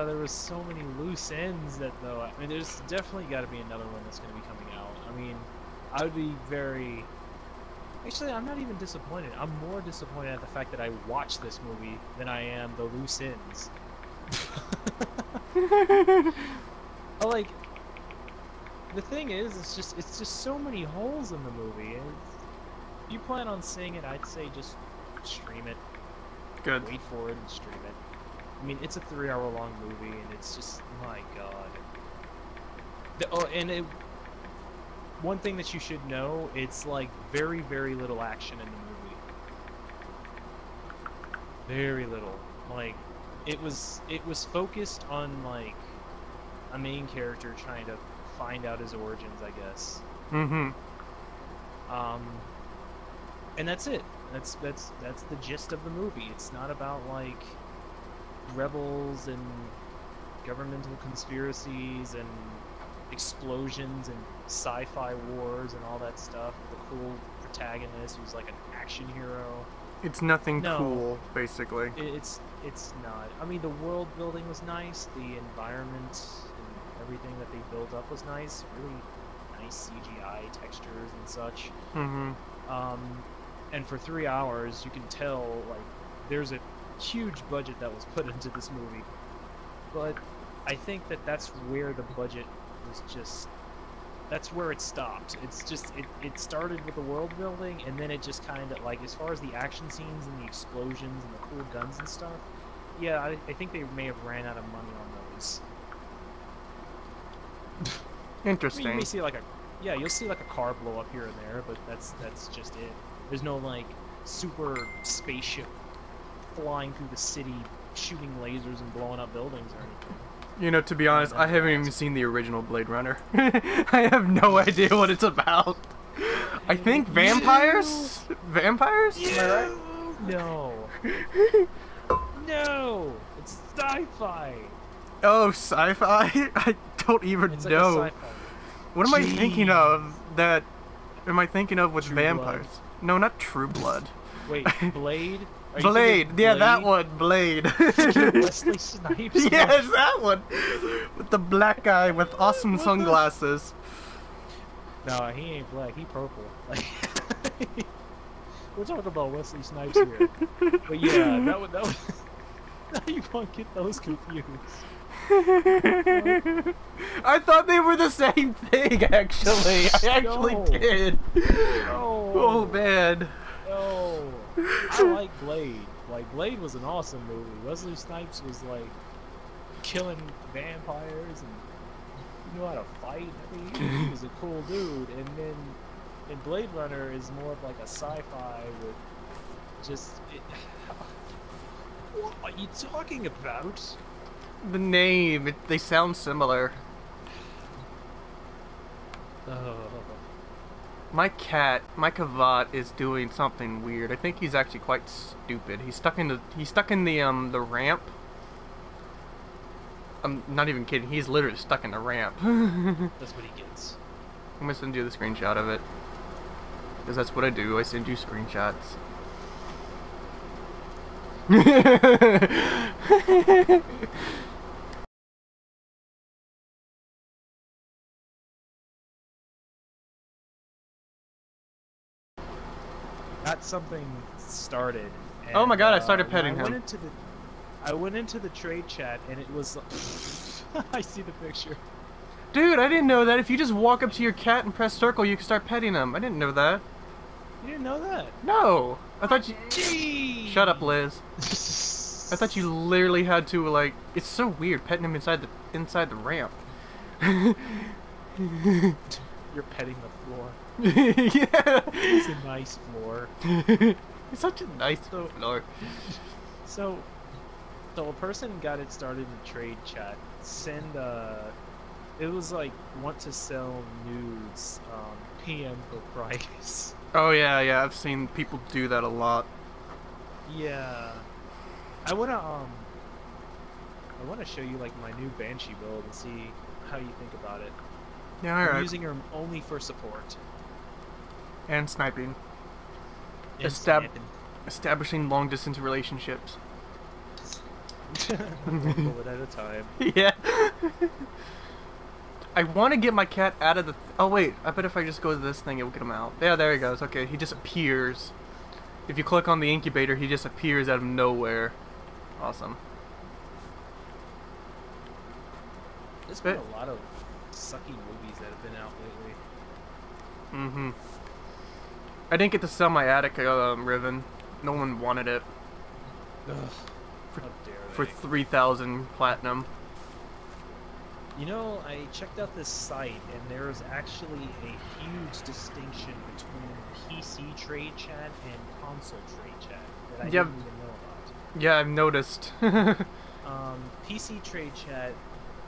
There was so many loose ends that though. I mean, there's definitely got to be another one that's going to be coming out. I mean, I would be very. Actually, I'm not even disappointed. I'm more disappointed at the fact that I watched this movie than I am the loose ends. Like, the thing is, it's just so many holes in the movie. If you plan on seeing it, I'd say just stream it. Good. Wait for it and stream it. I mean, it's a 3-hour long movie, and it's just, my god. One thing that you should know, it's like very, very little action in the movie. Very little. Like, it was focused on like a main character trying to find out his origins, I guess. Mm-hmm. And that's it. That's the gist of the movie. It's not about like rebels and governmental conspiracies and explosions and sci-fi wars and all that stuff. The cool protagonist who's like an action hero. It's nothing cool, basically. It's not. I mean, the world building was nice. The environment and everything that they built up was nice. Really nice CGI textures and such. Mm-hmm. And for 3 hours, you can tell like there's a huge budget that was put into this movie. But I think that that's where the budget was just. That's where it stopped. It's just it started with the world building, and then it just kind of like, as far as the action scenes and the explosions and the cool guns and stuff, yeah, I think they may have ran out of money on those. Interesting. I mean, you may see like you'll see like a car blow up here and there, but that's just it. There's no like super spaceship flying through the city, shooting lasers and blowing up buildings or anything. You know, to be honest, I haven't even seen the original Blade Runner. I have no idea what it's about. I think vampires? Vampires? Am I right? No. No! It's sci-fi! Oh, sci-fi? I don't even It's know. like a sci-fi. What am I thinking of that... Am I thinking of with True vampires? Blood. No, not True Blood. Wait, Blade? Are you Blade! thinking Yeah, Blade? that one, Blade. Wesley Snipes? Yes, that one! With the black guy with awesome sunglasses. No, he ain't black, he purple. Like, we're talking about Wesley Snipes here. But yeah, that would now you won't get those confused. I thought they were the same thing, actually. I actually No. did. No. Oh, man. No. I like Blade. Like, Blade was an awesome movie. Wesley Snipes was like killing vampires and he knew how to fight. I mean, he was a cool dude. And then in Blade Runner is more of like a sci-fi with just what are you talking about? The name, they sound similar. My cat, my Kavat, is doing something weird. I think he's actually quite stupid. He's stuck in the ramp. I'm not even kidding. He's literally stuck in the ramp. That's what he gets. I'm gonna send you the screenshot of it, because that's what I do. I send you screenshots. Got something started. And, Oh my god, I started petting when him. I went into the trade chat and it was. I see the picture. Dude, I didn't know that if you just walk up to your cat and press circle, you can start petting him. I didn't know that. You didn't know that? No! I thought you... Gee! Shut up, Liz. I thought you literally had to, like... It's so weird, petting him inside the ramp. You're petting the floor. Yeah! It's a nice floor. It's such a nice floor. So a person got it started in the trade chat. Send it was like, want to sell nudes, PM for price. Oh yeah, I've seen people do that a lot. Yeah. I wanna show you like my new Banshee build and see how you think about it. Yeah, I'm alright. using her only for support. And sniping. And Estab- snapping. Establishing long-distance relationships. One bullet at a time. Yeah. I want to get my cat out of the... Oh, wait. I bet if I just go to this thing, it will get him out. Yeah, there he goes. Okay, he just appears. If you click on the incubator, he just appears out of nowhere. Awesome. There's been a lot of sucky movies that have been out lately. Mm-hmm. I didn't get to sell my attic Riven. No one wanted it. Ugh. How dare For they. 3,000 platinum. You know, I checked out this site, and there's actually a huge distinction between PC trade chat and console trade chat that I didn't even know about. Yeah, I've noticed. PC trade chat,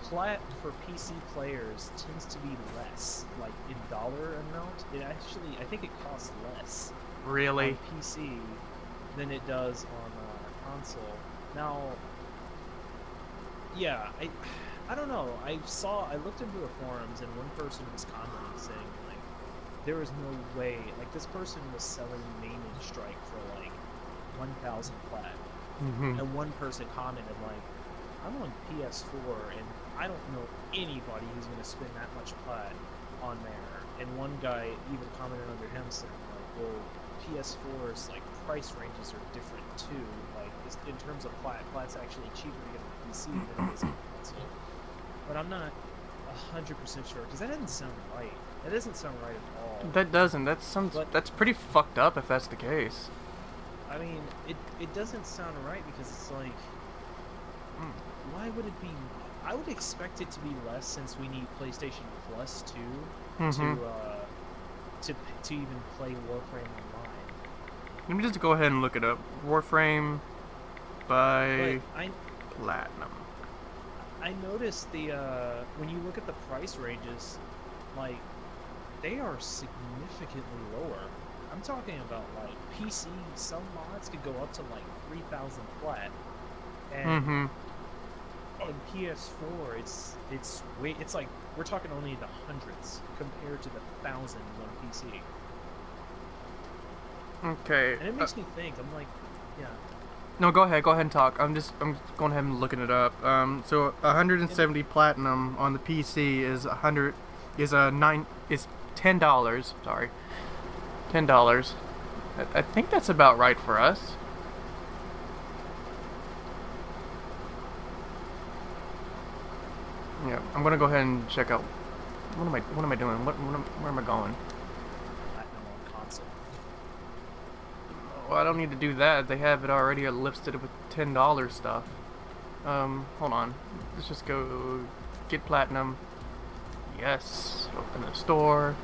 plat for PC players tends to be less, like in dollar amount. It actually, I think it costs less Really? on PC than it does on console. Now, yeah, I don't know. I looked into the forums, and one person was commenting saying like, there was no way. Like this person was selling Maiming Strike for like 1,000 plat, and one person commented like, I'm on PS4 and I don't know anybody who's gonna spend that much plat on there. And one guy even commented under him saying like, well, PS4's like price ranges are different too. Like in terms of plat's actually cheaper to get on the PC than it is on console. But I'm not 100% sure because that doesn't sound right. That doesn't sound right at all. That doesn't. That's pretty fucked up if that's the case. I mean, it doesn't sound right because it's like, why would it be? I would expect it to be less since we need PlayStation Plus too to even play Warframe online. Let me just go ahead and look it up. Warframe by But platinum. I noticed when you look at the price ranges, like they are significantly lower. I'm talking about like PC. Some mods could go up to like 3,000 plat, and on PS4 it's like we're talking only in the hundreds compared to the thousands on PC. Okay. And it makes me think. I'm like, yeah. No, go ahead and talk. I'm going ahead and looking it up. So 170 platinum on the PC is $10. Sorry, $10. I think that's about right for us. Yeah, I'm gonna go ahead and check out. What am I doing? Where am I going? Platinum on console. Well, I don't need to do that. They have it already listed with $10 stuff. Hold on. Let's just go get platinum. Yes. Open the store.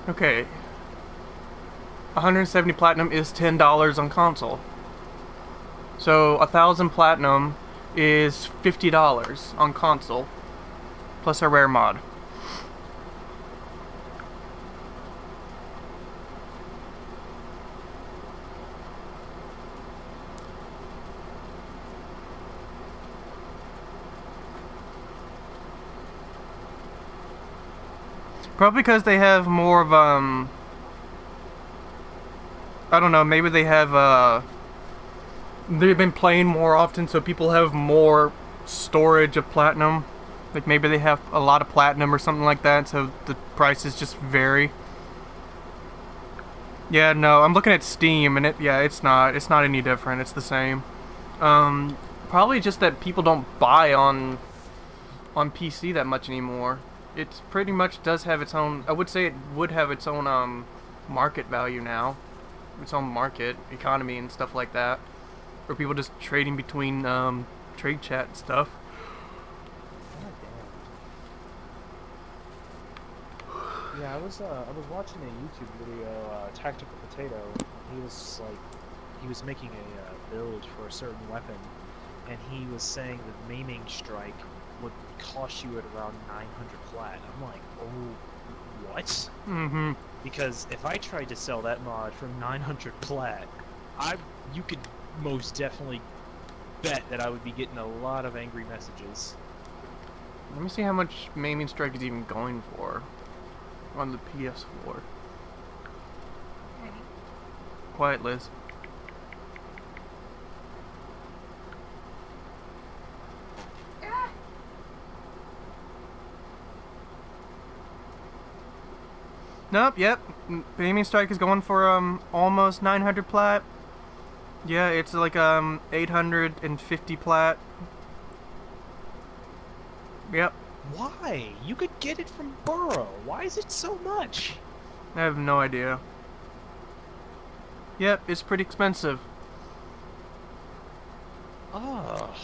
Okay. 170 platinum is $10 on console. So 1,000 platinum is $50 on console, plus a rare mod. Probably because they have more of I don't know, maybe they have they've been playing more often, so people have more storage of platinum. Like maybe they have a lot of platinum or something like that, so the prices just vary. Yeah, no, I'm looking at Steam, and it's not any different. It's the same. Probably just that people don't buy on PC that much anymore. It pretty much does have its own. I would say it would have its own market value now, its own market economy and stuff like that, where people just trading between trade chat and stuff. Yeah, I was watching a YouTube video, Tactical Potato. He was making a build for a certain weapon, and he was saying that Maiming Strike would cost you at around 900 plat. I'm like, oh, what? Because if I tried to sell that mod for 900 plat, you could most definitely bet that I would be getting a lot of angry messages. Let me see how much Maiming Strike is even going for on the PS4. quiet, Liz. Nope, yep. Aiming Strike is going for almost 900 plat. Yeah, it's like 850 plat. Yep. Why? You could get it from Burrow. Why is it so much? I have no idea. Yep, it's pretty expensive. Oh.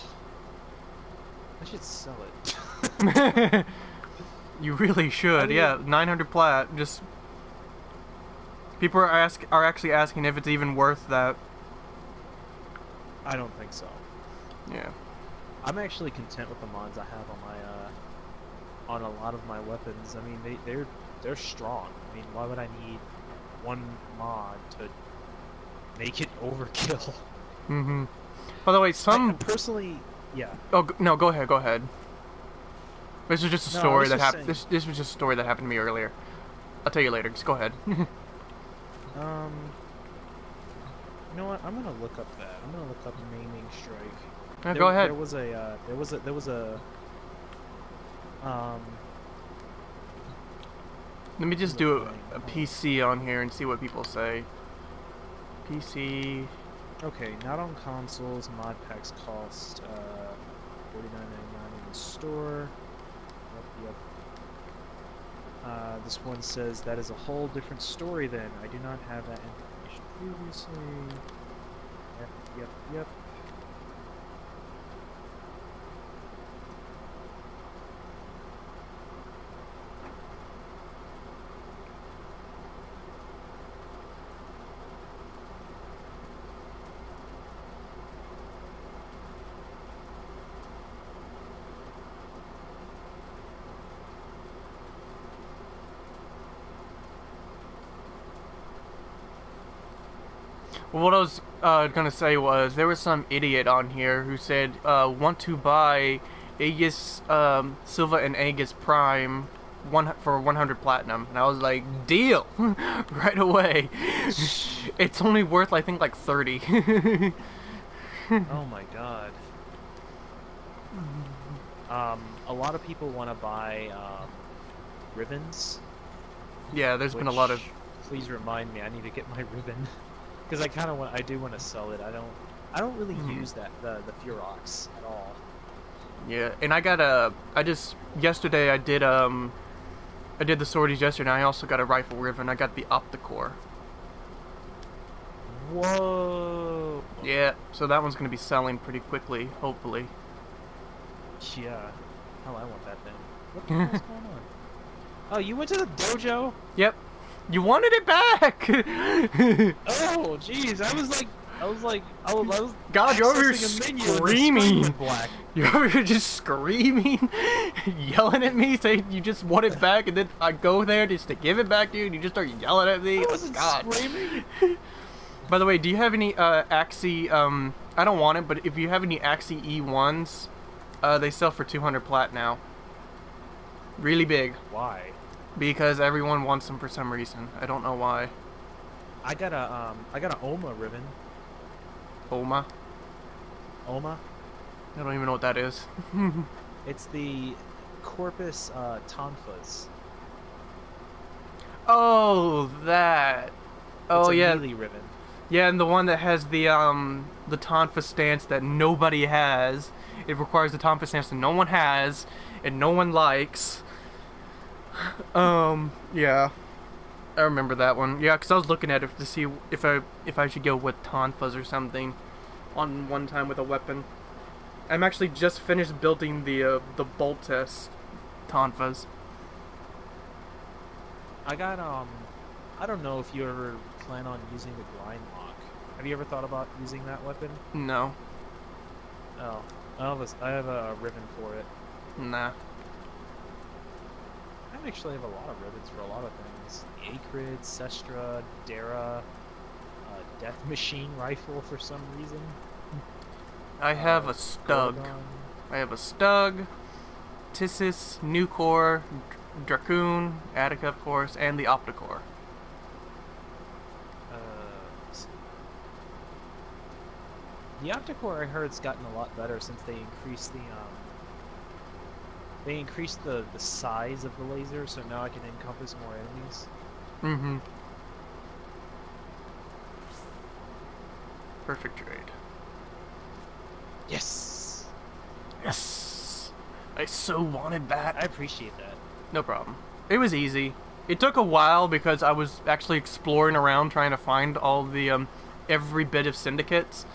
I should sell it. You really should. Yeah, 900 plat. Just people are actually asking if it's even worth that. I don't think so. Yeah. I'm actually content with the mods I have on my on a lot of my weapons. I mean, they're strong. I mean, why would I need one mod to make it overkill? Mm-hmm. By the way, personally, yeah. Oh no, go ahead. Go ahead. This is just a story that happened. This was just a story that happened to me earlier. I'll tell you later. Just go ahead. You know what? I'm gonna look up that. I'm gonna look up Maiming Strike. Go ahead. There was a Let me just do a PC on here and see what people say. PC. Okay, not on consoles. Mod packs cost $49.99 in the store. Yep. This one says that is a whole different story. Then I do not have that information previously. Yep. Well, what I was gonna say was there was some idiot on here who said want to buy Aegis Silva and Aegis Prime for 100 platinum, and I was like, deal right away. It's only worth I think like 30. Oh my god. A lot of people want to buy ribbons. Yeah, there's been a lot of. Please remind me. I need to get my ribbon because I do want to sell it. I don't really use the Furox at all. Yeah, and yesterday I did the sorties yesterday, and I also got a rifle ribbon. I got the Opticore. Whoa. Yeah, so that one's gonna be selling pretty quickly, hopefully. Yeah. Hell, I want that thing. What the hell's going on? Oh, you went to the dojo? Yep. You wanted it back! Oh, jeez. I was God, you're over here screaming. Black. You're over here just screaming, yelling at me, saying you just want it back, and then I go there just to give it back to you, and you just start yelling at me. I wasn't screaming. By the way, do you have any Axie, I don't want it, but if you have any Axie E1s, they sell for 200 plat now. Really big. Why? Because everyone wants them for some reason. I don't know why. I got an OMA ribbon. OMA? OMA? I don't even know what that is. It's the Corpus Tonfas. Oh, that. Oh, it's a yeah. melee ribbon. Yeah, and the one that has the Tonfa stance that nobody has. It requires the Tonfa stance that no one has and no one likes. Yeah. I remember that one. Yeah, because I was looking at it to see if I should go with Tonfas or something on one time with a weapon. I'm actually just finished building the bolt test Tonfas. I got I don't know if you ever plan on using the grind lock. Have you ever thought about using that weapon? No. Oh, I have a ribbon for it. Nah. I actually have a lot of ribbons for a lot of things. The Acrid, Sestra, Dara, Death Machine rifle for some reason. I have a Stug. Gorgon. I have a Stug, Tissus, Nucor, Dracoon, Attica of course, and the Opticore. The Octocore I heard's gotten a lot better since they increased the size of the laser, so now I can encompass more enemies. Mm-hmm. Perfect trade. Yes. Yes. I so wanted that. I appreciate that. No problem. It was easy. It took a while because I was actually exploring around trying to find all the every bit of syndicates.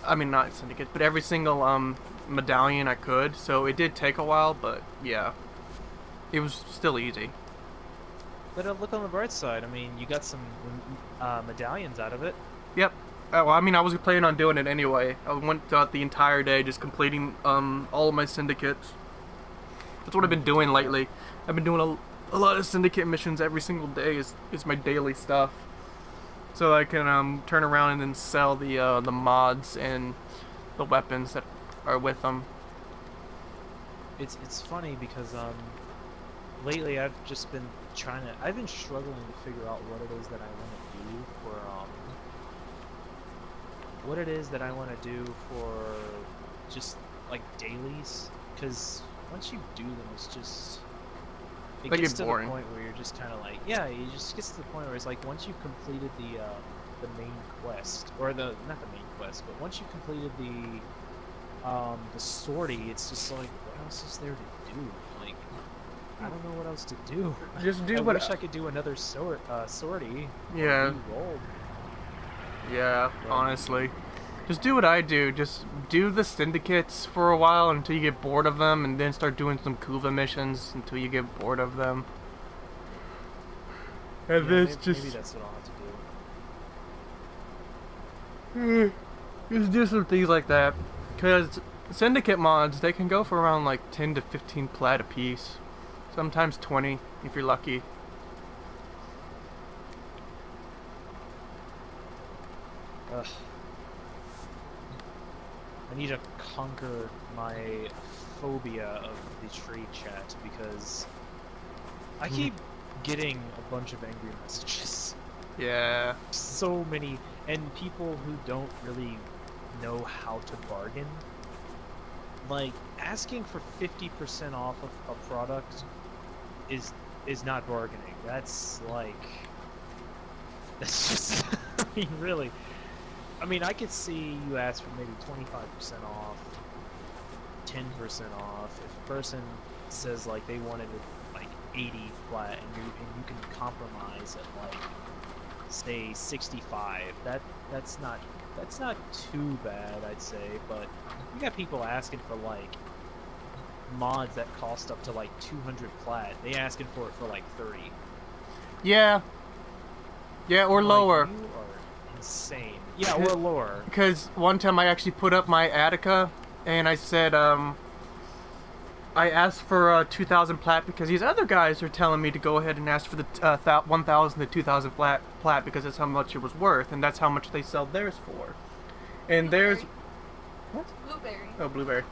I mean, not syndicates, but every single medallion I could. So it did take a while, but yeah, it was still easy. But look on the bright side. I mean, you got some medallions out of it. Yep. Well, I mean, I was planning on doing it anyway. I went throughout the entire day just completing all of my syndicates. That's what I've been doing lately. I've been doing a lot of syndicate missions every single day. Is my daily stuff. So I can turn around and then sell the mods and the weapons that are with them. It's funny because lately I've just been I've been struggling to figure out what it is that I want to do for just like dailies, because once you do them, it's just it They gets get to boring. the point where you're just kind of like, yeah, you just gets to the point where it's like once you've completed the main quest, or not the main quest, but once you've completed the sortie, it's just like, what else is there to do? Like, I don't know what else to do. Just do I what wish I could do another sortie. Yeah. Re-roll. Yeah, honestly. Just do what I do. Just do the syndicates for a while until you get bored of them, and then start doing some Kuva missions until you get bored of them. And Yeah, this maybe that's what I'll have to do. just do some things like that. Because syndicate mods, they can go for around like 10 to 15 plat a piece. Sometimes 20 if you're lucky. Ugh. I need to conquer my phobia of the trade chat, because I keep getting a bunch of angry messages. Yeah. So many, and people who don't really know how to bargain. Like, asking for 50% off of a product is not bargaining. That's just I mean, really. I mean, I could see you ask for maybe 25% off, 10% off. If a person says like they wanted it like 80 flat, and you can compromise at like, say, 65. That's not too bad, I'd say. But you got people asking for like mods that cost up to like 200 plat. They asking for it for like 30. Yeah. Yeah, or Like, lower. you are insane. Yeah, or lower. Because one time I actually put up my Attica, and I said, I asked for 2,000 plat because these other guys are telling me to go ahead and ask for the 1,000 to 2,000 plat because that's how much it was worth, and that's how much they sell theirs for. And Blueberry. there's what? Blueberry. Oh, blueberry.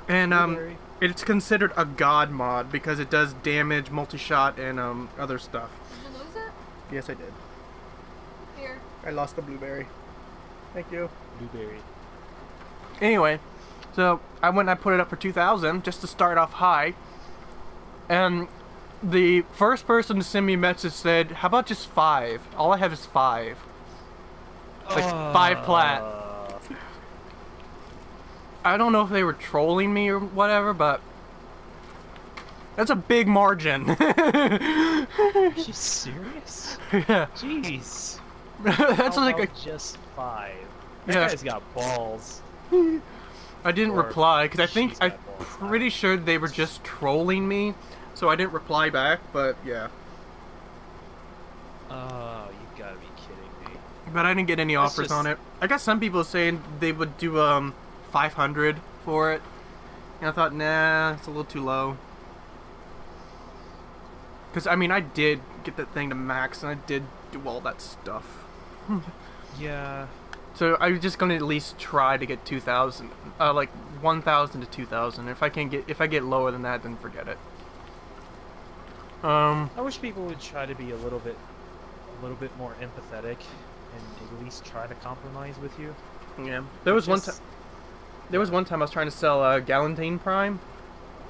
And Blueberry. it's considered a god mod because it does damage, multi-shot, and other stuff. Did you lose it? Yes, I did. Here. I lost the blueberry. Thank you. Blueberry. Anyway, so I went and I put it up for 2,000 just to start off high. And the first person to send me a message said, "How about just 5? All I have is 5. Like 5 plat." I don't know if they were trolling me or whatever, but that's a big margin. Are you serious? Yeah. Jeez. That's How like a about just 5. That Yeah. guy's got balls. I didn't Or reply because I'm she's got balls. pretty sure they were just trolling me, so I didn't reply back. But yeah, Oh, you gotta be kidding me. but I didn't get any That's offers just- on it. I got some people saying they would do 500 for it, and I thought, nah, it's a little too low. Because I mean, I did get that thing to max, and I did do all that stuff. Yeah. So I was just gonna at least try to get 2,000, like 1,000 to 2,000. If I get lower than that, then forget it. I wish people would try to be a little bit more empathetic. and at least try to compromise with you. Yeah. There was one Just- time. There was one time I was trying to sell Galantine Prime,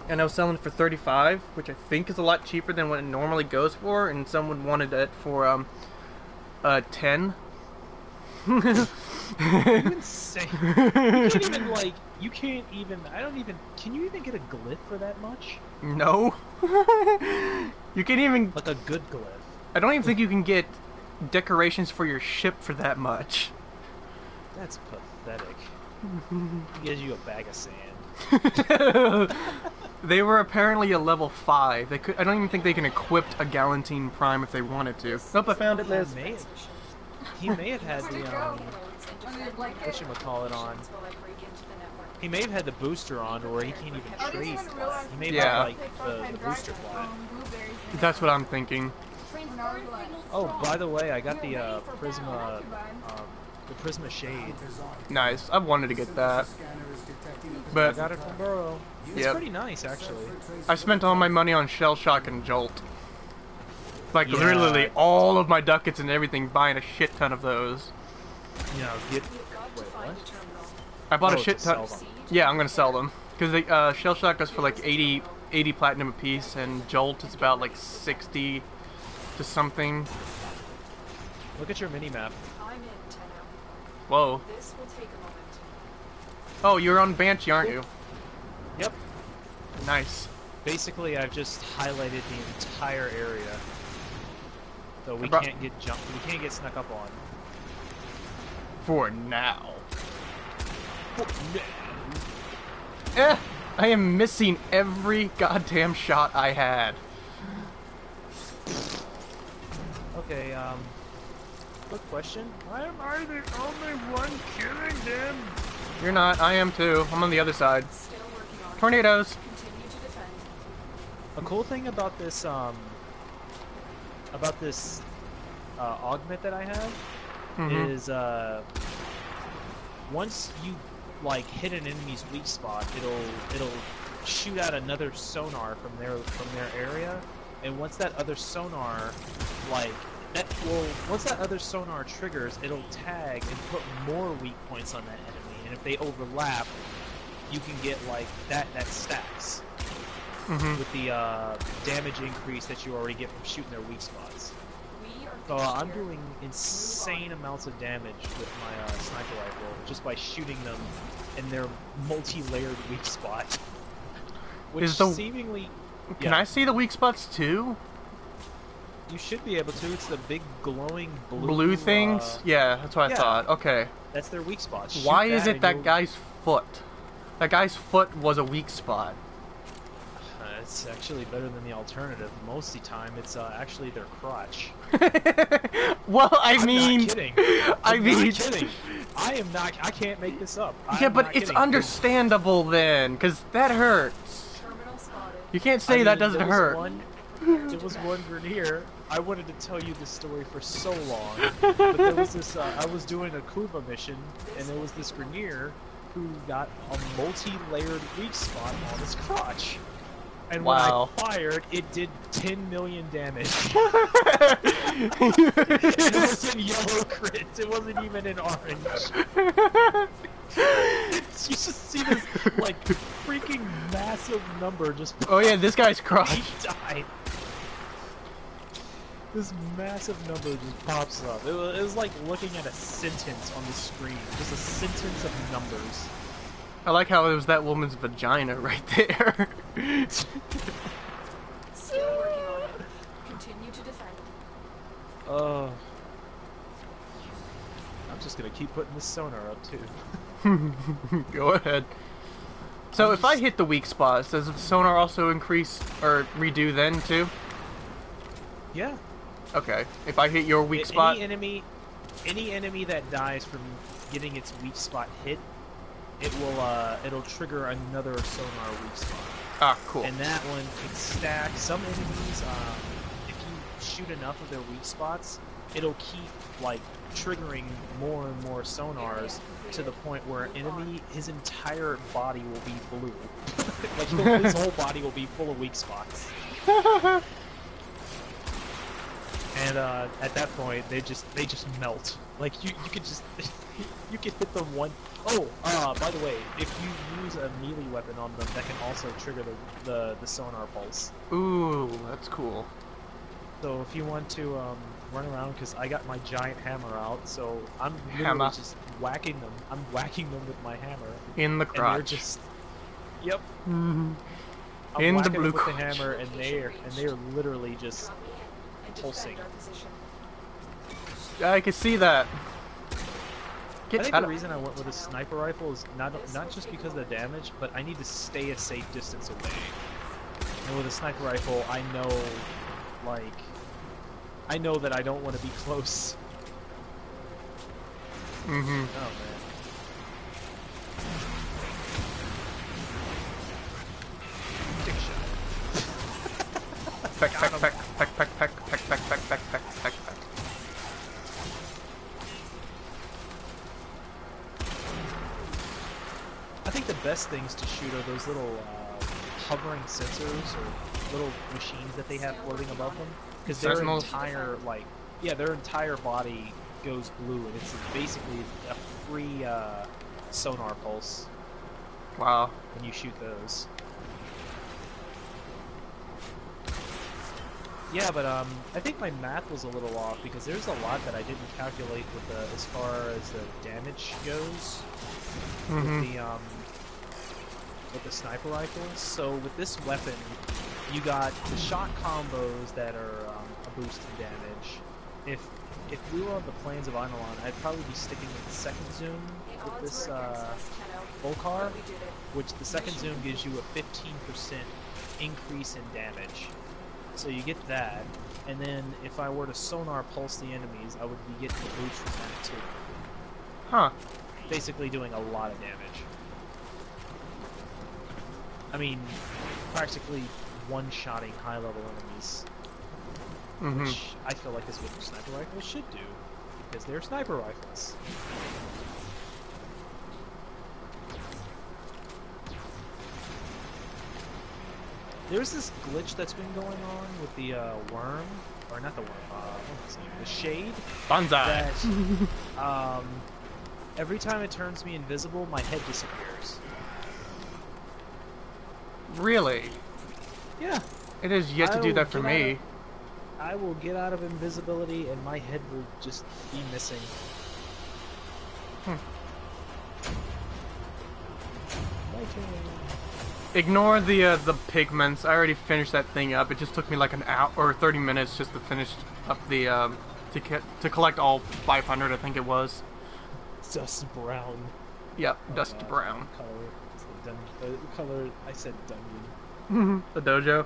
and I was selling it for 35, which I think is a lot cheaper than what it normally goes for, and someone wanted it for 10. You insane. You can't even like. You can't even. I don't even. Can you even get a glyph for that much? No. You can't even. Like a good glyph. I don't even think you can get decorations for your ship for that much. That's pathetic. He gives you a bag of sand. They were apparently a level 5. They could. I don't even think they can equip a Galantine Prime if they wanted to. Nope, I found it, Liz. He may have had the whatchamacallit on. He may have had the booster on, or he can't even trade. He may have had like the booster flat. That's what I'm thinking. Oh, by the way, I got the Prisma, the Prisma Shade. Nice. I've wanted to get that, I but got it from Burrow. It's Yep. pretty nice, actually. I spent all my money on Shell Shock and Jolt. Like Yeah. literally all of my ducats and everything, buying a shit ton of those. You know, wait, what? I bought Oh, a shit to ton. sell them. Yeah, I'm gonna sell them because Shell Shock goes for like 80 platinum a piece, and Jolt is about like 60 to something. Look at your mini map. I'm in, Tenno. Whoa. This will take a moment. Oh, you're on Banshee, aren't you? Yep. Nice. Basically, I've just highlighted the entire area, so we brought- can't get jumped. We can't get snuck up on. For now. I am missing every goddamn shot I had. Okay, quick question. Why am I the only one killing them? You're not. I am too. I'm on the other side. Still working on it. Tornadoes. Continue to defend. A cool thing about this, augment that I have Mhm. is, once you, like, hit an enemy's weak spot, it'll shoot out another sonar from their area, and once that other sonar, once that other sonar triggers, it'll tag and put more weak points on that enemy, and if they overlap, you can get, like, that stacks Mhm. with the, damage increase that you already get from shooting their weak spots. We are So finished I'm here. doing insane amounts of damage with my sniper rifle just by shooting them in their multi-layered weak spot. Which Is the- seemingly... Can yeah, I see the weak spots too? You should be able to. It's the big glowing Blue things? Yeah, that's what I yeah. thought. Okay. That's their weak spot. Shoot Why is it and that you'll- guy's foot? That guy's foot was a weak spot. It's actually better than the alternative. Most of the time, it's actually their crotch. Well, I I'm mean, not kidding. I I'm mean, not kidding. I am not. I can't make this up. yeah, I'm but not it's kidding. understandable then, because that hurts. Terminal spotted. You can't say I that mean, doesn't there was hurt. There was one Grenier. I wanted to tell you this story for so long, but there was this. I was doing a Kuva mission, and there was this Grenier who got a multi-layered weak spot on his crotch. And Wow. when I fired, it did 10 million damage. It was in yellow crits. It wasn't even in orange. You just see this like freaking massive number just. Oh yeah, this guy's crotch. He died. This massive number just pops up. It was like looking at a sentence on the screen. Just a sentence of numbers. I like how it was that woman's vagina right there. Still working on it. Continue to defend. I'm just gonna keep putting this sonar up too. Go ahead. So if I hit the weak spots, does the sonar also increase or redo then too? Yeah. Okay. If I hit your weak Any spot, enemy that dies from getting its weak spot hit, it'll trigger another sonar weak spot. ah, cool. And that one can stack. Some enemies, if you shoot enough of their weak spots, it'll keep like triggering more and more sonars to the point where an enemy, his entire body will be blue. Like his whole body will be full of weak spots. And at that point, they just melt. Like you could just you could hit them one. Oh, by the way, if you use a melee weapon on them, that can also trigger the sonar pulse. Ooh, that's cool. So if you want to run around, because I got my giant hammer out, so I'm literally Hammer. just whacking them. I'm whacking them with my hammer, In the and they're crotch. just. Yep. Mhm. I'm In the whacking blue them with the crotch. hammer, and they're literally just Drop me in and pulsing. defend our position. I can see that. I Get think out the of. reason I went with a sniper rifle is not just because of the damage, but I need to stay a safe distance away. And with a sniper rifle, I know, like, I know that I don't want to be close. Mm-hmm. Oh man. Dick shot. Peck, Got peck, him. peck, peck, peck, peck, peck, peck, peck, peck, peck, peck, peck. I think the best things to shoot are those little hovering sensors or little machines that they have floating above them, because their Sentinels? entire their entire body goes blue, and it's basically a free sonar pulse Wow. when you shoot those. Yeah, but I think my math was a little off because there's a lot that I didn't calculate with the as far as the damage goes. Mm-hmm. With the sniper rifles. So with this weapon, you got the shot combos that are a boost in damage. If we were on the plains of Eidolon, I'd probably be sticking with the second zoom The with odds this were against us, Tenno, Volcar, but we did it. which the second zoom gives you a 15% increase in damage. So you get that, and then if I were to sonar pulse the enemies, I would be getting a boost from that too. Huh. Basically doing a lot of damage. I mean, practically one-shotting high-level enemies, Mm-hmm. which I feel like is what the sniper rifles should do, because they're sniper rifles. There's this glitch that's been going on with the worm, or not the worm, what was it? The shade. Banzai. That every time it turns me invisible, my head disappears. Really? Yeah. It is yet to do that for me. I will get out of invisibility, and my head will just be missing. Hmm. My turn. Ignore the pigments. I already finished that thing up. It just took me like an hour or 30 minutes just to finish up the to collect all 500. I think it was. Dust brown. Yep, Oh dust God, brown. Color. It's the color. I said dungeon. The dojo.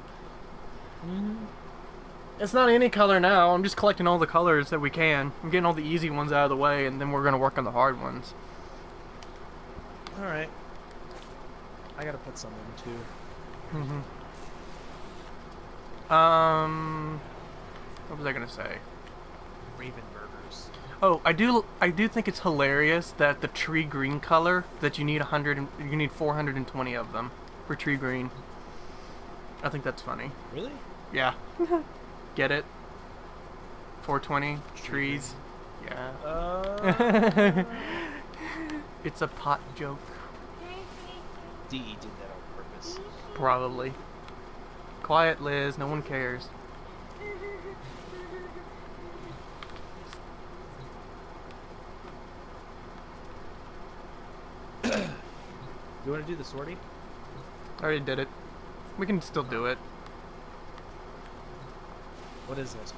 It's not any color now. I'm just collecting all the colors that we can. I'm getting all the easy ones out of the way, and then we're gonna work on the hard ones. All right. I gotta put some in too. What was I gonna say? Raven burgers. Oh, I do think it's hilarious that the tree green color that you need 420 of them for tree green. I think that's funny. Really? Yeah. Get it? 420 trees. Yeah. It's a pot joke. DE did that on purpose. Probably. Quiet, Liz. No one cares. You want to do the sortie? I already did it. We can still do it. What is this?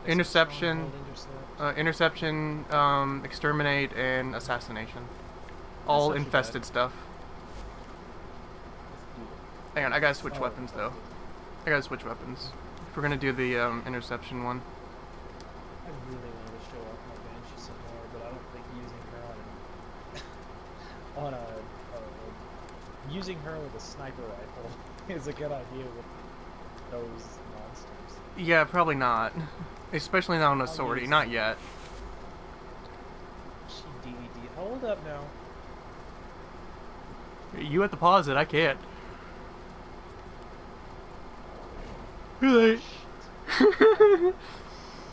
Interception. Intercept? Interception, exterminate, and assassination. All not too infested bad. stuff. Hang on, I gotta switch Oh, weapons though. infested. I gotta switch weapons. If we're gonna do the interception one. I really wanted to show off my Banshee some more, but I don't think using her on using her with a sniper rifle is a good idea with those monsters. Yeah, probably not. Especially not on a I'll sortie. use- Not yet. She DVD. Hold up now. You have to pause it. I can't. Too late.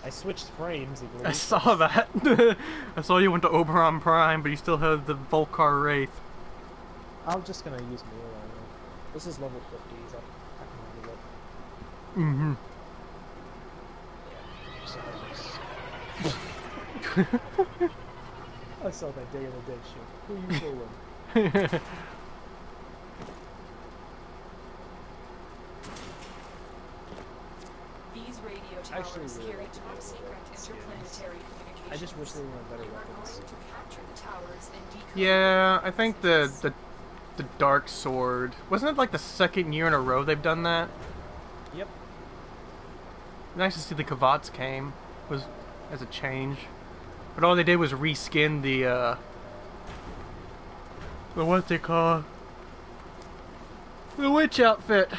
I switched frames. I saw that. I saw you went to Oberon Prime, but you still have the Volcar Wraith. I'm just gonna use melee armor. This is level 50s. I can handle it. Mm-hmm. I saw that Day of the Dead shit. Who are you fooling? These radio towers Actually, really carry like the top secret skins. interplanetary communications. I just wish they were better You are weapons. going to capture the towers and decode Yeah, I the think messages. the Dark Sword, wasn't it like the second year in a row they've done that? Yep. Nice to see the Kavats came, was as a change, but all they did was reskin the what they call the witch outfit.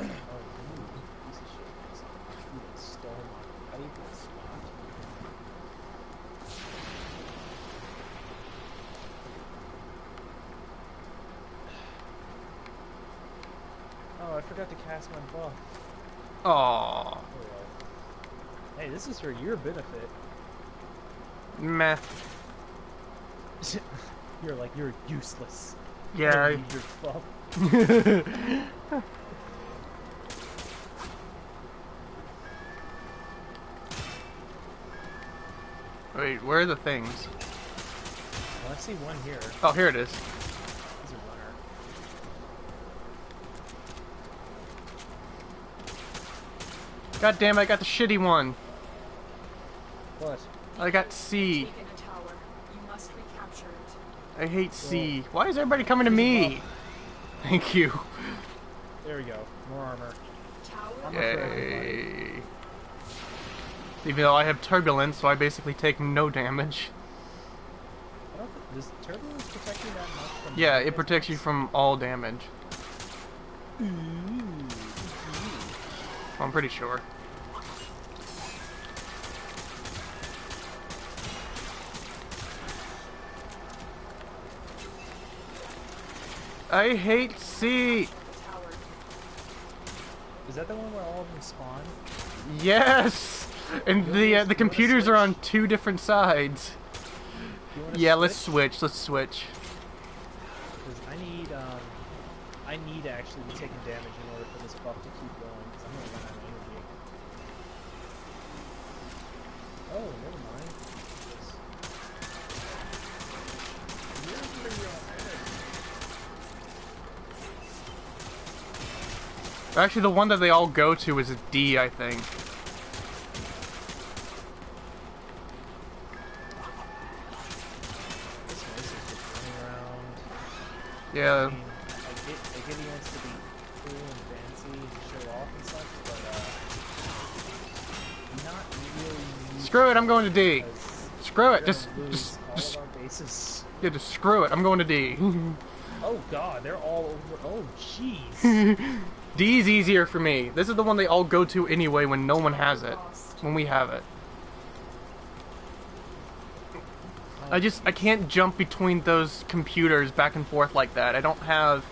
Oh, you piece of shit. You stole my favorite spot. Oh, I forgot to cast my buff. Aww. Oh, well. Hey, this is for your benefit. Meh. You're useless. Yeah. I don't need your buff. Wait, where are the things? Well, I see one here. Oh, here it is. He's a runner. God damn it, I got the shitty one. What? I got C. Taken a tower. You must recapture it. I hate C. Why is everybody coming to me? Thank you. There we go. More armor. Tower. Armor for everybody. Yay. Even though I have turbulence, so I basically take no damage. I don't think, does turbulence protect you that much from Yeah, melee it protects you attacks? from all damage. Ooh. I'm pretty sure. I hate C. The tower. Is that the one where all of them spawn? Yes, and You wanna the computers are on switch? 2 different sides. You wanna Yeah, let's switch? switch. Let's switch. Because I need to actually be taking damage in order for this buff to keep going, because I'm gonna run out of energy. Oh, never mind. Actually, the one that they all go to is a D, I think. This one is just running around. Yeah. I mean, I get he wants to be cool and fancy and show off and stuff, but not really. Screw it, I'm going to D. because Screw it, we're just, gonna lose just, all just, of our bases. yeah, just screw it. I'm going to D. Oh god, they're all over. Oh jeez. D's easier for me. This is the one they all go to anyway when no one has it. Lost. When we have it. I can't jump between those computers back and forth like that. I don't have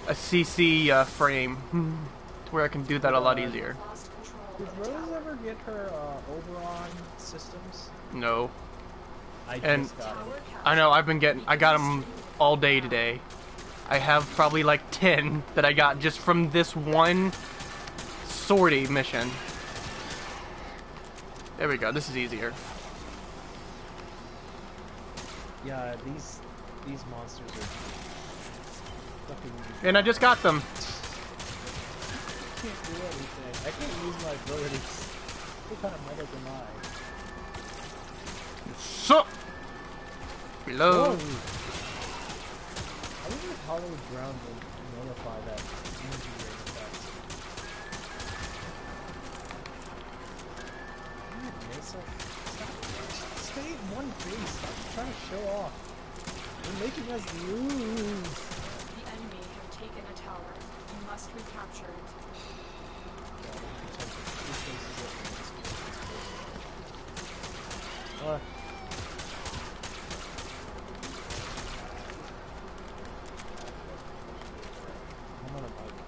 a CC frame to where I can do that a lot easier. Lost control Did of the Rose tower. ever get her Oberon systems? No. I And- just got Tower it. I know, I got them all day today. I have probably like 10 that I got just from this one sortie mission. There we go, this is easier. Yeah, these monsters are fucking. And I just got them. I can't do anything. I can't use my abilities. What kind of medic am I? So Reload. I wonder if Hollowed Ground will notify that energy ring effect. God, Mesa. Stay in one base. Stop trying to show off. You're making us lose. The enemy have taken a tower. You must recapture it. I'm on a bike.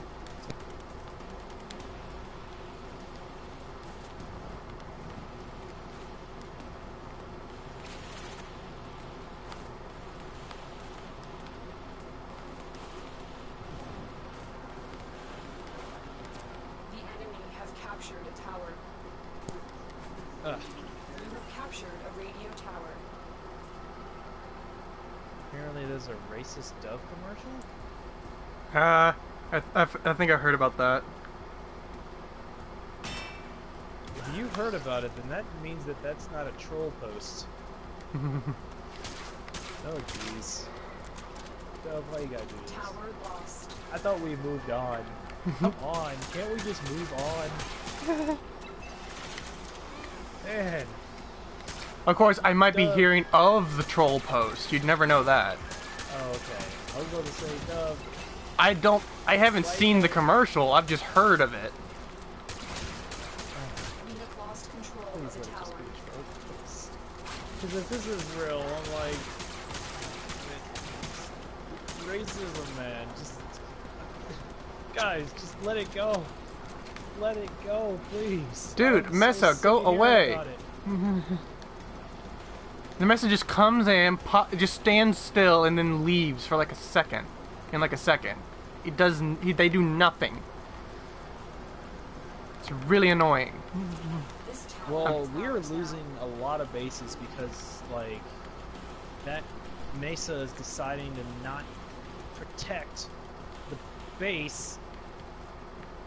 Ugh. You have captured a radio tower. Apparently there's a racist Dove commercial? I think I heard about that. If you heard about it, then that means that that's not a troll post. Oh jeez. Dove, why you gotta do this? Tower lost. I thought we moved on. Come on, can't we just move on? Man. Of course, I might be Dove. hearing of the troll post. You'd never know that. Oh, okay. I was going to say Dove. I haven't seen the commercial. I've just heard of it. We have lost control Please of the let it just tower. be a troll post. Because if this is real, I'm like... Racism, man. Just... Guys, just let it go. Let it go, please. Dude, I'm Mesa, so go sick of hearing away. about it. The message just comes in, just stands still, and then leaves for like a second. In like a second. It doesn't. They do nothing. It's really annoying. This tower Well, is we're ours now. losing a lot of bases because, like, that Mesa is deciding to not protect the base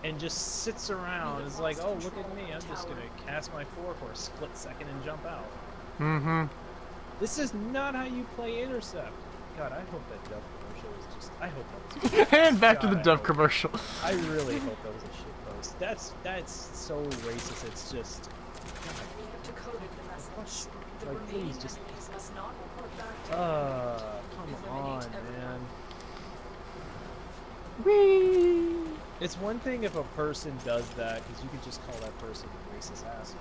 and just sits around. It's like, oh, look at me, I'm just gonna cast my 4 for a split second and jump out. Mm-hmm. This is not how you play Intercept. God, I hope that Dove commercial was just... I hope that was... And back to God, the I Dove hope- commercial. I really hope that was a shit post. That's so racist, it's just... God, We have decoded the message. The Like, remaining please, just- enemies must not report back to come on, man. Whee! It's one thing if a person does that, because you can just call that person a racist asshole.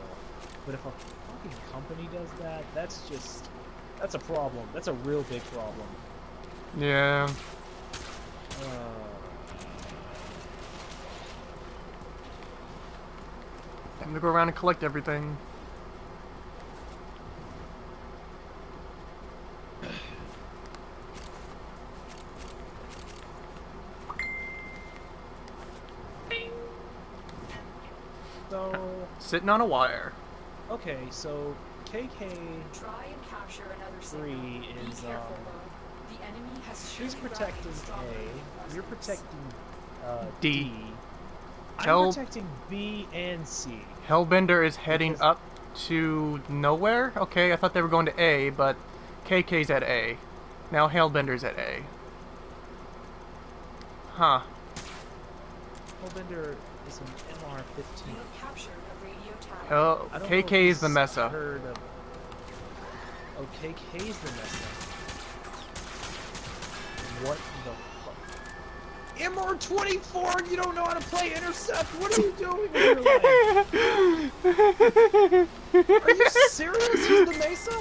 But if a fucking company does that, that's just... That's a problem. That's a real big problem. Yeah. Time to go around and collect everything. So... Sitting on a wire. Okay, so... KK... Try and capture another signal. Three Be is, careful, though. The enemy has She's surely protecting rallied stronger A. You're reinforcements. protecting D. D. I'm Hell- protecting B and C. Hellbender is heading Because- up to nowhere? Okay, I thought they were going to A, but KK's at A. Now Hellbender's at A. Huh. Hellbender is an You MR-15. have captured a radio tower. Hell, I don't know if KK is the he's Mesa. heard of... Oh, KK's the Mesa. What the fuck? MR-24! You don't know how to play Intercept! What are you doing with your life? Are you serious? He's the Mesa?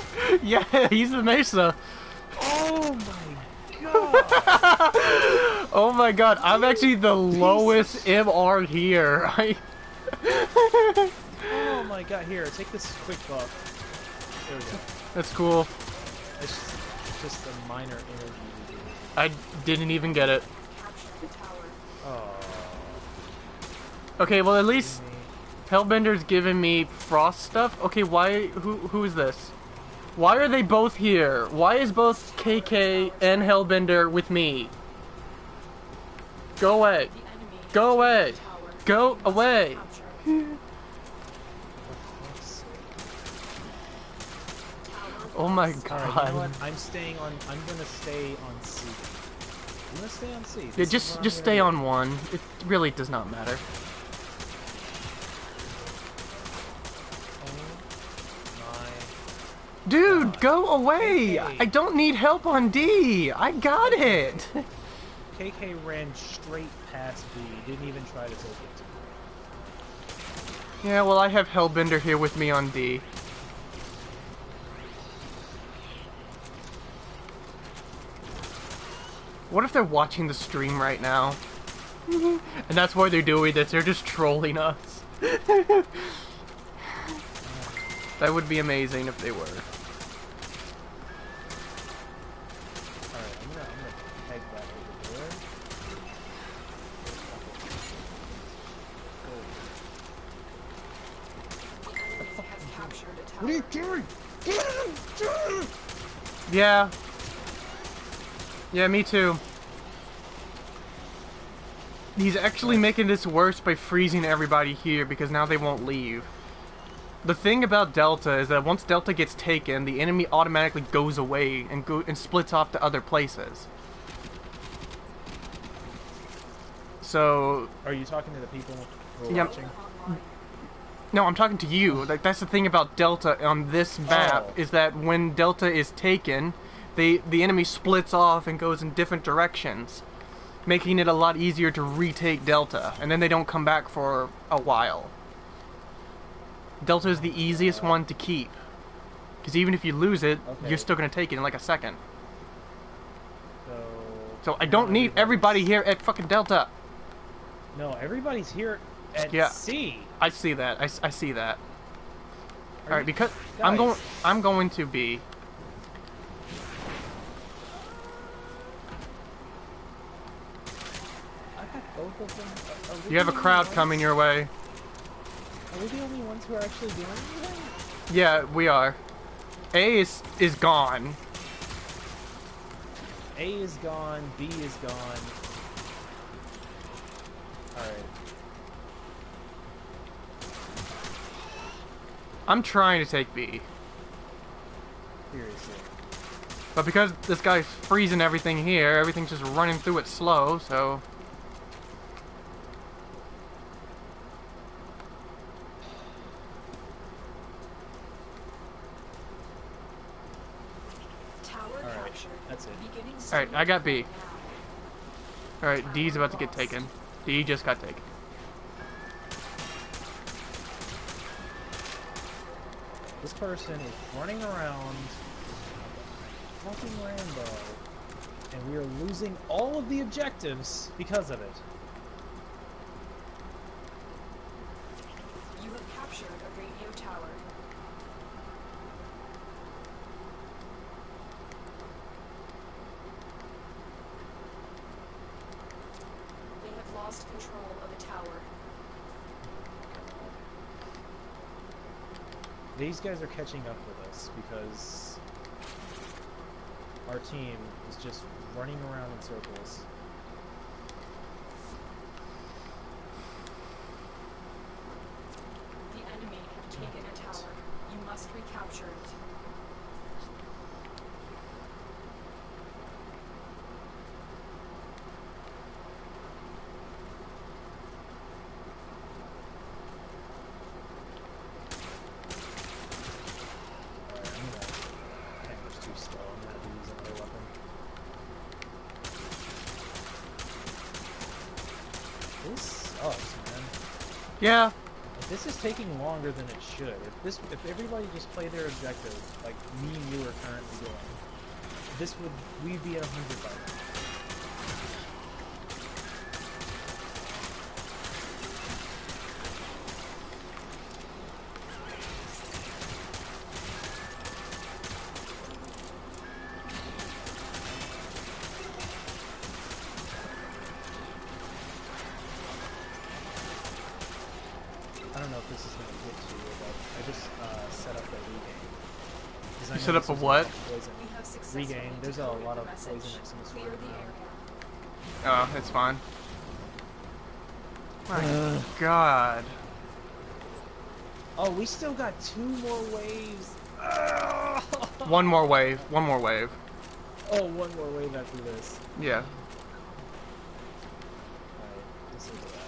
Yeah, he's the Mesa. Oh my god! Oh my god, I'm actually the lowest MR here. Oh my god, here, take this quick buff. There we go. That's cool. It's just a minor energy reducer. I didn't even get it. Capture the tower. Oh. Okay, well at least Hellbender's giving me frost stuff. Okay, why? Who is this? Why are they both here? Why is both KK and Hellbender with me? Go away. The enemy has Go taken away. the tower. Go You must away. capture it. For fuck's sake. Tower Oh my lost. god. Alright, you know what? I'm gonna stay on C. I'm gonna stay on C. Yeah, This is just what I'm just gonna stay do. on one. It really does not matter. Oh Dude, go away! KK. I don't need help on D. I got it. my. KK ran straight past B. Didn't even try to take it. Yeah, well I have Hellbender here with me on D. What if they're watching the stream right now? And that's why they're doing this. They're just trolling us. That would be amazing if they were. Alright, I'm gonna peg that over there. The enemy has captured tower. What are you doing? Yeah. Yeah, me too. He's actually making this worse by freezing everybody here because now they won't leave. The thing about Delta is that once Delta gets taken, the enemy automatically goes away and splits off to other places. So... Are you talking to the people who are Yeah. watching? Online. No, I'm talking to you. Like, that's the thing about Delta on this map, Oh. is that when Delta is taken, the enemy splits off and goes in different directions, making it a lot easier to retake Delta, and then they don't come back for a while. Delta is the easiest one to keep, because even if you lose it, Okay. you're still going to take it in like a second. So So I don't need everybody here at fucking Delta. No, everybody's here at Yeah. C. I see that. I see that. Are All right, you- because guys, I'm going to be. I got both of them. Are we You have a the only crowd ones? coming your way. Are we the only ones who are actually doing anything? Yeah, we are. A is gone. A is gone. B is gone. All right. I'm trying to take B, Seriously. but because this guy's freezing everything here, everything's just running through it slow. So Tower Alright, captured. that's it. Beginning Alright, I got B. now. all right, D's about to get taken. D just got taken. This person is running around like a fucking Rambo, and we are losing all of the objectives because of it. You have captured a radio tower. They have lost control of a tower. These guys are catching up with us because our team is just running around in circles. The enemy have taken a tower. You must recapture it. Alright, camera's too slow. I'm gonna have to use another weapon. This sucks, man. Yeah, Like, this is taking longer than it should. If everybody just played their objective like me and you are currently doing, we'd be at 100 by now. I don't know if this is going to get to you, but I just set up a regain. 'Cause I You know set up this a was what? Poison. We have successfully Regain. There's a decoded lot the of message. poison next to this Clear word the now. area. oh, it's fine. My God. Oh, we still got 2 more waves. One more wave. One more wave. Oh, one more wave after this. Yeah. Alright, let's look at that.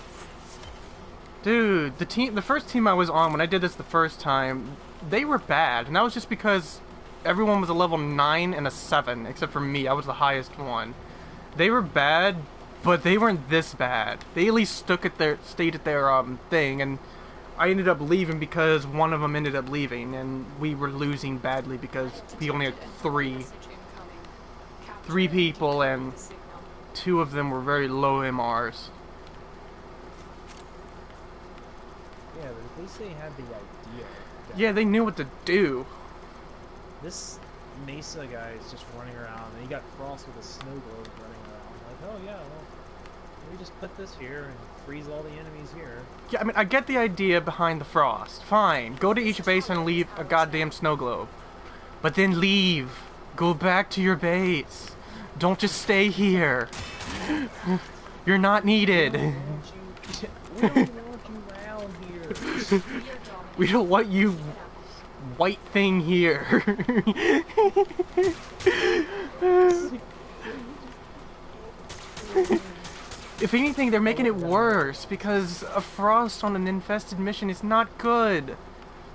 Dude, the first team I was on when I did this the first time, they were bad, and that was just because everyone was a level 9 and a 7, except for me. I was the highest one. They were bad, but they weren't this bad. They at least stayed at their thing, and I ended up leaving because one of them ended up leaving, and we were losing badly because we only had Message incoming. Capture three and people, decode and the signal. 2 of them were very low MRs. Yeah, but at least they had the idea. that Yeah, they knew what to do. This Mesa guy is just running around, and he got Frost with a snow globe running around. Like, oh yeah, well, We just put this here and freeze all the enemies here. Yeah, I mean, I get the idea behind the frost. Fine, go to each base and leave a goddamn snow globe. But then leave. Go back to your base. Don't just stay here. You're not needed. We don't want you around here. We don't want you white thing here. If anything, they're making it worse because a frost on an infested mission is not good.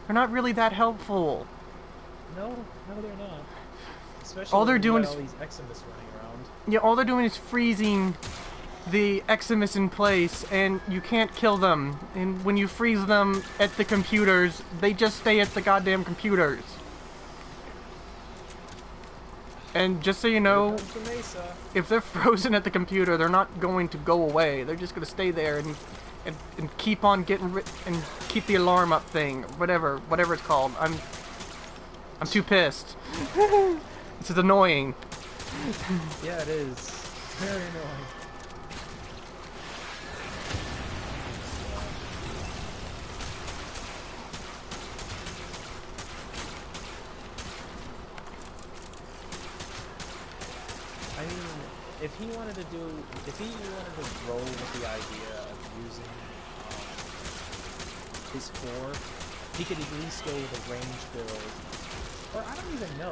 They're not really that helpful. No, they're not. Especially All they're when you doing got is- all these Eximus running around. Yeah, all they're doing is freezing the Eximus in place, and you can't kill them. And when you freeze them at the computers, they just stay at the goddamn computers. And just so you know, Here comes the Mesa. if they're frozen at the computer, they're not going to go away. They're just going to stay there and keep on getting and keep the alarm up thing, whatever it's called. I'm too pissed. This is annoying. Yeah, it is. It's very annoying. I mean, if he wanted to roll with the idea of using his 4, he could at least go with a range build. Or I don't even know.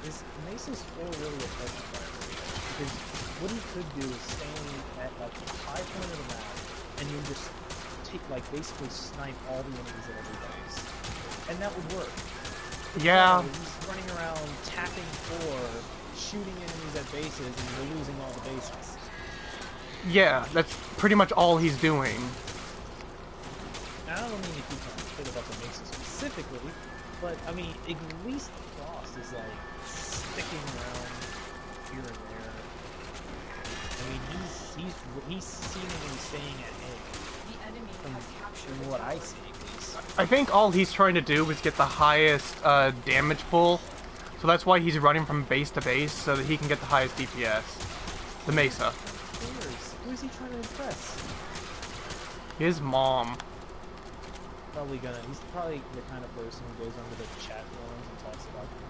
Is Mesa's 4 really effective by area? Because what he could do is stand at like a high point of the map and then just take basically snipe all the enemies at every base, and that would work. Yeah. No, he's running around tapping 4, shooting enemies at bases, and we're losing all the bases. Yeah, that's pretty much all he's doing. Now, I don't mean to keep on shit about the Mesa specifically, but I mean, at least Frost is like sticking around here and there. I mean, he's seemingly staying at A The enemy has captured from the what I tower. see, at least. I think all he's trying to do is get the highest damage pull. So that's why he's running from base to base, so that he can get the highest DPS. The Mesa. Who is he trying to impress? His mom. He's probably the kind of person who goes onto the chat forums and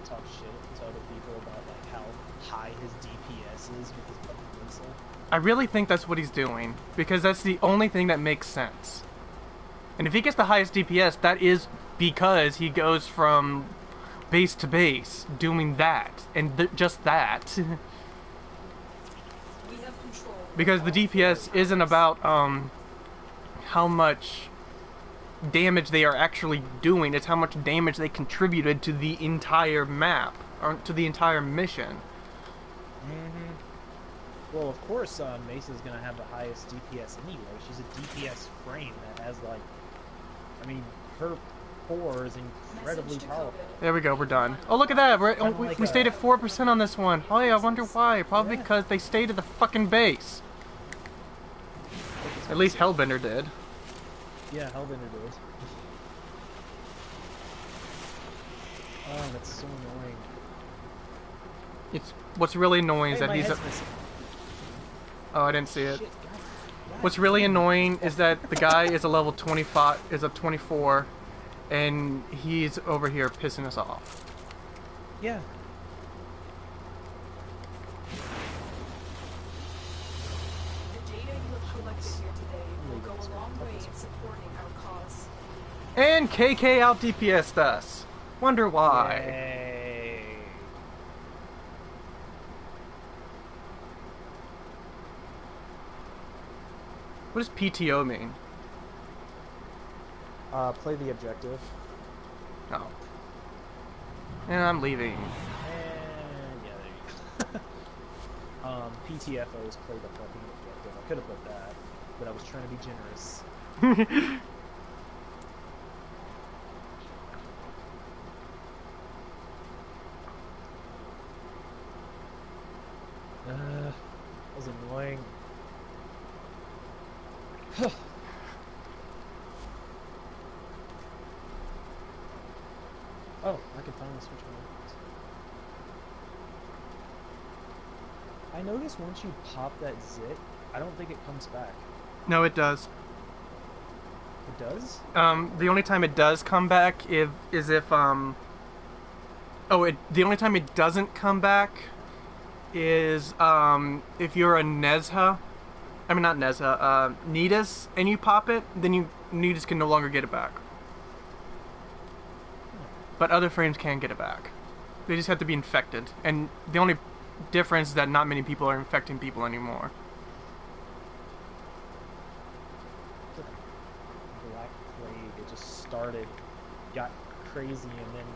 talks shit to other people about like how high his DPS is with his fucking Mesa. I really think that's what he's doing, because that's the only thing that makes sense. And if he gets the highest DPS, that is because he goes from base to base, doing that, and just that. We have control. Because the DPS isn't about how much damage they are actually doing, it's how much damage they contributed to the entire map, or to the entire mission. Well, of course, Mesa's gonna have the highest DPS anyway. She's a DPS frame that has like, I mean, her 4 is incredibly Message to powerful. COVID. There we go, we're done. Oh, look at that, Kinda we like stayed a- at 4% on this one. Oh yeah, I wonder why. Probably Yeah. because they stayed at the fucking base. At least Hellbender did. Yeah, Hellbender did. Oh, that's so annoying. What's really annoying is Hey, that my he's head's missing. Oh, I didn't see it. Shit, God. What's really annoying is that the guy is a level 25, is a 24, and he's over here pissing us off. Yeah. The data you have collected here today will go a long way in supporting our cause. And KK out DPS'd us. Wonder why. Yay. What does PTO mean? Play the objective. Oh. And I'm leaving. And yeah, there you go. PTFO is play the fucking objective. I could have put that, but I was trying to be generous. That was annoying. Oh, I can finally switch my weapons. I noticed once you pop that zit, I don't think it comes back. No, it does. It does? The only time it does come back is if the only time it doesn't come back is if you're a Nezha. I mean, not Nezha, Nidus, and you pop it, then Nidus can no longer get it back. But other frames can get it back. They just have to be infected. And the only difference is that not many people are infecting people anymore. Black Plague, it just started, got crazy, and then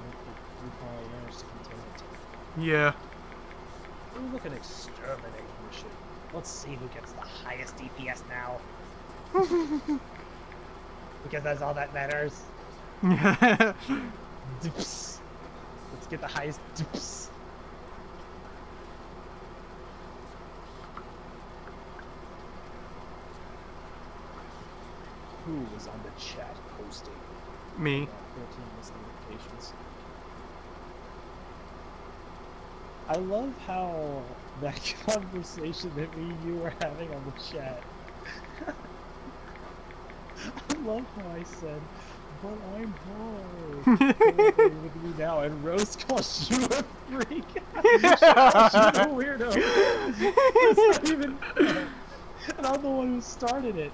we finally managed to contain it. Yeah. Ooh, look at exterminating the shit. Let's see who gets the highest DPS now. Because that's all that matters. Dips. Let's get the highest dips. Who was on the chat posting? Me. 14 missed notifications. I love how that conversation that me and you were having on the chat. I love how I said, but I'm hard. With me now, and Rose calls you a freak. She calls you a weirdo. It's not even fair. And I'm the one who started it.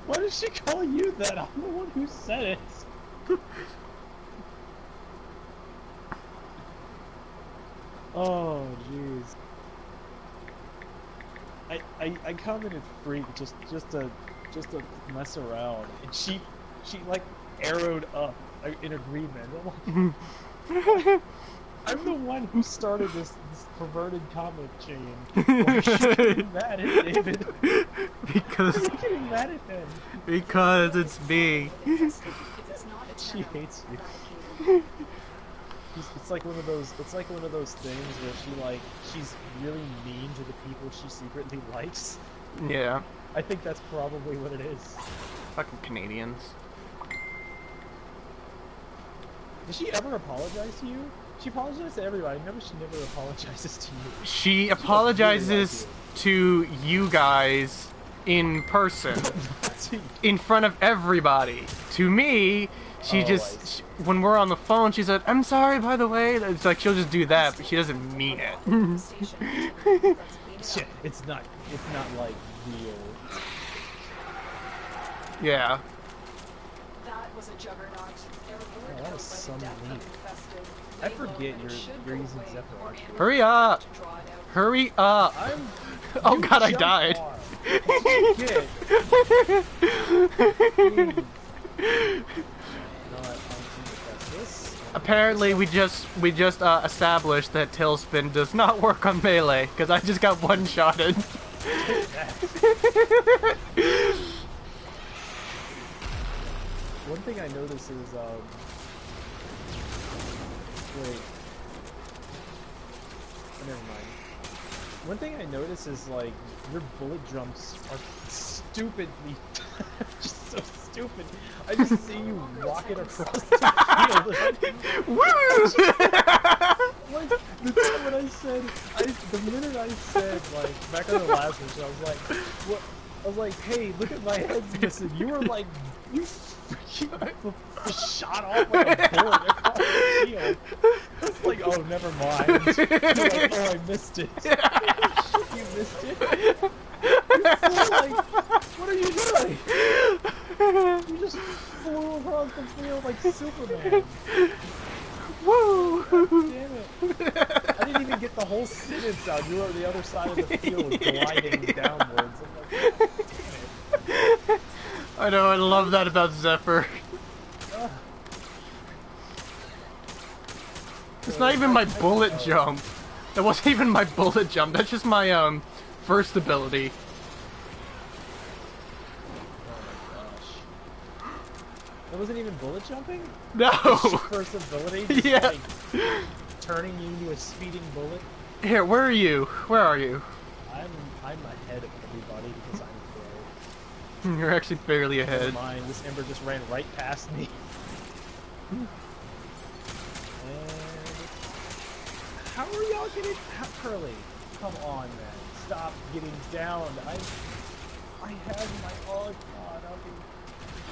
Why does she call you that? I'm the one who said it. Oh, jeez. I commented freak just to mess around, and she like arrowed up in agreement. I'm like, I'm the one who started this perverted comment chain. Why are you getting mad at David? Because Why are you getting mad at him? because it's me. She hates you. It's like one of those. It's like one of those things where she's really mean to the people she secretly likes. Yeah. I think that's probably what it is. Fucking Canadians. Did she ever apologize to you? She apologized to everybody. She never apologizes to you. She apologizes to you guys in person, in front of everybody. To me, she when we're on the phone, she said, "I'm sorry, by the way." It's like she'll just do that, but she doesn't mean it. Shit, it's not like real. Yeah. That was a juggernaut. Oh, that was some neat. I forget you're using Zephyr actually. Hurry up! Hurry up! Oh god, I died. Apparently, we just established that Tailspin does not work on melee because I just got one-shotted. One thing I noticed is wait. Oh, never mind. One thing I notice is like your bullet jumps are stupidly just so stupid. I just see you rocket across the field. Woo! Like the time when I said, the minute I said like back on the last one, I was like, what? I was like, hey, look at my head's missing. You were like, you freaking shot off like a bullet across the field. It's like, oh, never mind. You're like, oh, I missed it. You missed it. You're like, what are you doing? You just flew across the field like Superman. Woo! God damn it. I didn't even get the whole sentence out. You were on the other side of the field gliding downwards. I'm like, God damn it. I know, I love that about Zephyr. It's not even my bullet jump. That wasn't even my bullet jump. That's just my first ability. That wasn't even bullet jumping? No. First ability? Just Yeah. like turning you into a speeding bullet? Here, where are you? Where are you? I'm ahead of everybody because I'm pro. You're actually barely Never ahead. mind, this Ember just ran right past me. And how are y'all getting Curly? come on, man. Stop getting down. I have my AUG on. I'll be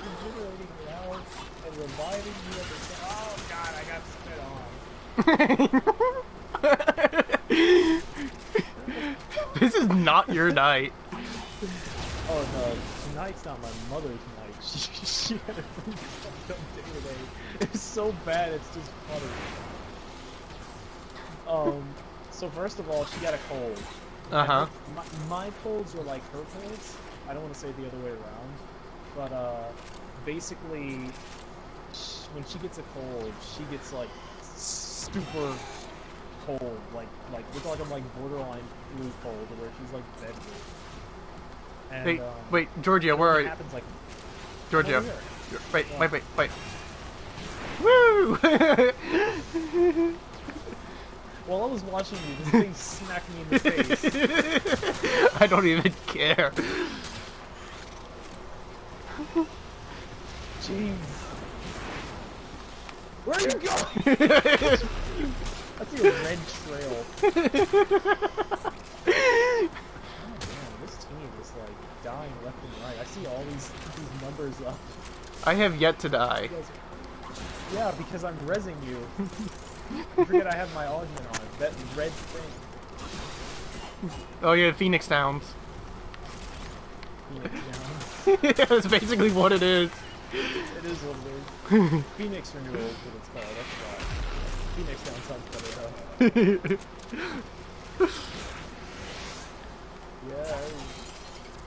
regenerating now and reviving you at the same. Oh god, I got spit on. This is not your night. Oh no, tonight's not my mother's night. She had a really fucked up day today. It's so bad, it's just funny. So first of all, she got a cold. Uh-huh. My colds are like her colds. I don't want to say the other way around. But, basically, when she gets a cold, she gets, like, super cold. Like, we're talking, like, borderline flu cold, where she's, like, bedridden. And, wait, Georgia, where are you? Happens, like, Georgia. Wait. Woo! While I was watching you, this thing smacked me in the face. I don't even care. Jeez. Where are you going? I see a red trail. Oh man, this team is like dying left and right. I see all these numbers up. I have yet to die. Yeah, because I'm rezzing you. I forget I have my augment on. That red thing. Oh yeah, Phoenix Downs. Phoenix Downs. That's basically what it is. It is what it is. Phoenix Renewal is what it's called, that's why. Phoenix Downs sounds better though. Yeah,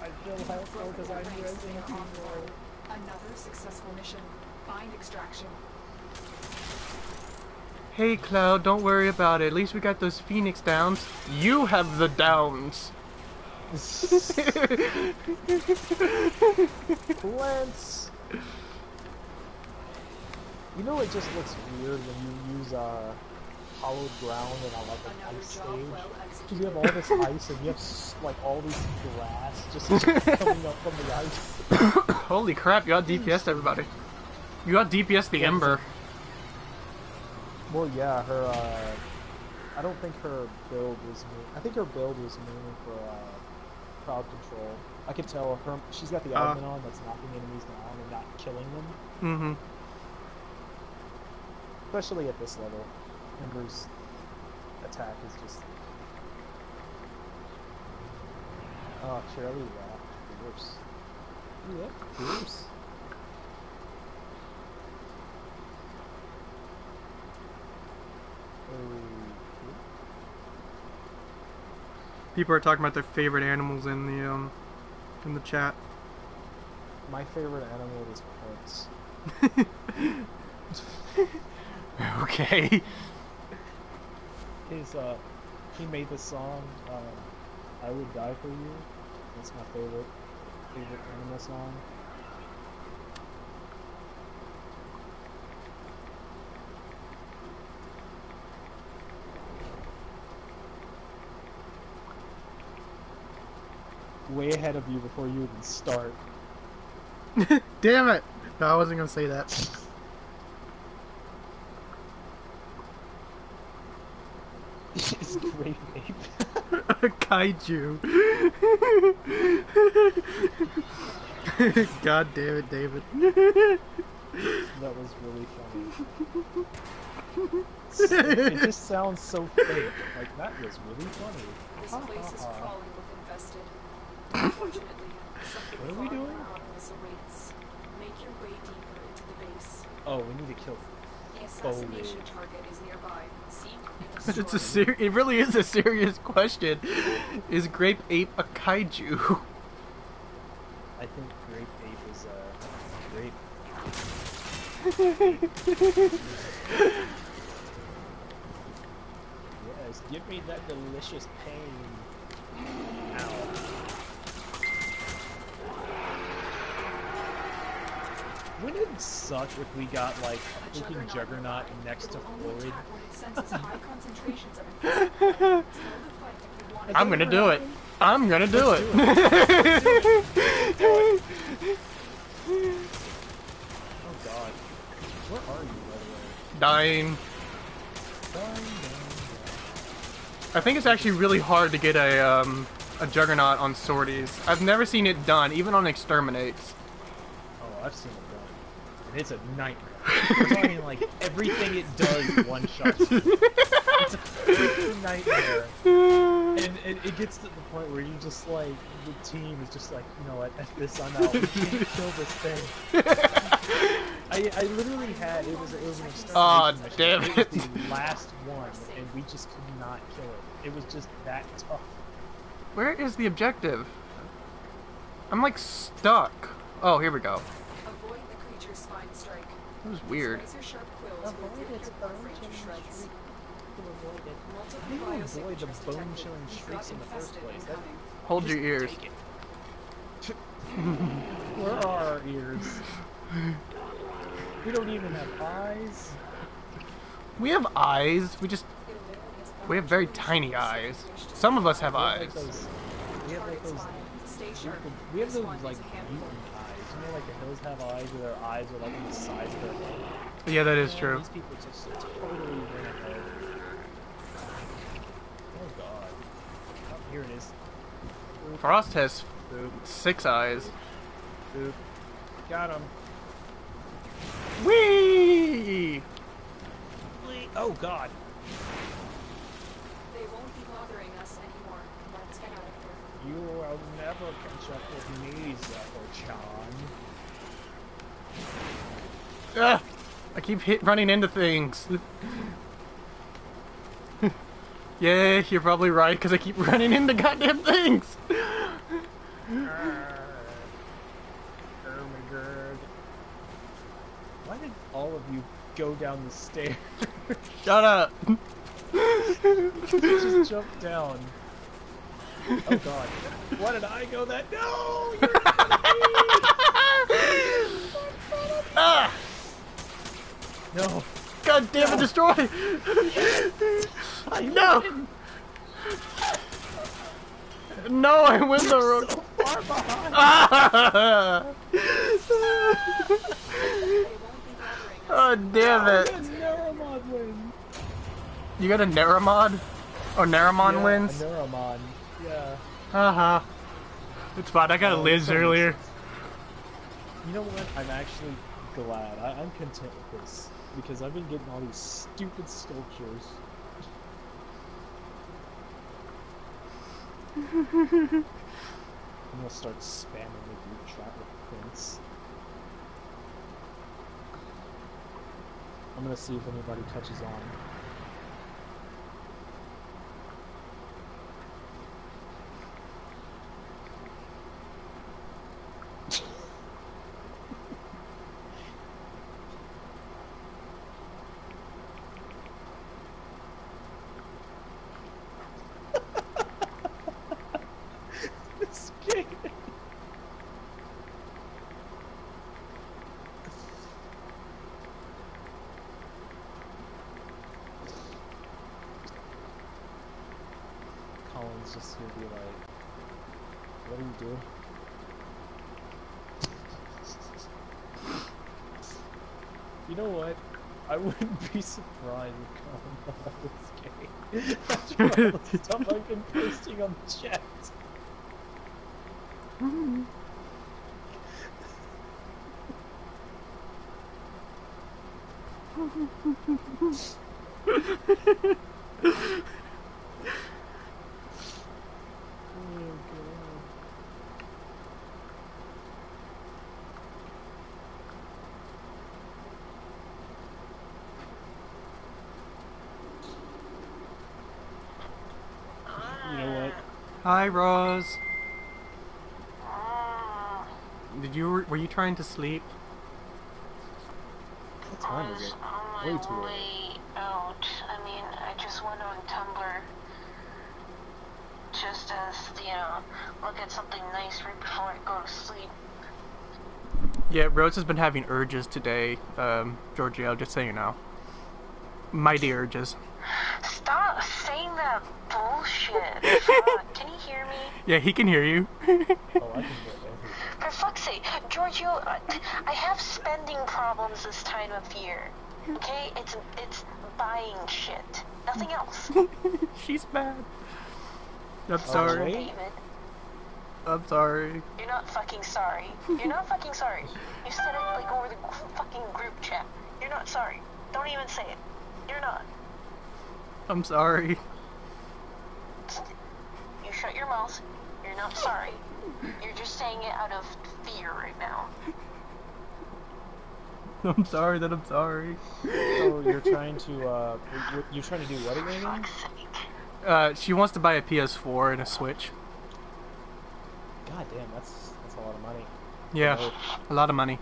I feel helpful because I'm rezzing people. Another successful mission. Find extraction. Hey Cloud, don't worry about it. At least we got those Phoenix Downs. You have the Downs. Plants. You know it just looks weird when you use hollowed ground and like an ice stage. Because you have all this ice and you have like all this grass just coming up from the ice. Holy crap! You got DPS everybody. You got DPS the Ember. Well, yeah, her. I don't think her build was. I think her build was mainly for crowd control. I could tell her. She's got the augment on that's knocking enemies down and not killing them. Mm-hmm. Especially at this level, Ember's attack is just. Oh, Charlie, yeah, fierce. Yeah, fierce. People are talking about their favorite animals in the chat. My favorite animal is Prince. Okay. He made the song, I Would Die For You. That's my favorite animal song. Way ahead of you before you even start. Damn it! No, I wasn't gonna say that. It's great ape. Kaiju. God damn it, David. That was really funny. It just sounds so fake. Like, that was really funny. This place is crawling with infested. Unfortunately, something What are we far doing? more ominous awaits. Make your way deeper into the base. Oh, we need to kill The assassination target is nearby. Seek and It's destroy. it really is a serious question. Is grape ape a kaiju? I think grape ape is grape. Yes, give me that delicious pain. Ow. Wouldn't it suck if we got like a freaking juggernaut next to It will only Floyd? attack when it senses high concentrations of infested. Slow the fight if you want I'm gonna do it. I'm gonna do it. Oh god. Where are you, by the way? Dying. Dying. I think it's actually really hard to get a Juggernaut on sorties. I've never seen it done, even on Exterminates. Oh, I've seen it done. And it's a nightmare. I'm talking like everything it does one shots. It's a freaking nightmare. And it gets to the point where you just like, the team is just like, you know what, F this, I'm out. We can't kill this thing. I literally had, it was an extermination mission. Damn It it. was the last one, and we just could not kill it. It was just that tough. Where is the objective? I'm like stuck. Oh, here we go. Avoid the creature's spine strike. That was weird. Razor-sharp quills will rip your Warframe to shreds. How do you avoid the bone-chilling shrieks in the first place? That, Hold your ears. take it. Where are our ears? We don't even have eyes. We have eyes. We have very tiny eyes. Some of us have We have eyes. like those. We have like those. Stay sharp. We have This those one like is a handful. mutant eyes. You know, like the hills have eyes, where their eyes are like the size of their head. Yeah, that is Man, true. These people just totally went ahead. Oh god. Oh, here it is. Boop, Frost has boop, 6 eyes. boop. Got him. Whee! Oh god. They won't be bothering us anymore. Let's get out of here. You will never catch up with me, Zephyr-chan. Ah, I keep running into things. Yeah, you're probably right, because I keep running into goddamn things. Why did all of you go down the stairs? Shut up. Just jump down. Oh god. Why did I go that? No! You're in front of me! Ah! No. God damn it, destroy! I No! win. No, I win the So road. far behind. Ah! They won't be bothering us. Oh, damn it. Yes, Naramon wins. You got a Naramon? Oh, Naramon Yeah, wins? a Naramon. Yeah. Haha. It's fine, I got a Oh, Liz that makes earlier. sense. You know what? I'm actually glad. I'm content with this. Because I've been getting all these stupid sculptures. I'm gonna start spamming the group chat with Prince. I'm gonna see if anybody catches on. This game. Colin's just gonna be like, what do you do? You know what? I wouldn't be surprised if Colin bought this game. After all the stuff I've been posting on the chat. Oh god. You know what? Hi, Rose. Were you trying to sleep? What time is it? On Way my too early. way out. I mean, I just went on Tumblr just as, look at something nice right before I go to sleep. Yeah, Rose has been having urges today, Giorgio, just so you know. Mighty urges. Stop saying that bullshit. Fuck, can you hear me? Yeah, he can hear you. Oh, I can get everything. For fuck's sake, Giorgio, I have spending problems this time of year. Okay? It's buying shit. Nothing else. She's mad. I'm Oh, sorry. wait. David, I'm sorry. you're not fucking sorry. You're not fucking sorry. You said it like over the fucking group chat. You're not sorry. Don't even say it. You're not. I'm sorry. You shut your mouth. You're not sorry. You're just saying it out of fear right now. I'm sorry that I'm sorry. So you're trying to you're trying to do what again? Fuck's sake. She wants to buy a PS4 and a Switch. God damn, that's a lot of money. Yeah, a lot of money.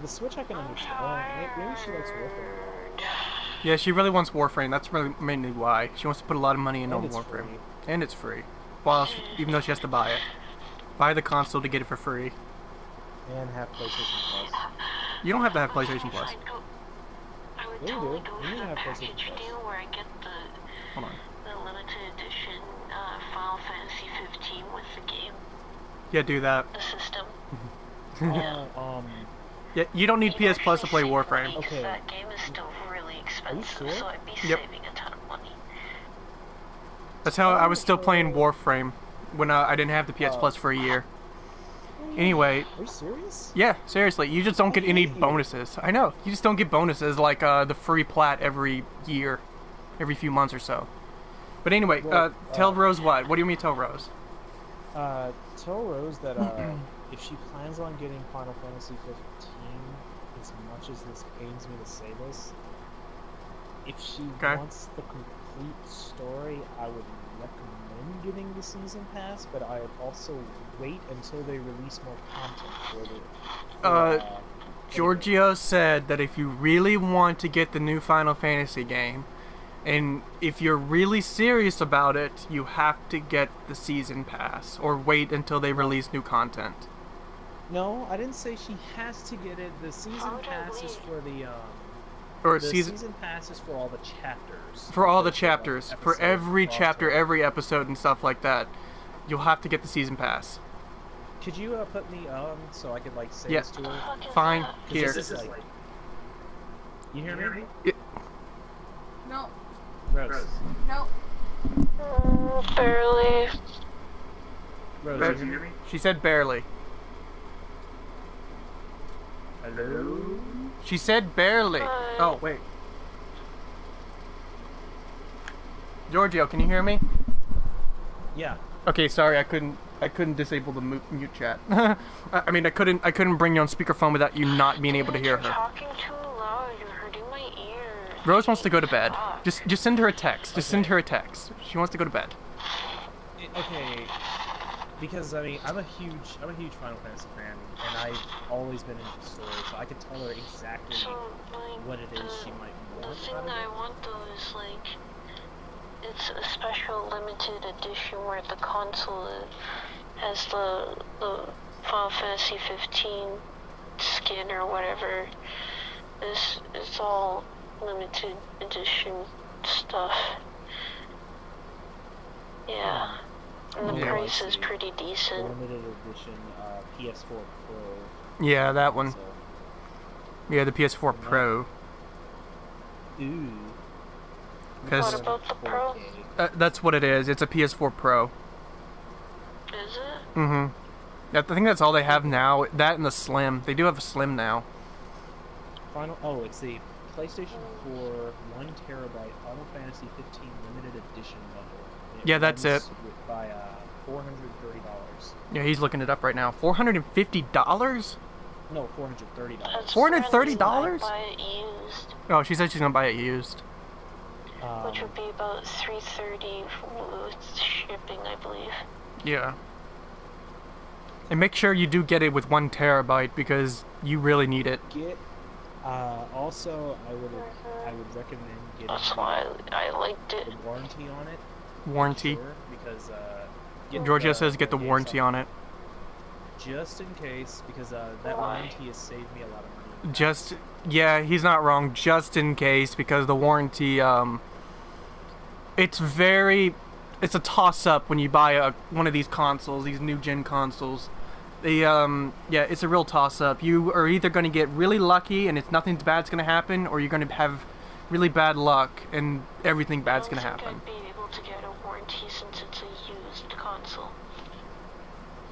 The Switch I can understand. Maybe she likes Warframe. Yeah, she really wants Warframe. That's really mainly why. She wants to put a lot of money into And it's Warframe. free. And it's free. Well, even though she has to buy it. Buy the console to get it for free. And have PlayStation Plus. You don't have to have PlayStation Plus. I would Yeah, you totally do. go You for need to the have PlayStation package Plus. deal where I get Hold on. the limited edition Final Fantasy 15 with the game, Yeah, do that. the system. Yeah, you don't need PS Plus to play Actually, Warframe. because Okay. that game is still really expensive, sure? so I'd be Yep. saving a ton of money. That's how I was still playing Warframe when I didn't have the PS Plus for a year. Anyway, Are you serious? yeah, seriously, you just don't get any hate you. bonuses. I know, you just don't get bonuses like the free plat every year, every few months or so. But anyway, Well, tell Rose what? What do you mean tell Rose? Tell Rose that if she plans on getting Final Fantasy 15, as much as this pains me to say this, if she Okay. wants the complete story, I would recommend getting the season pass, but I would also wait until they release more content for the. Giorgio said that if you really want to get the new Final Fantasy game, and if you're really serious about it, you have to get the season pass, or wait until they release new content. No, I didn't say she has to get it. The season pass is for the Or the season season pass is for all the chapters. for all the Like, chapters, for episode every roster. chapter, every episode, and stuff like that. You'll have to get the season pass. Could you put me on so I could like say Yeah. this to her? Fine. 'Cause Here. This is like, you hear me? No. Rose. No. Barely. Rose, you hear me? She said barely. Hello? She said barely. Oh wait. Giorgio, can you hear me? Yeah. Okay, sorry, I couldn't disable the mute chat. I mean, I couldn't bring you on speakerphone without you not being able to hear You're her. talking too loud. You're hurting my ears. Rose wants to go to bed. Fuck. Just send her a text. Just send Okay. her a text. She wants to go to bed. Okay. Because I mean, I'm a huge Final Fantasy fan, and I've always been into the story, so I could tell her exactly So, like, what it is she might the want. thing out of that I it. want though is like, it's a special limited edition where the console has the Final Fantasy 15 skin or whatever. It's all limited edition stuff. Yeah. And the Yeah. price is pretty decent. Limited edition PS4 Pro. Yeah, that one. So, Yeah, the PS4 Pro. ooh. 'Cause- What about the Pro? 4K. That's what it is. It's a PS4 Pro. Is it? Mm-hmm. I think that's all they have now. That and the Slim. They do have a Slim now. Oh, it's the PlayStation 4 1TB Final Fantasy 15 limited edition bundle. Yeah, that's runs it. By $430. Yeah, he's looking it up right now. $450? No, $430. That's $430? when I buy it used, Oh, she said she's gonna buy it used. which would be about $330 with shipping, I believe. Yeah. And make sure you do get it with 1 terabyte because you really need it. Get. Also, I would recommend getting That's why I liked it. the warranty on it. Warranty. Sure, because get Giorgio the- says get the games warranty on it. just in case, because that warranty has saved me a lot of money. Just, yeah, he's not wrong. Just in case, because the warranty, it's a toss-up when you buy one of these consoles, these new gen consoles. Yeah, it's a real toss-up. You are either going to get really lucky and it's nothing bad's going to happen, or you're going to have really bad luck and everything bad's going to happen. I don't think I'd be able to get a warranty since it's a used console.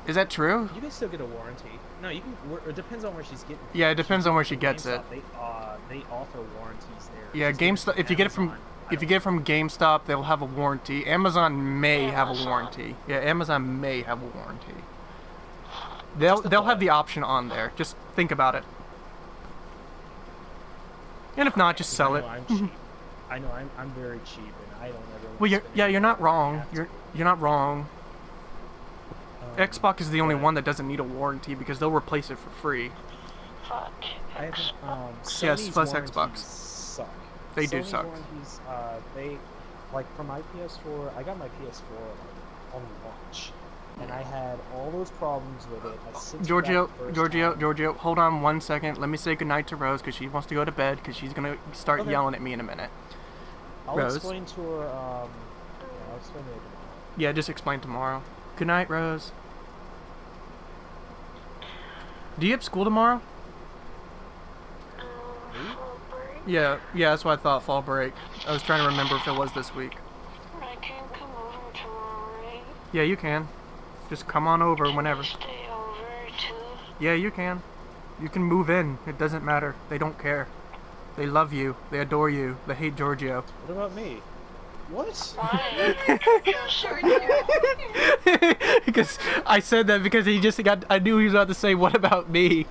Is that true? You can still get a warranty. No, you can. It depends on where she's getting it. Yeah, it depends on where she gets it. They offer warranties there. Yeah, GameStop. If you get it from GameStop, they'll have a warranty. Amazon may have a warranty. Yeah, Amazon may have a warranty. They'll have the option on there. Just think about it. And if not, just sell it. I'm cheap. I know I'm very cheap, and I don't ever. Well, you're not wrong. You're not wrong. Xbox is the only one that doesn't need a warranty because they'll replace it for free. Fuck. I haven't, Yes, Sony's plus warranties Xbox. Suck. They do Sony's suck. Warranties, they, like for my PS4, I got my PS4 like, on launch, and I had all those problems with it. Giorgio, hold on 1 second. Let me say goodnight to Rose because she wants to go to bed because she's gonna start yelling at me in a minute. I'll Rose. explain to her. I'll explain to her tomorrow. Yeah, just explain tomorrow. Good night, Rose. Do you have school tomorrow? Fall break? Yeah, that's what I thought. Fall break. I was trying to remember if it was this week. I can come over tomorrow, right? Yeah, you can. Just come on over whenever. Can I stay over too? Yeah, you can. You can move in. It doesn't matter. They don't care. They love you. They adore you. They hate Giorgio. What about me? What? Why? Because I said that because I knew he was about to say, what about me?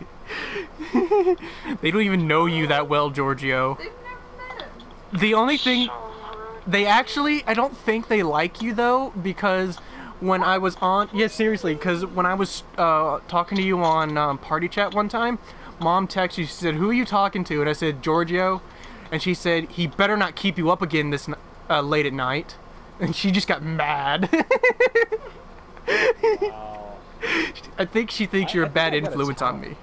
They don't even know you that well, Giorgio. They've never met him. The only thing... So rude. They actually... I don't think they like you, though, because when I was on... Yeah, seriously, because when I was talking to you on Party Chat one time, Mom texted you, she said, who are you talking to? And I said, Giorgio. And she said, he better not keep you up again this late at night. And she just got mad. Wow. I think she thinks you're a bad influence on me.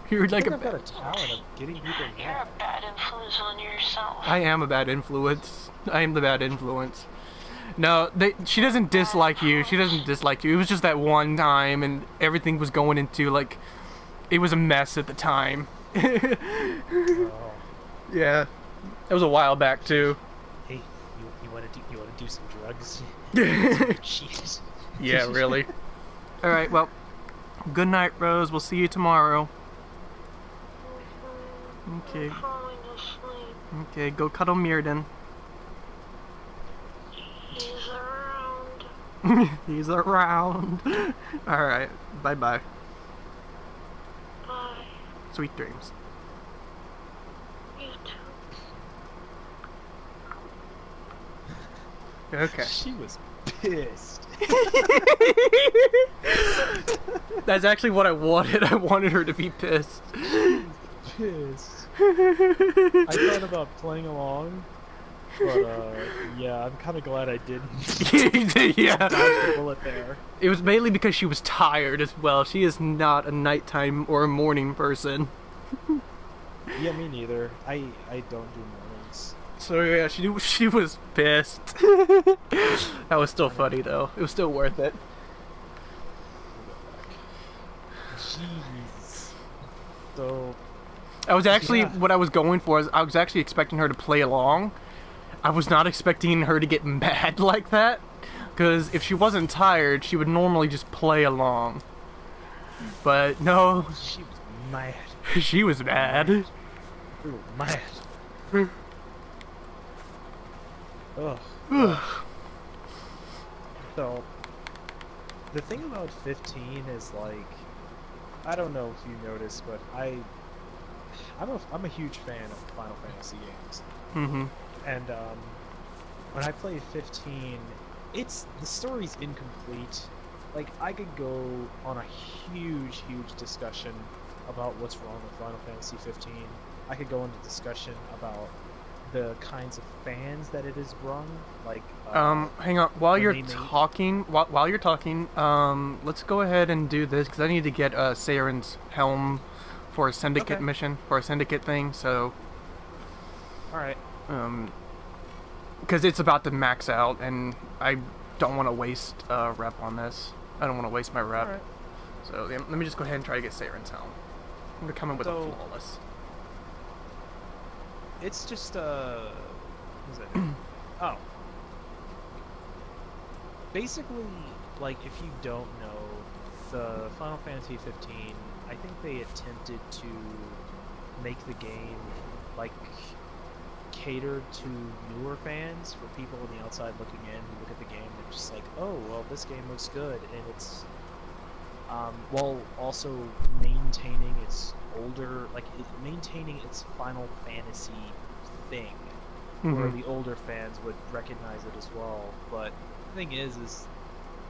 You're like I've got a talent of getting people You're mad. a bad influence on yourself. I am a bad influence. I am the bad influence. No, she doesn't dislike you. She doesn't dislike you. It was just that one time, and everything was going into, like... It was a mess at the time. Oh. Yeah. That was a while back, too. Hey, you want to do some drugs? Jeez. Yeah, really. Alright, well, good night, Rose. We'll see you tomorrow. Okay. I'm falling asleep. Okay, go cuddle Mirden. He's around. He's around. Alright, bye-bye. Bye. Sweet dreams. You too. Okay. She was pissed. That's actually what I wanted. I wanted her to be pissed. Pissed. I thought about playing along, but yeah, I'm kind of glad I didn't. Yeah. Dodged the bullet there. It was mainly because she was tired as well. She is not a nighttime or a morning person. Yeah, me neither. I don't do mornings. So yeah, she was pissed. That was still funny though. It was still worth it. Jeez. So I was actually Yeah. what I was going for is I was actually expecting her to play along. I was not expecting her to get mad like that, because if she wasn't tired, she would normally just play along. But no, she was mad. she was mad. We were mad. Ugh. So, the thing about 15 is like, I don't know if you noticed, but I'm a huge fan of Final Fantasy games, Mm-hmm. and when I play 15, the story's incomplete. Like, I could go on a huge discussion about what's wrong with Final Fantasy 15. I could go into discussion about the kinds of fans that it has brung, like Hang on. While you're mainly- talking, while you're talking, let's go ahead and do this because I need to get Saren's helm for a syndicate Okay. mission, for a syndicate thing. So, Alright. because it's about to max out, and I don't want to waste rep on this. I don't want to waste my rep. Alright. So let me just go ahead and try to get Saren's helm. I'm gonna come in with a So- flawless. It's just what is it? Oh. Basically, like if you don't know, the Final Fantasy 15, I think they attempted to make the game like catered to newer fans, for people on the outside looking in who look at the game and just like, oh well, this game looks good, and it's while also maintaining its older, like maintaining its Final Fantasy thing, where the older fans would recognize it as well. But the thing is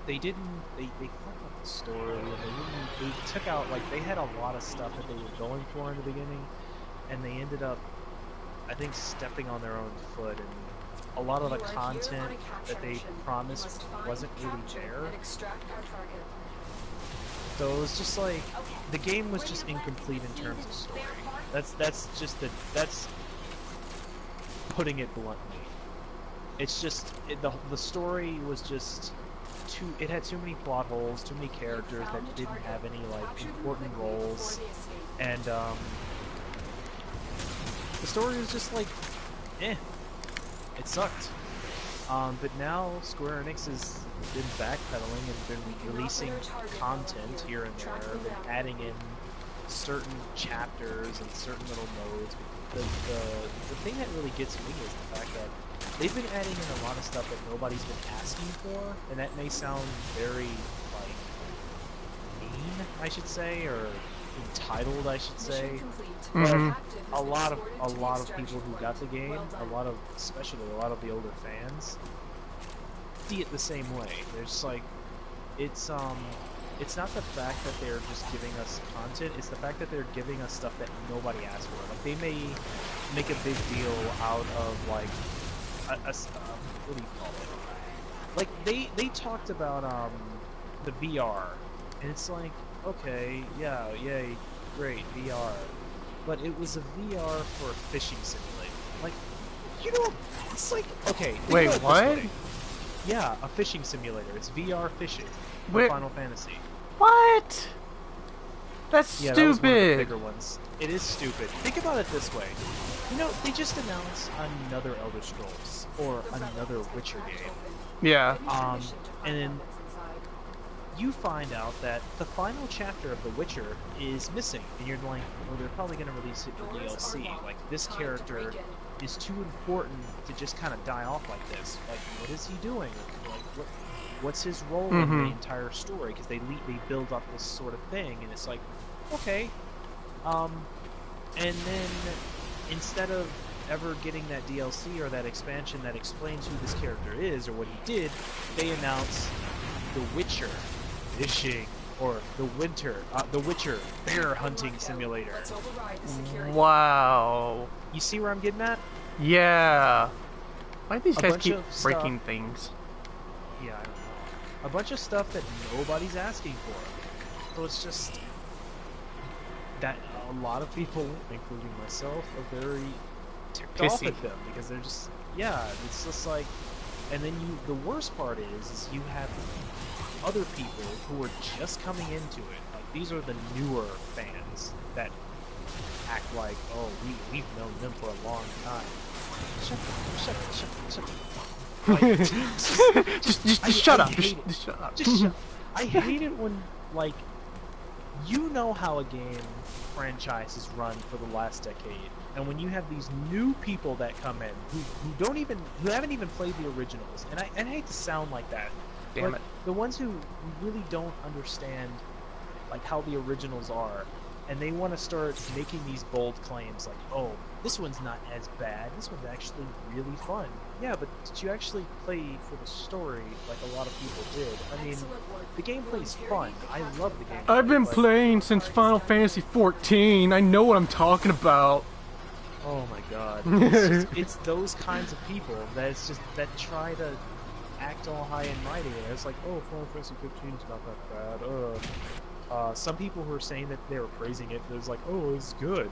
they fucked up the story, and they took out, like, they had a lot of stuff that they were going for in the beginning, and they ended up, I think, stepping on their own foot, and a lot of the content that they promised wasn't really there. So it was just like, the game was just incomplete in terms of story. That's putting it bluntly. It's just the story was just it had too many plot holes, too many characters that didn't have any like important roles, and the story was just like, it sucked. But now Square Enix has been backpedaling and been releasing content here and there, been adding in certain chapters and certain little modes. The thing that really gets me is the fact that they've been adding in a lot of stuff that nobody's been asking for, and that may sound very, like, mean, I should say, or entitled, I should say. But a lot of people who got the game, especially a lot of the older fans, see it the same way. They're just like, it's not the fact that they're just giving us content, it's the fact that they're giving us stuff that nobody asked for. Like, they may make a big deal out of, like, what do you call it? Like, they talked about, the VR, and it's like, okay, yeah, yay, great, VR. But it was a VR for a fishing simulator. Like, you know, it's like, okay, think Wait, about it this what? way. Yeah, a fishing simulator. It's VR fishing for Wait. Final Fantasy. What? That's Yeah, that was one of the stupid. bigger ones. It is stupid. Think about it this way. You know, they just announced another Elder Scrolls, or another Witcher game. Yeah. And then you find out that the final chapter of The Witcher is missing, and you're like, well, they're probably going to release it for DLC. Like, this character is too important to just kind of die off like this. Like, what is he doing? Like, what's his role in the entire story? Because they build up this sort of thing, and it's like, okay. And then instead of ever getting that DLC or that expansion that explains who this character is or what he did, they announce The Witcher fishing, or The Witcher bear hunting simulator. Wow. You see where I'm getting at? Yeah. Why do these A guys bunch keep of breaking stuff. things? Yeah, I don't know. A bunch of stuff that nobody's asking for. So it's just that a lot of people, including myself, are very ticked off Pissy. at them, because they're just, yeah, it's just like, and then the worst part is you have other people who are just coming into it. Like, these are the newer fans that act like, oh, we've known them for a long time. Shut up. Like, just shut up. hate it. Just shut up. Just shut. I hate it when, like, you know how a game franchise is run for the last decade, and when you have these new people that come in who haven't even played the originals, and I hate to sound like that. Damn but it. the ones who really don't understand, like, how the originals are, and they want to start making these bold claims like, oh, this one's not as bad, this one's actually really fun. Yeah, but did you actually play for the story like a lot of people did? I mean, the gameplay's fun. I love the gameplay. I've been but- playing since Final Fantasy 14. I know what I'm talking about. Oh my god. It's those kinds of people that try to act all high and mighty, and it's like, oh, Final Fantasy 15's not that bad. Some people who are saying that they were praising it, it was like, oh, it's good.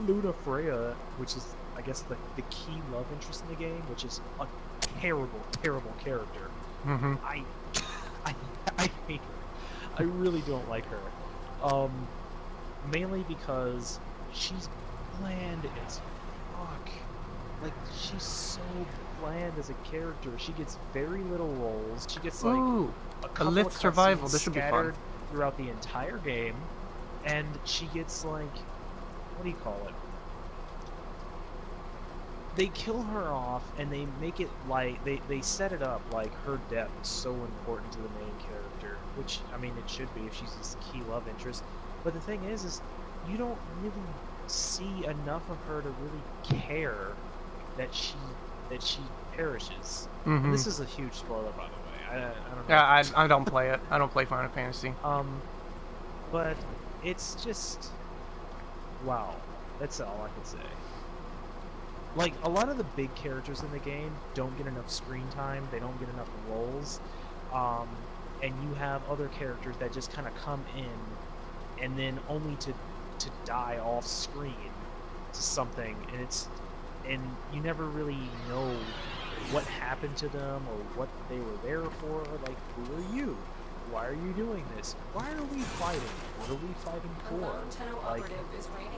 Luna Freya, which is, I guess, the key love interest in the game, which is a terrible, terrible character. Mm-hmm. I hate her. I really don't like her. Mainly because she's bland as fuck. Like, she's so bland as a character. She gets very little roles. She gets like Ooh, a couple lit of survival. cutscenes This should be fun. scattered throughout the entire game, and she gets like, what do you call it? They kill her off, and they make it like they set it up like her death is so important to the main character, which I mean it should be if she's this key love interest. But the thing is you don't really see enough of her to really care that she perishes. And this is a huge spoiler, by the way. I don't know. Yeah, I don't play it. I don't play Final Fantasy. But it's just wow. That's all I could say. Like, a lot of the big characters in the game don't get enough screen time, they don't get enough roles, and you have other characters that just kind of come in and then only to die off screen to something, and you never really know what happened to them or what they were there for. Like, who are you? Why are you doing this? Why are we fighting? What are we fighting for? Like,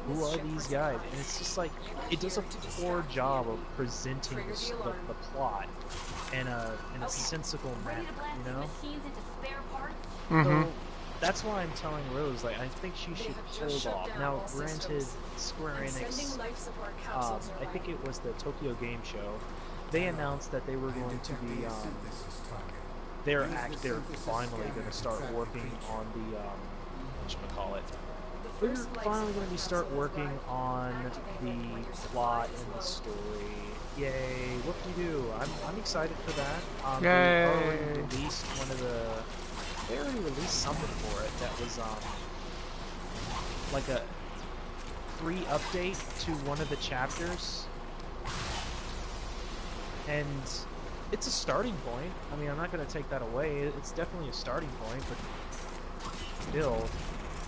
who are these guys? And it's just like, it does a poor job of presenting the plot in a sensible manner, you know? So that's why I'm telling Rose, like, I think she should hold off. Now, granted, Square Enix, I think it was the Tokyo Game Show, they announced that they were going to be, they're finally going to start working on the, whatchamacallit, they're finally going to start working on the plot and the story. Yay, whoop-de-doo. I'm excited for that. They already released they already released something for it that was, like a free update to one of the chapters. And it's a starting point. I mean, I'm not going to take that away. It's definitely a starting point, but still,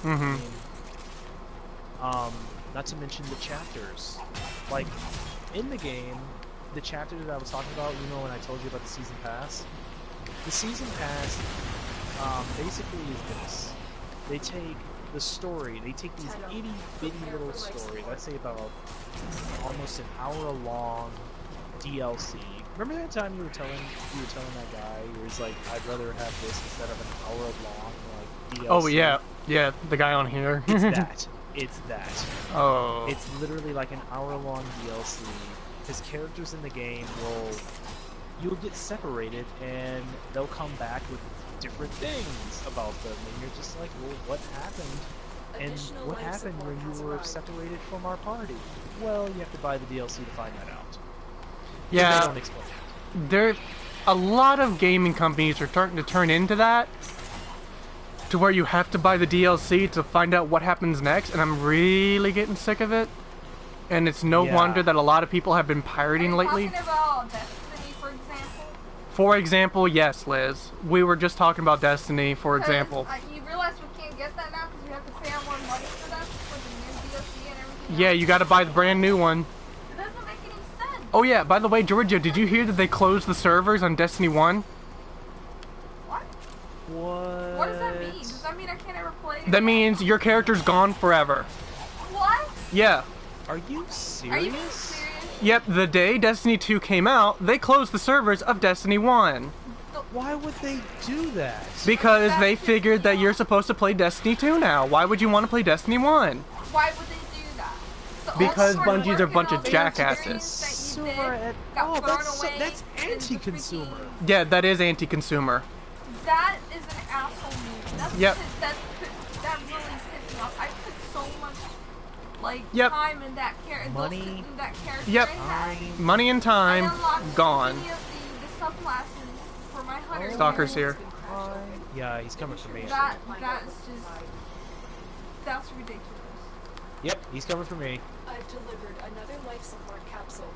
I mean, not to mention the chapters. Like, in the game, the chapter that I was talking about, you know when I told you about the Season Pass? The Season Pass, basically is this. They take the story, they take these itty-bitty little stories, I'd say about almost an hour-long DLC. Remember that time you were telling that guy, where he's like, I'd rather have this instead of an hour-long, like, DLC? Oh, yeah, the guy on here. It's that. Oh. It's literally like an hour-long DLC. His characters in the game you'll get separated, and they'll come back with different things about them, and you're just like, well, what happened? And what happened when you were separated from our party? Well, you have to buy the DLC to find that out. Yeah, they don't explain it. A lot of gaming companies are starting to turn into that, to where you have to buy the DLC to find out what happens next, and I'm really getting sick of it. And it's no wonder that a lot of people have been pirating lately. Talking about Destiny, for example? For example, yes, Liz. We were just talking about Destiny, for example. You realize we can't get that now because you have to pay out more money for that, for the new DLC and everything. Yeah, you gotta buy the brand new one. It doesn't make any sense. Oh yeah, by the way, Georgia, did you hear that they closed the servers on Destiny 1? What? What does that mean? Does that mean I can't ever play it? That means your character's gone forever. What? Yeah. Are you serious? Are you being serious? Yep, the day Destiny 2 came out, they closed the servers of Destiny 1. Why would they do that? Because they figured that you're supposed to play Destiny 2 now. Why would you want to play Destiny 1? Why would they do that? So because all the hard Bungie's work a bunch and of all the jackasses. experience that you did got thrown away that's in the anti-consumer. freaking- Yeah, that is anti-consumer. That is an asshole move. That really pissed me off. I put so much time in that character. Money. In that character. Yep. Money and time gone. Many of the subclasses for my hunter. Stalker's here. Yeah, he's coming for me. That's ridiculous. Yep, he's coming for me. I've delivered another life support capsule.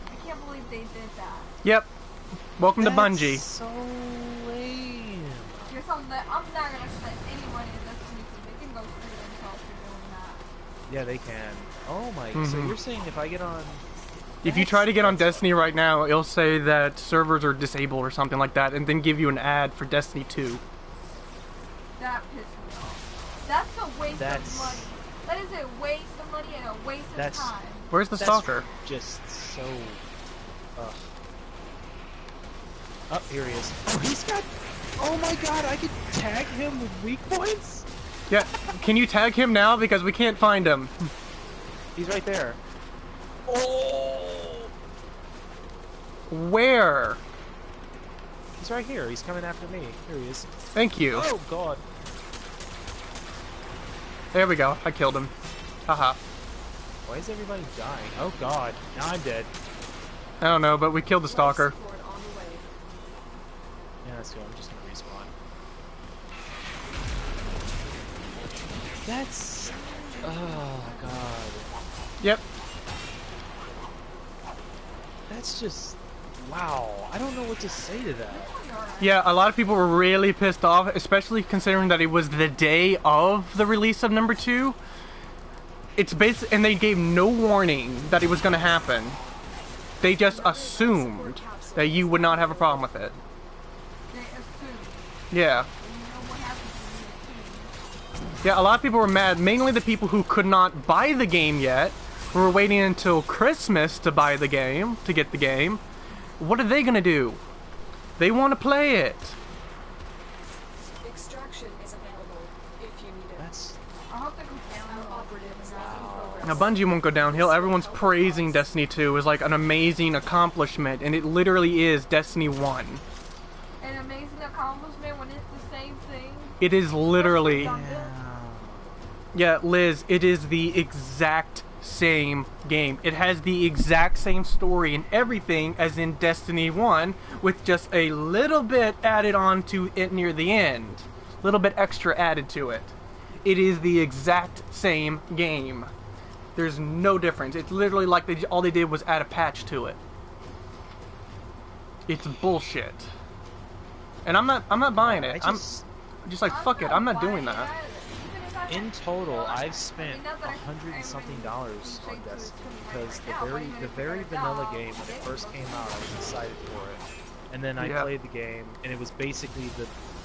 I can't believe they did that. Yep. Welcome to Bungie. So lame. I'm not gonna spend any money in this because they can go through themselves for doing that. Yeah, they can. Oh my, so you're saying if I get on... If you try to get on Destiny right now, it'll say that servers are disabled or something like that, and then give you an ad for Destiny 2. That pissed me off. That's a waste of money. That is a waste of money and a waste of time. Where's the stalker? Just so... Oh, here he is. Oh, he's got... Oh my god, I can tag him with weak points? Yeah, can you tag him now? Because we can't find him. He's right there. Oh! Where? He's right here. He's coming after me. Here he is. Thank you. Oh god. There we go. I killed him. Haha. Why is everybody dying? Oh god. Now I'm dead. I don't know, but we killed the stalker. Yeah, let's go. I'm just gonna respawn. That's... Oh god. Yep. That's just... Wow. I don't know what to say to that. Yeah, a lot of people were really pissed off, especially considering that it was the day of the release of number 2. It's basic, and they gave no warning that it was going to happen. They just assumed that you would not have a problem with it. Yeah. Yeah, a lot of people were mad, mainly the people who could not buy the game yet, who were waiting until Christmas to buy the game, to get the game. What are they gonna do? They want to play it. Extraction is available if you need it. I hope they go down. Now Bungie won't go downhill. Everyone's praising Destiny 2 as like an amazing accomplishment, and it literally is Destiny 1. An amazing accomplishment when it's the same thing. It is literally... Yeah, Liz, it is the exact same game. It has the exact same story and everything as in Destiny 1, with just a little bit added on to it near the end. A little bit extra added to it. It is the exact same game. There's no difference. It's literally like all they did was add a patch to it. It's bullshit. And I'm not buying it. I'm just like, fuck it, I'm not doing that. In total, I've spent $100 and something on Destiny because the very vanilla game when it first came out, I was excited for it, and then I played the game, and it was basically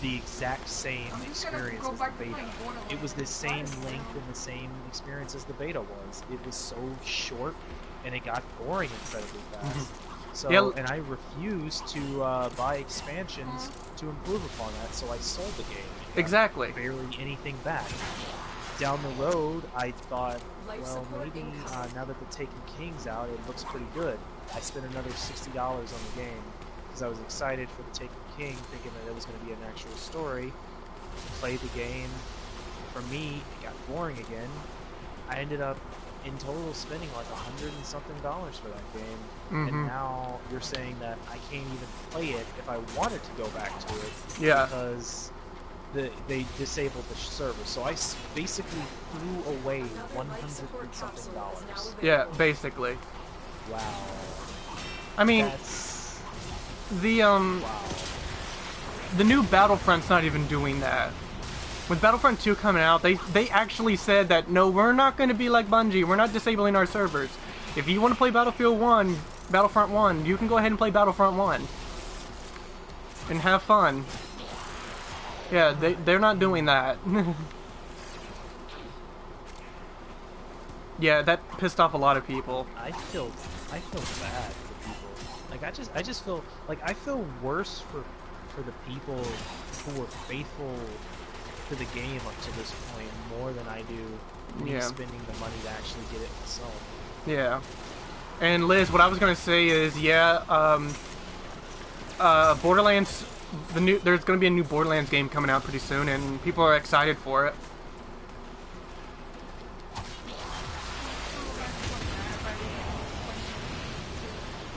the exact same experience as the beta. It was the same length and the same experience as the beta was. It was so short, and it got boring incredibly fast. So, and I refused to buy expansions to improve upon that, so I sold the game. Exactly. Barely anything back. Down the road, I thought, well, maybe now that the Taken King's out, it looks pretty good. I spent another $60 on the game because I was excited for the Taken King, thinking that it was going to be an actual story. Played the game. For me, it got boring again. I ended up in total spending like $100 and something for that game, and now you're saying that I can't even play it if I wanted to go back to it because they disabled the server. So I basically threw away $100 and something. Yeah, basically. Wow. I mean, the new Battlefront's not even doing that. With Battlefront 2 coming out, they actually said that, no, we're not going to be like Bungie. We're not disabling our servers. If you want to play Battlefront 1, you can go ahead and play Battlefront 1. And have fun. Yeah, they're not doing that. Yeah, that pissed off a lot of people. I feel bad for people. Like I just feel like I feel worse for the people who were faithful to the game up to this point more than I do me spending the money to actually get it myself. Yeah. And Liz, what I was gonna say is, Borderlands, there's gonna be a new Borderlands game coming out pretty soon, and people are excited for it.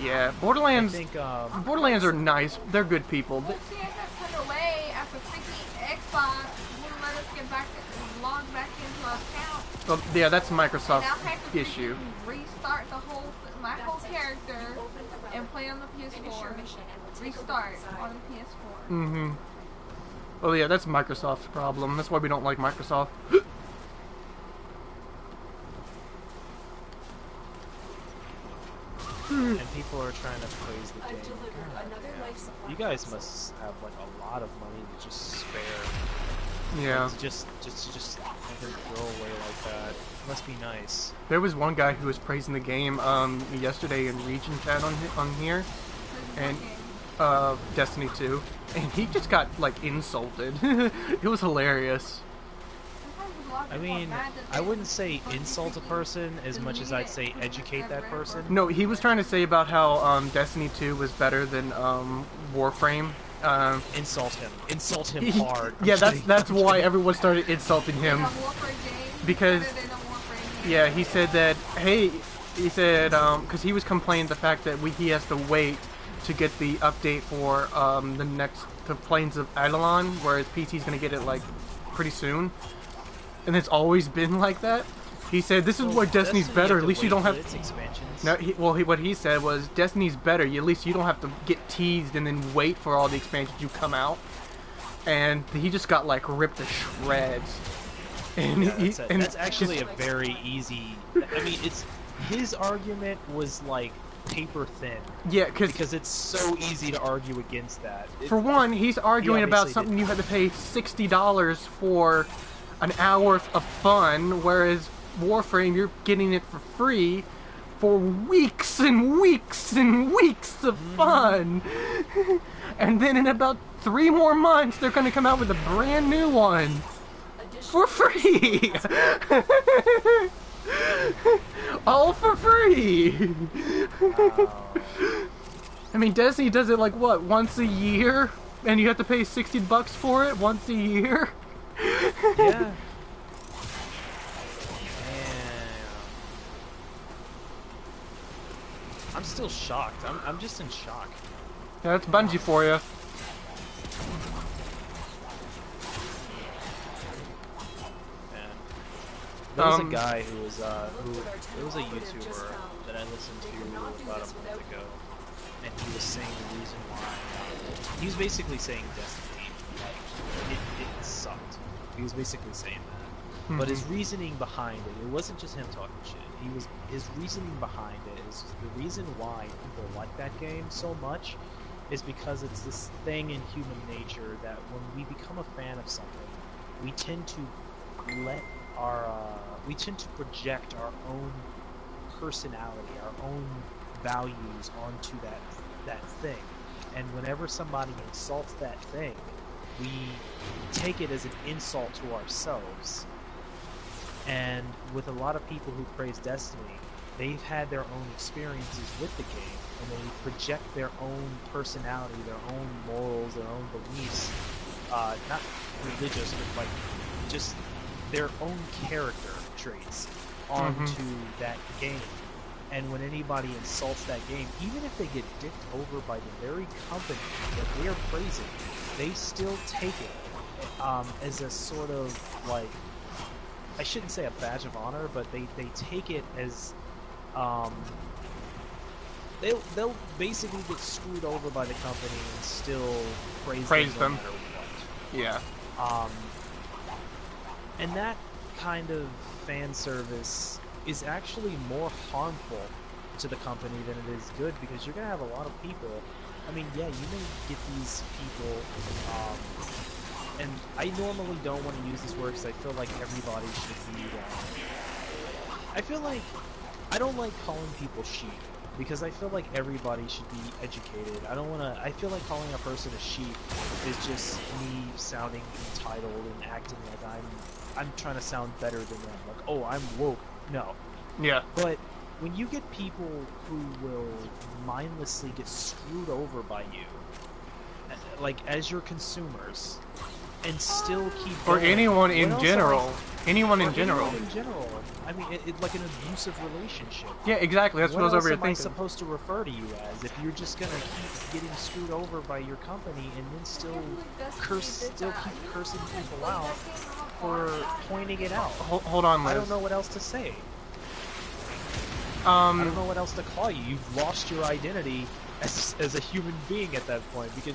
Yeah, Borderlands. I think, Borderlands are nice. They're good people. Well, see, I got turned away after thinking Xbox wouldn't let us get back log back into our account. Well, yeah, that's Microsoft's issue. Restart my whole character and play on the PS4. Restart on the PS4. Mm-hmm. Oh yeah, that's Microsoft's problem. That's why we don't like Microsoft. And people are trying to praise the game. God, you guys must have like a lot of money to just spare. Yeah. To just have her throw away like that. It must be nice. There was one guy who was praising the game yesterday in Region Chat on here, and Destiny 2, and he just got like insulted. It was hilarious. I mean, I wouldn't say insult a person as much as I'd say educate that person. No, he was trying to say about how Destiny 2 was better than Warframe. Insult him. Insult him hard. Yeah, that's why everyone started insulting him. Because, yeah, he said that, hey, he said, because he was complaining the fact that he has to wait to get the update for the Plains of Eidolon, whereas PC's going to get it, like, pretty soon. And it's always been like that. He said, this is where Destiny's better, at least you don't have... No, what he said was, Destiny's better, at least you don't have to get teased and then wait for all the expansions to come out. And he just got, like, ripped to shreds. And yeah, that's actually a very easy... I mean, his argument was, like, paper thin. Yeah, because it's so easy to argue against that. For one, he's arguing about something you had to pay $60 for an hour of fun, whereas Warframe, you're getting it for free for weeks and weeks and weeks of fun. And then in about 3 more months, they're going to come out with a brand new one for free. All for free. Wow. I mean, Destiny does it like what, once a year, and you have to pay $60 for it once a year. Yeah. I'm still shocked. I'm just in shock. Yeah, that's Bungie for you. Man. There was a guy who was it was a YouTuber that I listened to about a month ago, and he was saying the reason why he was basically saying Destiny, like it sucked. He was basically saying that. But his reasoning behind it wasn't just him talking shit. His reasoning behind it is the reason why people like that game so much is because it's this thing in human nature that when we become a fan of something, we tend to project our own personality, our own values onto that thing. And whenever somebody insults that thing, we take it as an insult to ourselves. And with a lot of people who praise Destiny, they've had their own experiences with the game, and they project their own personality, their own morals, their own beliefs, not religious, but like just their own character traits onto that game. And when anybody insults that game, even if they get dicked over by the very company that they are praising, they still take it as a sort of like, I shouldn't say a badge of honor, but they take it as they'll basically get screwed over by the company and still praise them no matter what. Yeah. And that kind of fan service is actually more harmful to the company than it is good, because you're gonna have a lot of people. I mean, yeah, you may get these people. And I normally don't want to use this word because I feel like everybody should be. I feel like I don't like calling people sheep because I feel like everybody should be educated. I don't want to. I feel like calling a person a sheep is just me sounding entitled and acting like I'm trying to sound better than them. Like, oh, I'm woke. No. Yeah. But when you get people who will mindlessly get screwed over by you, like as your consumers, and still keep or going. anyone in general. Anyone in general. Anyone in general. I mean, it's like an abusive relationship. Yeah, exactly. That's what I was over here thinking. What else am I supposed to refer to you as if you're just gonna keep getting screwed over by your company and then still keep cursing people out for pointing it out? Hold on, Liz. I don't know what else to say. I don't know what else to call you. You've lost your identity as a human being at that point because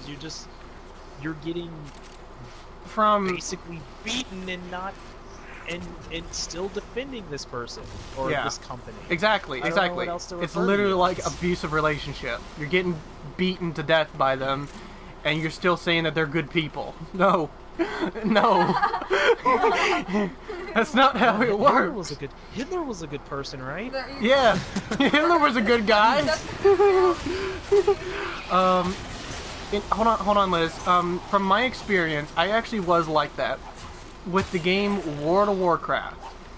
you're getting basically beaten and not and still defending this person or this company. Exactly. I don't know what else to It's refer literally to like abusive relationship. You're getting beaten to death by them, and you're still saying that they're good people. No. No. That's not how it works. Hitler was a good person, right? Yeah. Hitler was a good guy. Hold on, Liz. From my experience, I actually was like that with the game World of Warcraft.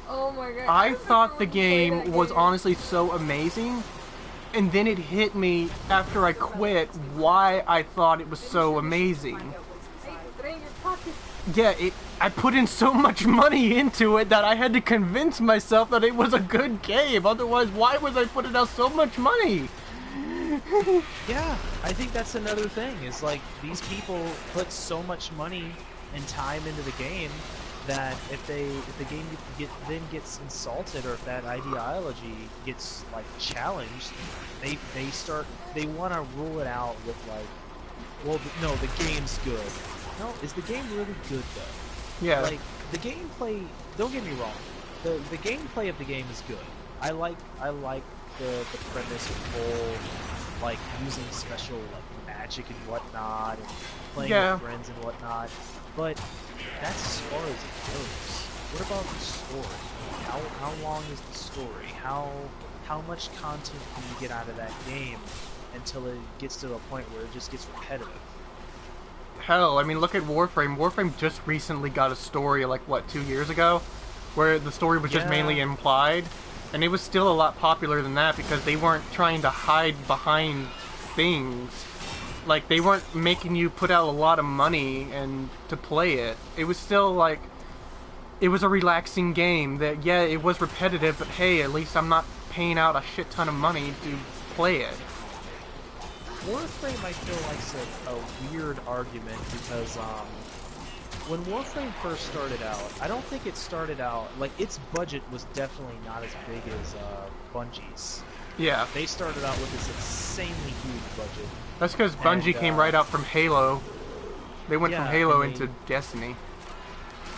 Oh my god. I thought the game was honestly so amazing, and then it hit me after I quit why I thought it was so amazing. Yeah, I put in so much money into it that I had to convince myself that it was a good game. Otherwise, why was I putting out so much money? Yeah, I think that's another thing. Is like these people put so much money and time into the game that if the game then gets insulted, or if that ideology gets like challenged, they want to rule it out with like, well, no, the game's good. No, is the game really good though? Yeah. Like the gameplay. Don't get me wrong. The gameplay of the game is good. I like the premise of whole, like using special like magic and whatnot, and playing with friends and whatnot. But that's as far as it goes. What about the story? How long is the story? How much content can you get out of that game until it gets to a point where it just gets repetitive? Hell, I mean, look at Warframe. Warframe just recently got a story, like, what, 2 years ago? Where the story was just mainly implied. And it was still a lot popular than that because they weren't trying to hide behind things. Like, they weren't making you put out a lot of money and to play it. It was still, like, it was a relaxing game that, yeah, it was repetitive, but hey, at least I'm not paying out a shit ton of money to play it. Warframe, I feel like, a weird argument because when Warframe first started out, I don't think it started out like its budget was definitely not as big as Bungie's. Yeah, they started out with this insanely huge budget. That's because Bungie came right out from Halo. They went from Halo into Destiny.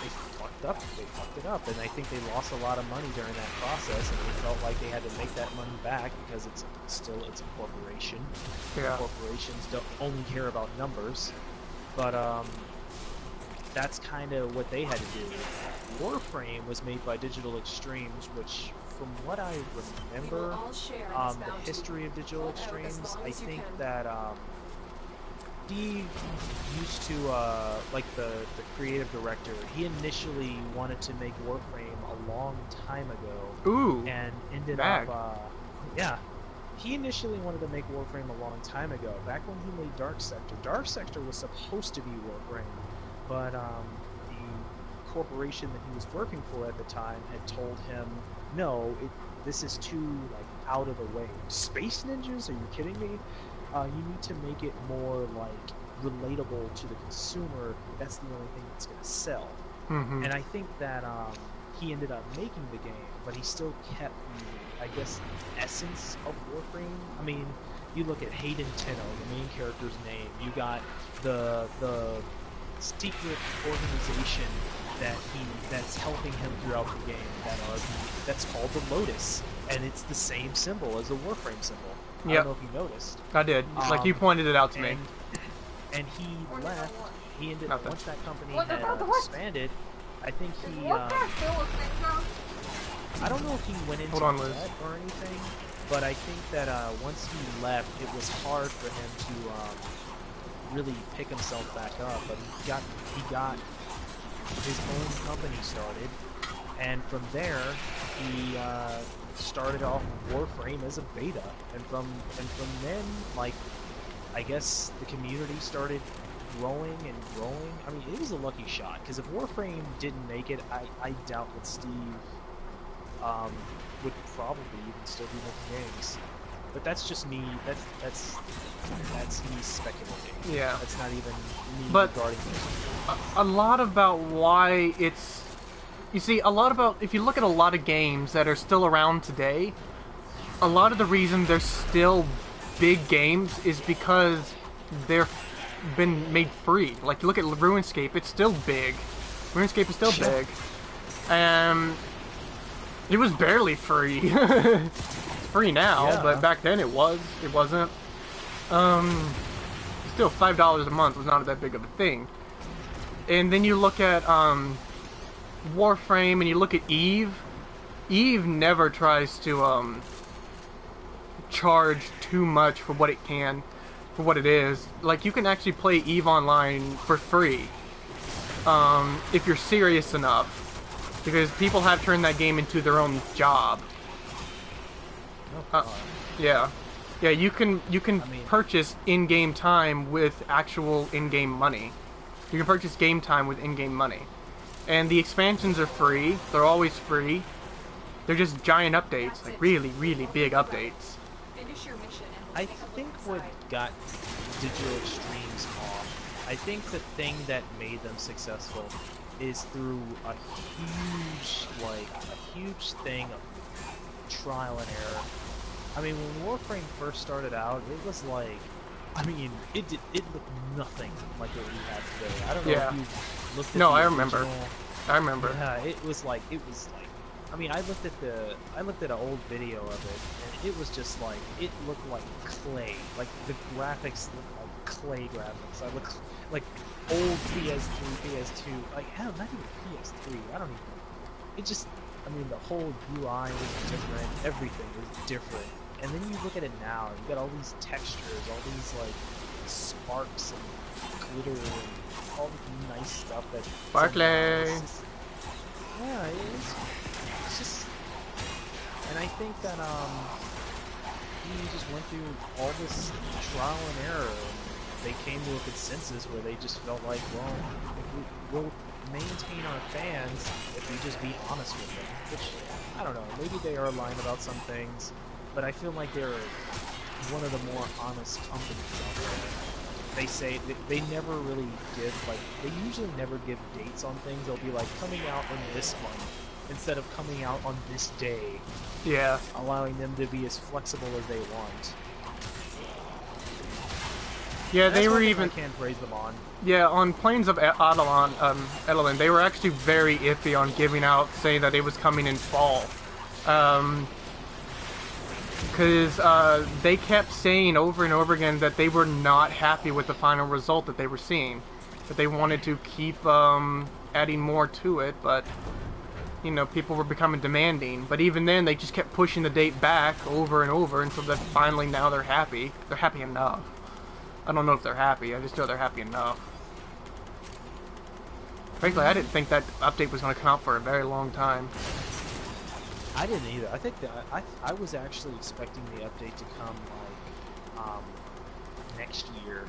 They fucked it up, and I think they lost a lot of money during that process, and they felt like they had to make that money back because it's a corporation. Yeah. Corporations don't only care about numbers, but that's kind of what they had to do. Warframe was made by Digital Extremes, which, from what I remember, the history of Digital Extremes, I think that Steve used to, like the creative director, he initially wanted to make Warframe a long time ago. Ooh, and ended up, he initially wanted to make Warframe a long time ago, back when he made Dark Sector. Dark Sector was supposed to be Warframe, but the corporation that he was working for at the time had told him, no, this is too, like, out of the way. Space ninjas? Are you kidding me? You need to make it more, like, relatable to the consumer. That's the only thing that's going to sell. Mm-hmm. And I think that he ended up making the game, but he still kept the, I guess, essence of Warframe. I mean, you look at Hayden Tenno, the main character's name. You got the secret organization that's helping him throughout the game. That's called the Lotus, and it's the same symbol as the Warframe symbol. I don't know if you noticed. I did. Like, you pointed it out to me. And he left. He ended up, once that company had expanded, I think he, I don't know if he went into debt or anything, but I think that once he left, it was hard for him to really pick himself back up. But he got his own company started, and from there, he started off Warframe as a beta, and from then, like, I guess the community started growing and growing. I mean, it was a lucky shot, because if Warframe didn't make it, I doubt that Steve would probably even still be making games. But that's just me. That's me speculating. Yeah. That's not even me regarding this. A lot about why it's... You see, if you look at a lot of games that are still around today, a lot of the reason they're still big games is because they're been made free. Like, you look at RuneScape, it's still big. RuneScape is still big. It was barely free. It's free now, but back then it wasn't. Still, $5 a month was not that big of a thing. And then you look at Warframe, and you look at Eve. Eve never tries to charge too much for what it can, for what it is. Like, you can actually play Eve Online for free if you're serious enough, because people have turned that game into their own job. Yeah, you can purchase in-game time with actual in-game money. You can purchase game time with in-game money, and the expansions are free. They're always free. They're just giant updates, like really, really big updates. Finish your mission and I think what got Digital Extremes off, I think the thing that made them successful is through a huge thing of trial and error. I mean, when Warframe first started out, it was like, I mean, it looked nothing like what we have today. I don't know if you looked at the original. I remember. Yeah, it was like, I mean, I looked at an old video of it, and it was just like, it looked like clay. Like, the graphics looked like clay graphics. I look like old PS3, PS2, like, hell, not even PS3, I don't even, it just, I mean, the whole UI was different, everything was different. And then you look at it now, you got all these textures, all these, like, sparks and glitter and all the nice stuff that... Sparkly! Yeah, it's just... And I think that, you just went through all this trial and error, and they came to a consensus where they just felt like, well, we'll maintain our fans if we just be honest with them. Which, I don't know, maybe they are lying about some things, but I feel like they're one of the more honest companies out there. They say, they never really give, like, they usually never give dates on things. They'll be like, coming out in this month, instead of coming out on this day. Yeah. Allowing them to be as flexible as they want. Yeah, they were even... I can't praise them on. Yeah, on Plains of Edelin, they were actually very iffy on giving out, saying that it was coming in fall. Because they kept saying over and over again that they were not happy with the final result that they were seeing. That they wanted to keep adding more to it, but, you know, people were becoming demanding. But even then, they just kept pushing the date back over and over until that finally now they're happy. They're happy enough. I don't know if they're happy, I just know they're happy enough. Frankly, I didn't think that update was going to come out for a very long time. I didn't either. I think that I was actually expecting the update to come like next year.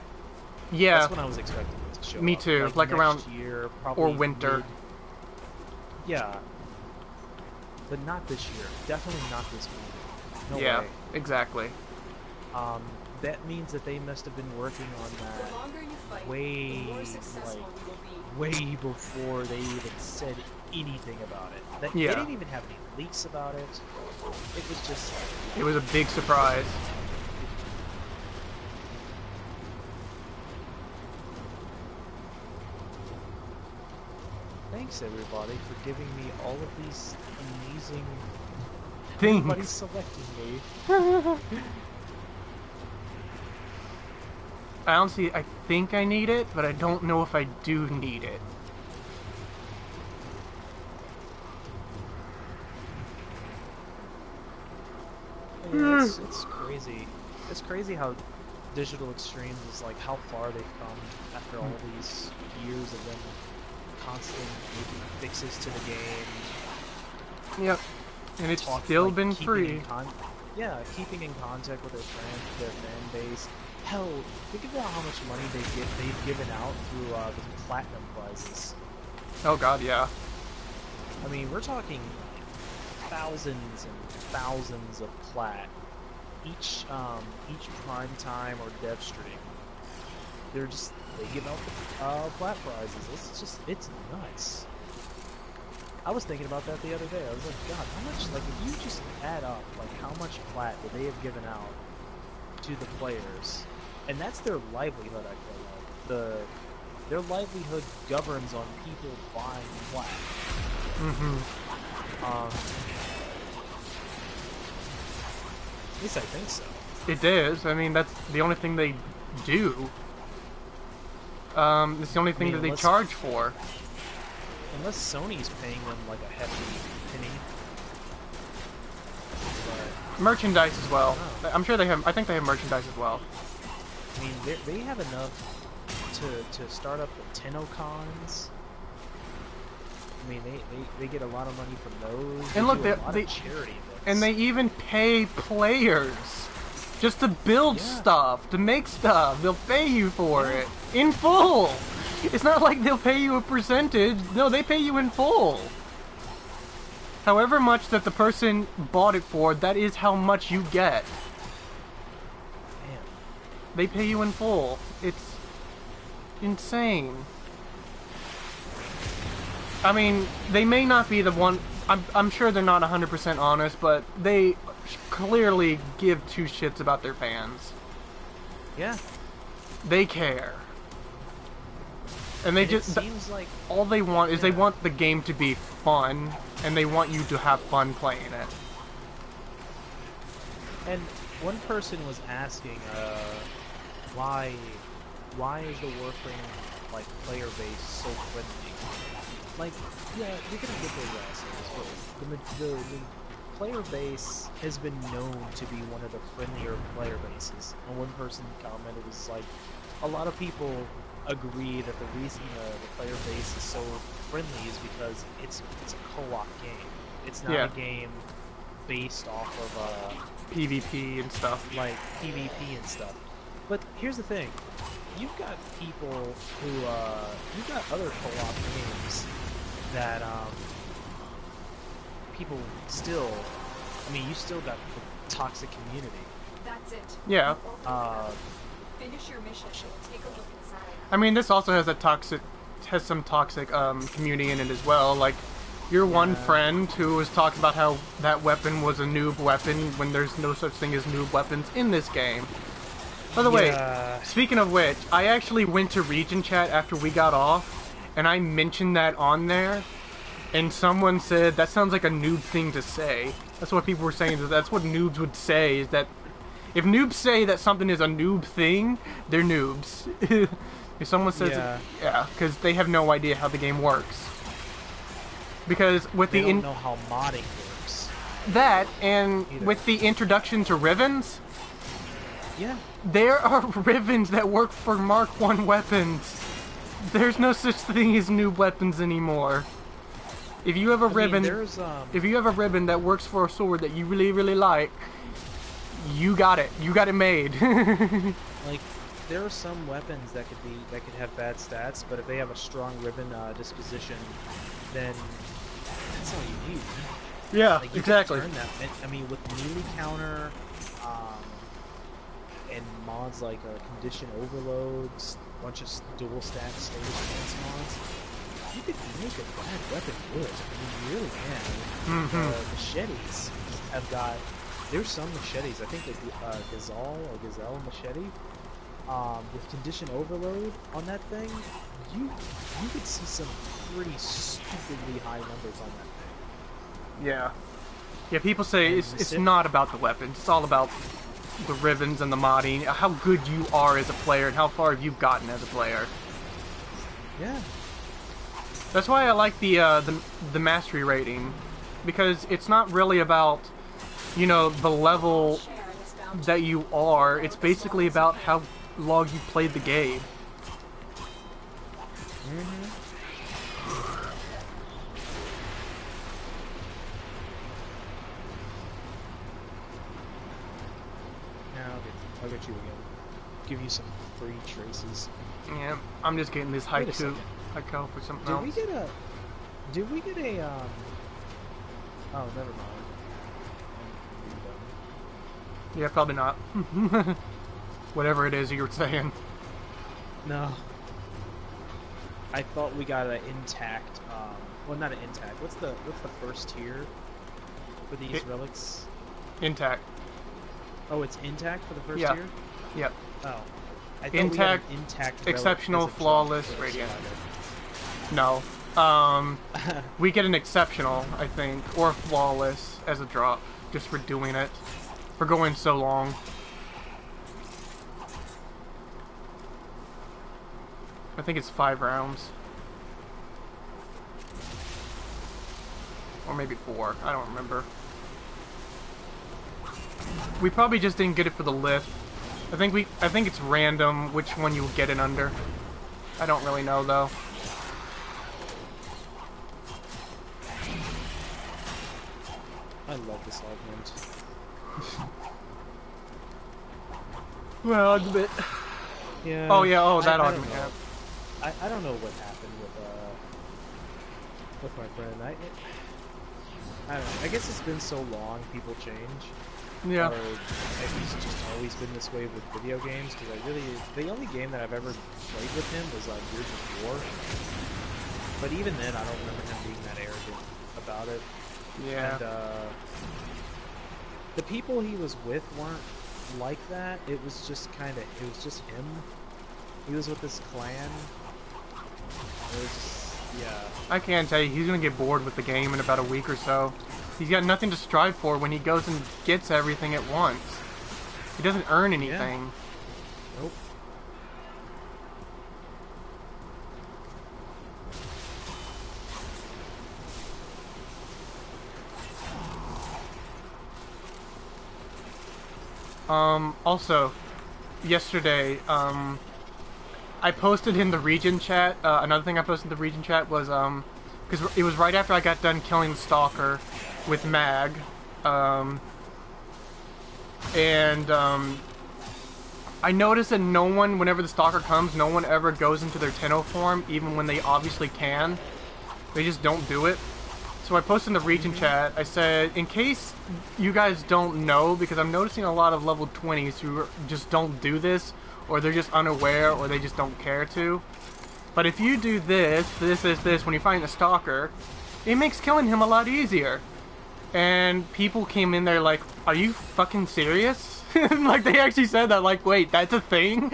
Yeah. That's when I was expecting it to show Me up. too. Like next around year, probably or winter. Yeah. But not this year. Definitely not this movie. No yeah, way. Exactly. That means that they must have been working on that way before they even said anything about it. They didn't even have any leaks about it. It was just... It was a big surprise. Thanks everybody for giving me all of these amazing things. Everybody's selecting me. Honestly, I think I need it, but I don't know if I do need it. Yeah, it's crazy. It's crazy how Digital Extremes is like how far they've come after all these years of them constantly making fixes to the game. Yep. And it's still been free. Keeping in contact with their fan base. Hell, think about how much money they've given out through the platinum prizes. Oh god, yeah. I mean, we're talking thousands and thousands of plat each prime time or dev stream. They give out plat prizes. It's nuts. I was thinking about that the other day. I was like, God, how much? Like, if you just add up, like, how much plat would they have given out to the players? And that's their livelihood, I feel like. Their livelihood governs on people buying plat. At least I think so. It is. I mean, that's the only thing they do. It's the only thing that they unless- charge for. Unless Sony's paying them like a hefty penny. But, Merchandise as well. Oh. I'm sure they have. I think they have merchandise as well. I mean, they have enough to start up the TennoCons. I mean, they get a lot of money from those. And look, do a they- lot they- of charity events. And they even pay players just to build Yeah. stuff, to make stuff. They'll pay you for it in full. It's not like they'll pay you a percentage. No, they pay you in full. However much that the person bought it for, that is how much you get. Man. They pay you in full. It's insane. I mean, they may not be the one. I'm sure they're not 100% honest, but they clearly give two shits about their fans. Yeah. They care. And they And just it seems like all they want is they Yeah. want the game to be fun, and they want you to have fun playing it. And one person was asking, why is the Warframe like player base so friendly? Like, yeah, you're gonna get those assholes, but the player base has been known to be one of the friendlier player bases. And one person commented was like, a lot of people agree that the reason the player base is so friendly is because it's a co-op game. It's not Yeah. a game based off of PvP and stuff. like PvP and stuff. But here's the thing: you've got people who you've got other co-op games that people still. I mean, you still got the toxic community. That's it. Yeah. Finish your mission. Take a look inside. I mean, this also has some toxic community in it as well. Like, your one friend who was talking about how that weapon was a noob weapon when there's no such thing as noob weapons in this game. By the way, speaking of which, I actually went to Region Chat after we got off, and I mentioned that on there, and someone said, that sounds like a noob thing to say. That's what people were saying, that's what noobs would say, is that if noobs say that something is a noob thing, they're noobs. If someone says yeah, because they have no idea how the game works. Because with They the don't know how modding works. that and Either. with the introduction to Rivens, Yeah. there are Rivens that work for Mark 1 weapons. There's no such thing as noob weapons anymore. If you have a ribbon, there's if you have a ribbon that works for a sword that you really, really like, you got it. You got it made. like there are some weapons that could have bad stats, but if they have a strong ribbon disposition, then that's all you need. Yeah, Like, you exactly. can turn that. And, I mean, with melee counter, and mods like condition overloads, a bunch of dual stack status defense mods, you could make a bad weapon good. I mean, you really can. Machetes have got. There's some machetes. I think the Gazelle machete. With condition overload on that thing, you could see some pretty stupidly high numbers on that thing. Yeah. Yeah, people say And it's not about the weapons. It's all about the ribbons and the modding, how good you are as a player, and how far you've gotten as a player. Yeah. That's why I like the mastery rating, because it's not really about, you know, the level that you are. It's basically about how long you played the game. Now I'll get you again. Give you some free traces. Yeah, I'm just getting this Wait a haiku second. for something Did else. we get a oh, never mind. Yeah, probably not. Whatever it is you're saying. No. I thought we got an intact well, not an intact. What's the first tier for these relics? Intact. Oh, it's intact for the first Yeah. tier? Yep. Oh. I thought Intact, we got an intact relic exceptional, as a drop flawless, for radiant. Swagger. No. We get an exceptional, I think, or flawless as a drop, just for doing it. For going so long. I think it's 5 rounds. Or maybe 4. I don't remember. We probably just didn't get it for the lift. I think it's random which one you get it under. I don't really know though. I love this augment. Well, a bit. Yeah. Oh yeah. Oh, that I augment. don't know. Yeah. I don't know what happened with my friend. I don't know. I guess it's been so long. People change. Yeah. Or maybe it's just always been this way with video games. Because the only game that I've ever played with him was like Gears of War. But even then, I don't remember him being that arrogant about it. Yeah. And the people he was with weren't like that. It was just him. He was with this clan. It was just, yeah. I can't tell you, he's gonna get bored with the game in about a week or so. He's got nothing to strive for when he goes and gets everything at once. He doesn't earn anything. Yeah. Nope. Also, yesterday, I posted in the region chat, another thing I posted in the region chat was, because it was right after I got done killing the Stalker with Mag, I noticed that no one, whenever the Stalker comes, no one ever goes into their Tenno form, even when they obviously can. They just don't do it. So I posted in the region chat, I said, in case you guys don't know, because I'm noticing a lot of level 20s who just don't do this, or they're just unaware, or they just don't care to. But if you do this, when you find the Stalker, it makes killing him a lot easier. And people came in there like, are you fucking serious? Like, they actually said that, like, wait, that's a thing?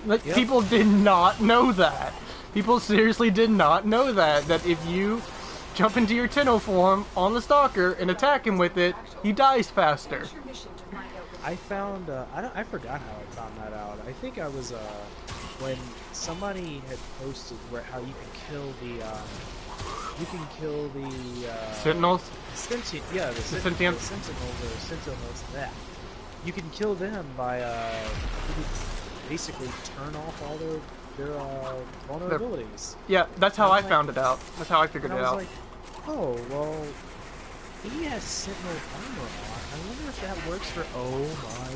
Like, yep. People did not know that. People seriously did not know that if you jump into your Tenno form on the Stalker and attack him with it, he dies faster. I found, I forgot how I found that out. I think I was, when somebody had posted how you can kill the, Sentinels? the Sentinels or Sentinels, that. You can kill them by, you can basically turn off all their vulnerabilities. Yeah, that's how I found it out. That's how I figured it out. I was like, oh, well, he has Sentinel armor on. I wonder if that works for... Oh my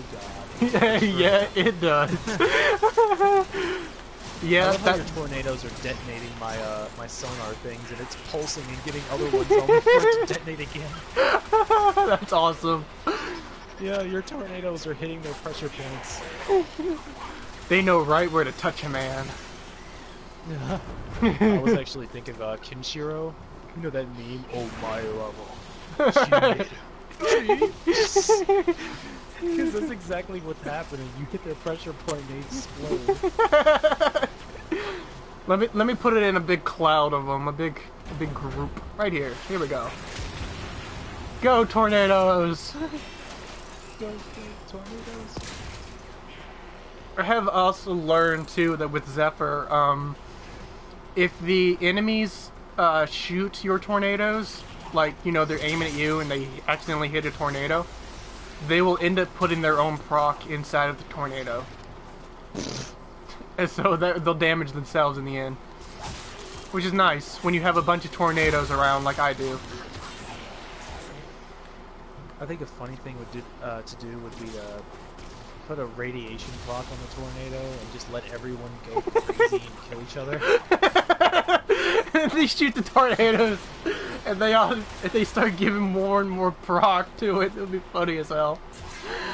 god. Yeah, it does. Yeah, I love how your tornadoes are detonating my sonar things, and it's pulsing and getting other ones on before it to detonate again. That's awesome. Yeah, your tornadoes are hitting their pressure points. They know right where to touch a man. I was actually thinking of Kinshiro. You know that meme? Oh my level. Because that's exactly what's happening. You hit their pressure point and they explode. Let me put it in a big cloud of them, a big group. Right here. Here we go. Go tornadoes! Go tornadoes. I have also learned too that with Zephyr, if the enemies shoot your tornadoes, like, you know, they're aiming at you and they accidentally hit a tornado, they will end up putting their own proc inside of the tornado. And so they'll damage themselves in the end. Which is nice when you have a bunch of tornadoes around like I do. I think a funny thing to do would be to put a radiation clock on the tornado and just let everyone go crazy and kill each other. They shoot the tornadoes, and they start giving more and more proc to it. It'll be funny as hell.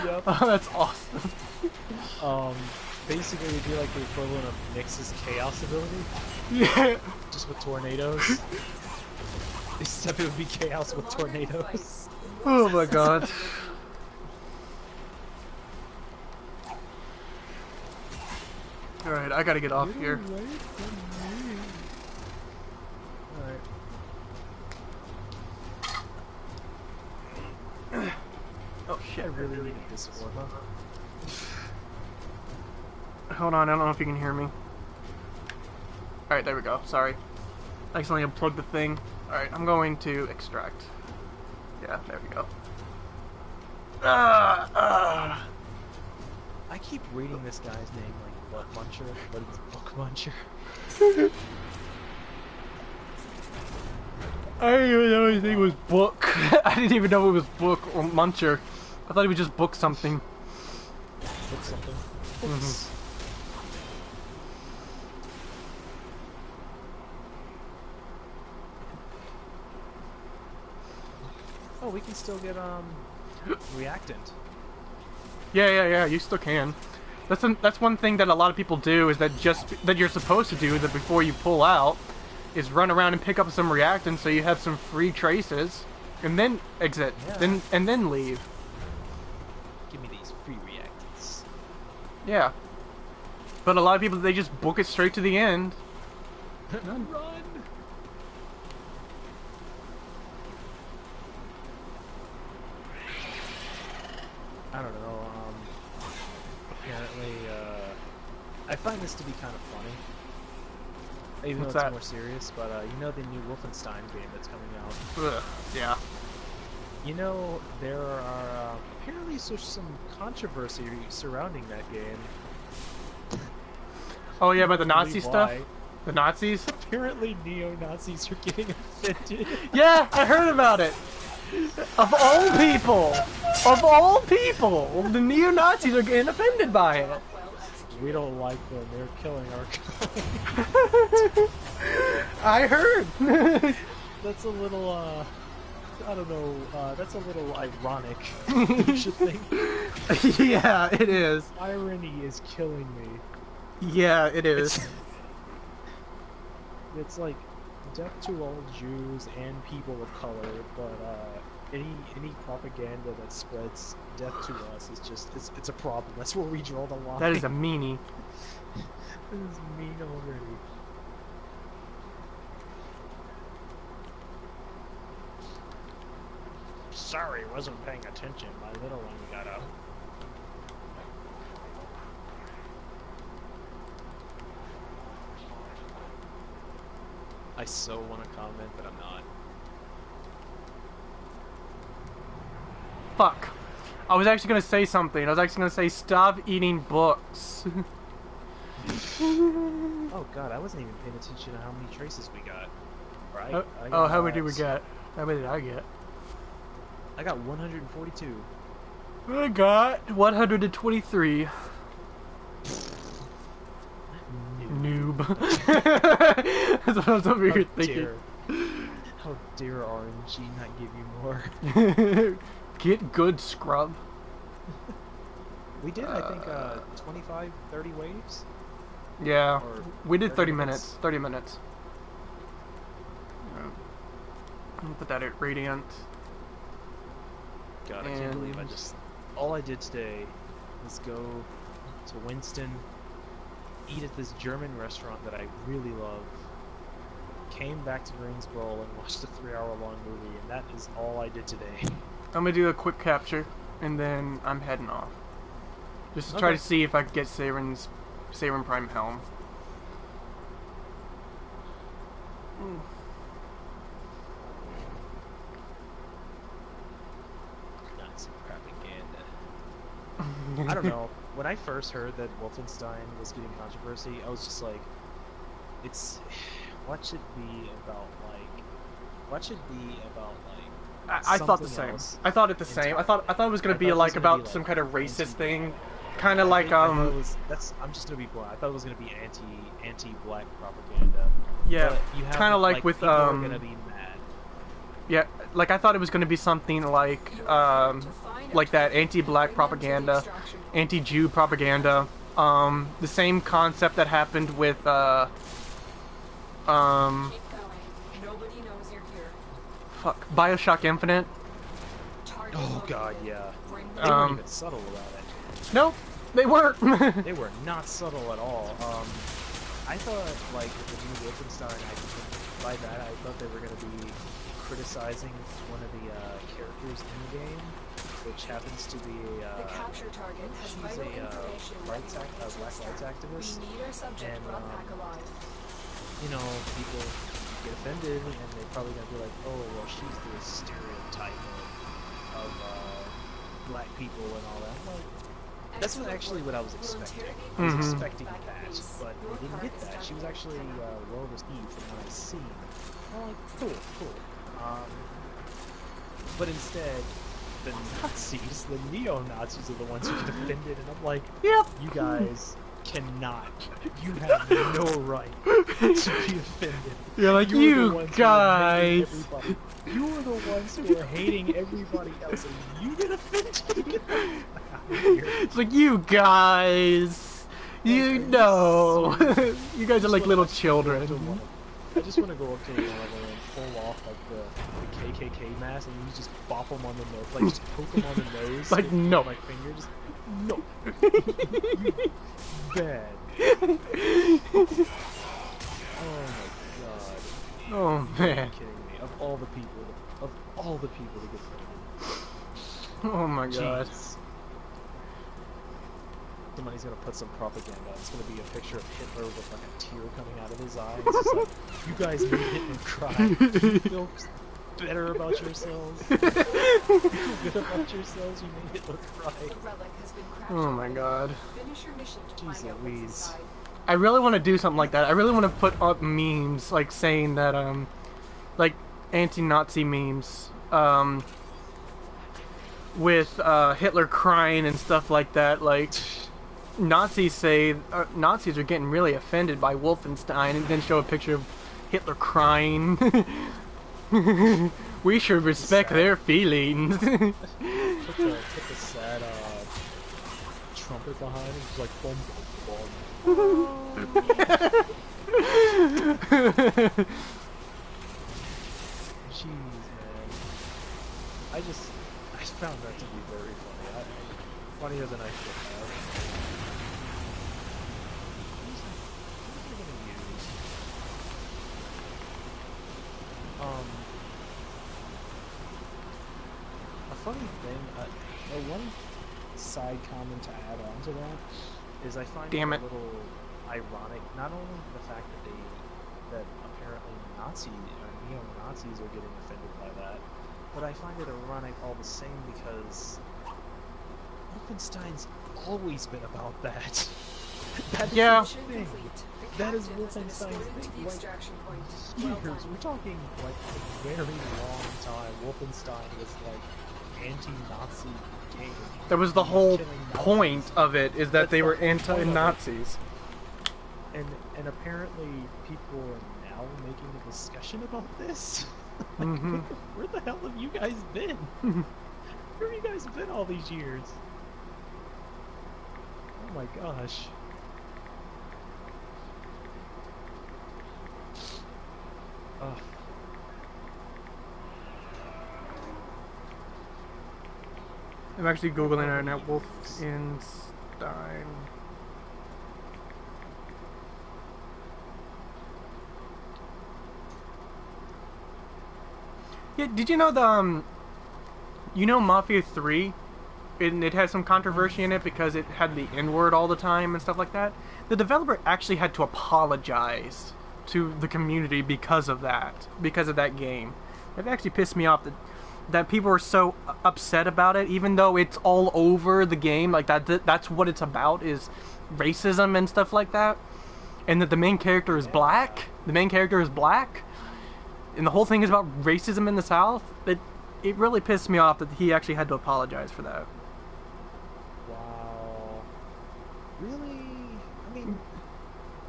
Yep. Oh, that's awesome. Basically, it'd be like the equivalent of Nyx's chaos ability. Yeah. Just with tornadoes. Except it would be chaos with tornadoes. Oh my god. Alright, I gotta get off here. Alright. Oh shit, I really needed this one, huh? Hold on, I don't know if you can hear me. Alright, there we go. Sorry. I accidentally unplugged the thing. Alright, I'm going to extract. Yeah, there we go. I keep reading this guy's name like Butt Muncher, but it's Book Muncher. I didn't even know his name was Book. I didn't even know it was Book or Muncher. I thought he would just book something. Book something. Mm-hmm. Oh, we can still get reactant. Yeah. You still can. That's one thing that a lot of people do is that that you're supposed to do that before you pull out is run around and pick up some reactant so you have some free traces, and then exit, Yeah. and then leave. Give me these free reactants. Yeah. But a lot of people, they just book it straight to the end. Run! I don't know, apparently, I find this to be kind of funny. Even What's though it's that? more serious, but, you know the new Wolfenstein game that's coming out? Ugh, yeah. You know, there are, apparently there's some controversy surrounding that game. Oh yeah, about the Nazi Believe stuff? why. The Nazis? Apparently neo-Nazis are getting offended. Yeah, I heard about it! Of all people! Of all people! The neo-Nazis are getting offended by it! We don't like them, they're killing our kind. I heard! That's a little, I don't know, that's a little ironic, you should think. Yeah, it is. Irony is killing me. Yeah, it is. It's like, death to all Jews and people of color, but, any propaganda that spreads death to us is just, it's a problem. That's where we draw the line. That is a meanie. This is mean already. Sorry, wasn't paying attention. My little one got up. I so want to comment, but I'm not. Fuck. I was actually gonna say something. I was actually gonna say stop eating books. Oh god, I wasn't even paying attention to how many traces we got. Right? Oh, how many did we get? How many did I get? I got 142. I got 123. Noob. That's what I was over here thinking. How dare RNG not give you more? Get good, scrub. We did, I think, 25, 30 waves? Yeah, Or we did 30 minutes? minutes. 30 minutes. I'll put that at Radiant. God, I can't believe I just... All I did today was go to Winston, eat at this German restaurant that I really love, came back to Greensboro and watched a 3-hour-long movie, and that is all I did today. I'm gonna do a quick capture, and then I'm heading off. Just to try Okay. to see if I can get Sarin Prime Helm. Not some propaganda. I don't know. When I first heard that Wolfenstein was getting controversy, I was just like, what should be about I thought the something same. else I thought it the same. I thought it was gonna be like about some kind of racist thing, kind of like I thought it was, I'm just gonna be blunt. I thought it was gonna be anti-black propaganda. yeah, But you have, kind of like with people are gonna be mad. yeah, like I thought it was gonna be something like that anti-black propaganda, anti-Jew propaganda. The same concept that happened with Nobody knows you're here. fuck, BioShock Infinite. Oh god, yeah. They Um, weren't even subtle about it. No, they weren't. They were not subtle at all. I thought, like, with the new Wolfenstein, by that I thought they were going to be criticizing one of the characters in the game, which happens to be The capture target has she's vital a information black ready for rights activist, We need our subject and brought back alive. you know, people get offended, and they're probably gonna be like, oh, well, she's the stereotype of black people and all that. I'm like, that's what I was expecting. I was expecting that, but I didn't get that. She was actually well received from what I've seen. I'm like, cool. But instead, the Nazis, the neo-Nazis, are the ones who get offended, and I'm like, Yep. you guys cannot. You have no right to be offended. You're like, you guys. You're the ones who are hating everybody else, and you get offended. It's like, you guys. You know. You guys are like little children. I just want to go up to one of them and pull off like the KKK mask, and you just bop them on the nose, like just poke them on the nose. Like, no. With my finger, just no. You bad. Oh my god. Oh Are you man. kidding me? Of all the people to get offended. Oh my god. Jeez. Somebody's gonna put some propaganda. It's gonna be a picture of Hitler with like a tear coming out of his eye. It's just like, you guys made Hitler cry. You feel better about yourselves. You feel good about yourselves. You made Hitler cry. The relic has been crashed. Oh my god. Finish your mission to Jeez find out what's Louise. inside. I really want to do something like that. I really want to put up memes like saying that like anti-Nazi memes with Hitler crying and stuff like that. Like Nazis say Nazis are getting really offended by Wolfenstein, and then show a picture of Hitler crying. We should respect their feelings. Put the sad trumpet behind it, just like boom, boom, boom. Jeez, man. I found that to be very funny. Funnier than I should have. What am I gonna use? A funny thing, one side comment to add on to that is I find it a little ironic, not only the fact that apparently neo-Nazis are getting offended by that, but I find it ironic all the same because Wolfenstein's always been about that. That's the thing. That is Wolfenstein's thing. Like, years, we're talking like a very long time. Wolfenstein was like anti-Nazi game. That was the whole point of it, is that they were anti-Nazis. And apparently people are now making a discussion about this. Mm-hmm. Where the hell have you guys been? Where have you guys been all these years? Oh my gosh. Ugh. I'm actually googling right now. Wolfenstein. Yeah, did you know the you know Mafia 3? It had some controversy in it because it had the N-word all the time and stuff like that. The developer actually had to apologize to the community because of that game. It actually pissed me off that people were so upset about it, even though it's all over the game. Like that's what it's about, is racism and stuff like that. And that the main character is black. The main character is black. And the whole thing is about racism in the South. It really pissed me off that he actually had to apologize for that. Wow. Really? I mean,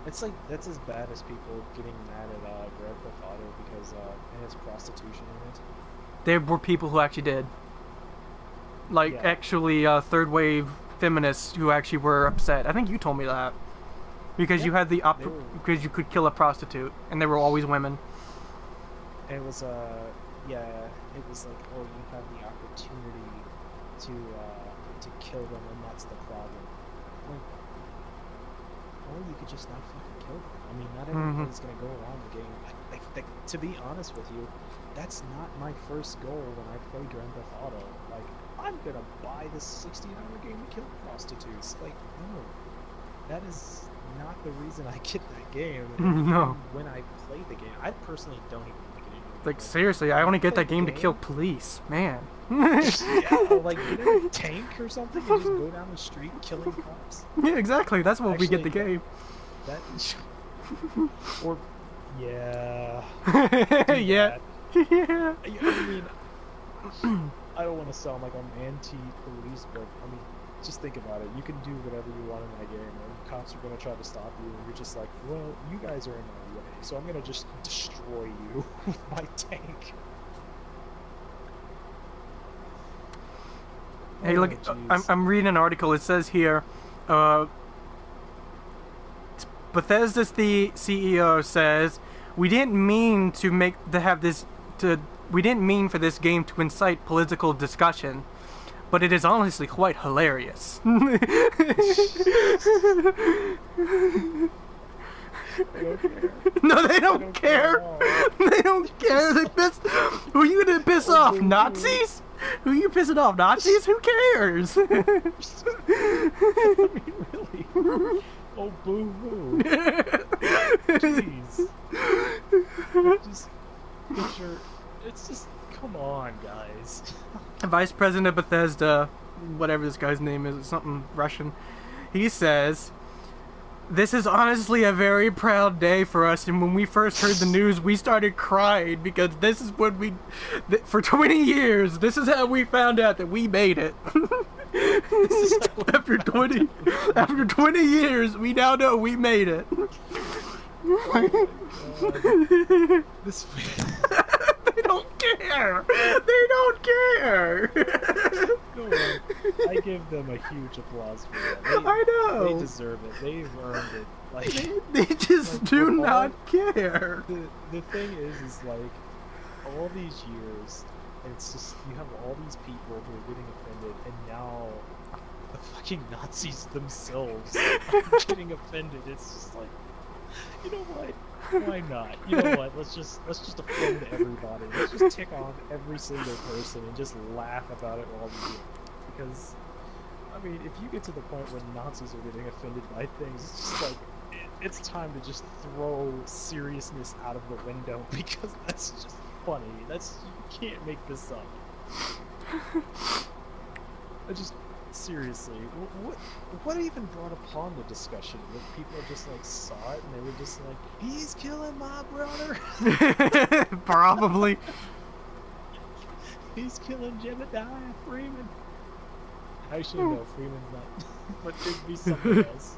it's like, that's as bad as people getting mad at Grand Theft Auto because it has prostitution in it. There were people who actually did. Like, actually, third wave feminists who actually were upset. I think you told me that. Because you had because you could kill a prostitute, and they were always women. It was, it was like, oh, you have the opportunity to kill them, and that's the problem. Like, or you could just not fucking kill them. I mean, not everybody's gonna go around the game. To be honest with you, that's not my first goal when I play Grand Theft Auto. Like, I'm gonna buy this $60 game to kill prostitutes. Like, no, that is not the reason I get that game. No. When I play the game, I personally don't even like it anymore. Like, seriously, I only get that game to kill police, man. Yeah, like, get in a tank or something and just go down the street killing cops. Yeah, exactly. That's what we get the game. That or yeah. Yeah. Yeah. I mean, I don't want to sound like I'm anti-police, but I mean, just think about it. You can do whatever you want in that game, and cops are going to try to stop you, and you're just like, well, you guys are in my way, so I'm going to just destroy you with my tank. Hey, look, I'm reading an article. It says here, Bethesda's the CEO says, we didn't mean for this game to incite political discussion, but it is honestly quite hilarious. They don't care. No, they don't care. They don't care. Who are you gonna piss off? Nazis? Who are you pissing off? Nazis? Who cares? I mean, really? Oh, boo-hoo. Jeez. Just picture... It's just... Come on, guys. Vice President of Bethesda, whatever this guy's name is, something Russian, he says, this is honestly a very proud day for us, and when we first heard the news, we started crying, because this is what for 20 years, this is how we found out that we made it. after 20 years, we now know we made it. Oh my God. This... They don't care! They don't care! Go on. I give them a huge applause for that. I know! They deserve it. They've earned it. Like, they just like, do not care. The thing is like, all these years, it's just, you have all these people who are getting offended, and now the fucking Nazis themselves are getting offended. It's just like, you know what? Why not? You know what? Let's just offend everybody. Let's just tick off every single person and just laugh about it all year. Because, I mean, if you get to the point where Nazis are getting offended by things, it's just like, it's time to just throw seriousness out of the window, because that's just funny. You can't make this up. I just, seriously, what even brought upon the discussion? When people just like saw it and they were just like, he's killing my brother. Probably. He's killing Jebediah Freeman. Actually, no, Freeman's not. But it'd be something else.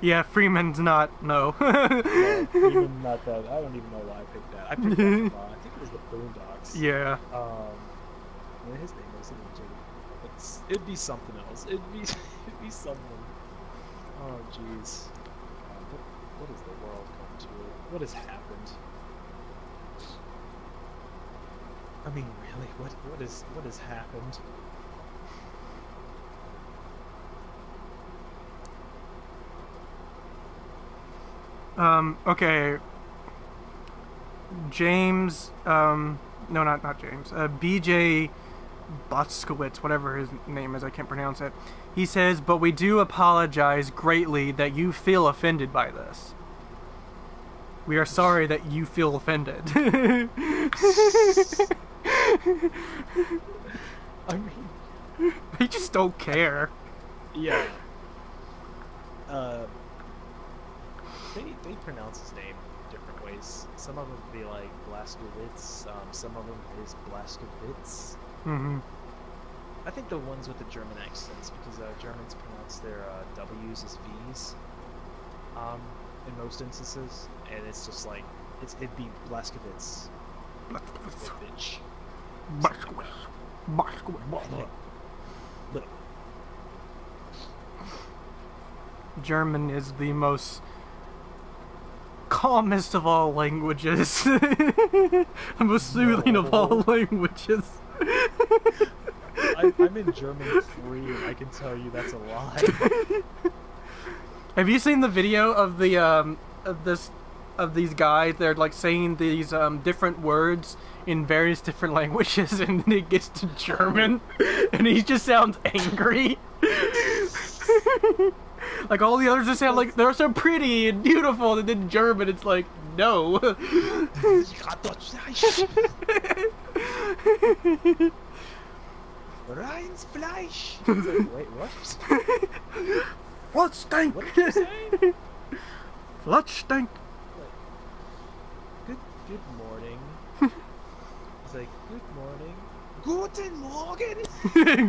Yeah, Freeman's not. No. No, Freeman's not that. I don't even know why I picked that. I picked that from, I think it was the Boondocks. Yeah. His name wasn't Jebediah. It'd be something else. It'd be something. Oh jeez. What has the world come to? What has happened? I mean, really, what has happened? Okay. James, no, not James. BJ Boskowitz, whatever his name is, I can't pronounce it. He says, but we do apologize greatly that you feel offended by this. We are sorry that you feel offended. I mean... They just don't care. Yeah. They pronounce his name different ways. Some of them be like Blaskowitz, some of them is Blaskowitz. Mm-hmm. I think the ones with the German accents, because Germans pronounce their W's as V's in most instances, and it's just like, it'd be Blaskowitz. Bitch. Blaskowitz. German is the most calmest of all languages. The most soothing of all languages. I'm in German 3, and I can tell you that's a lie. Have you seen the video of the of these guys? They're like saying these different words in various different languages, and then it gets to German, and he just sounds angry. Like all the others just sound like they're so pretty and beautiful, and then German, it's like no. Rein's Fleisch. Like, wait, what? What stink? What did you say? What stink? Good morning. It's like, good morning. Guten Morgen.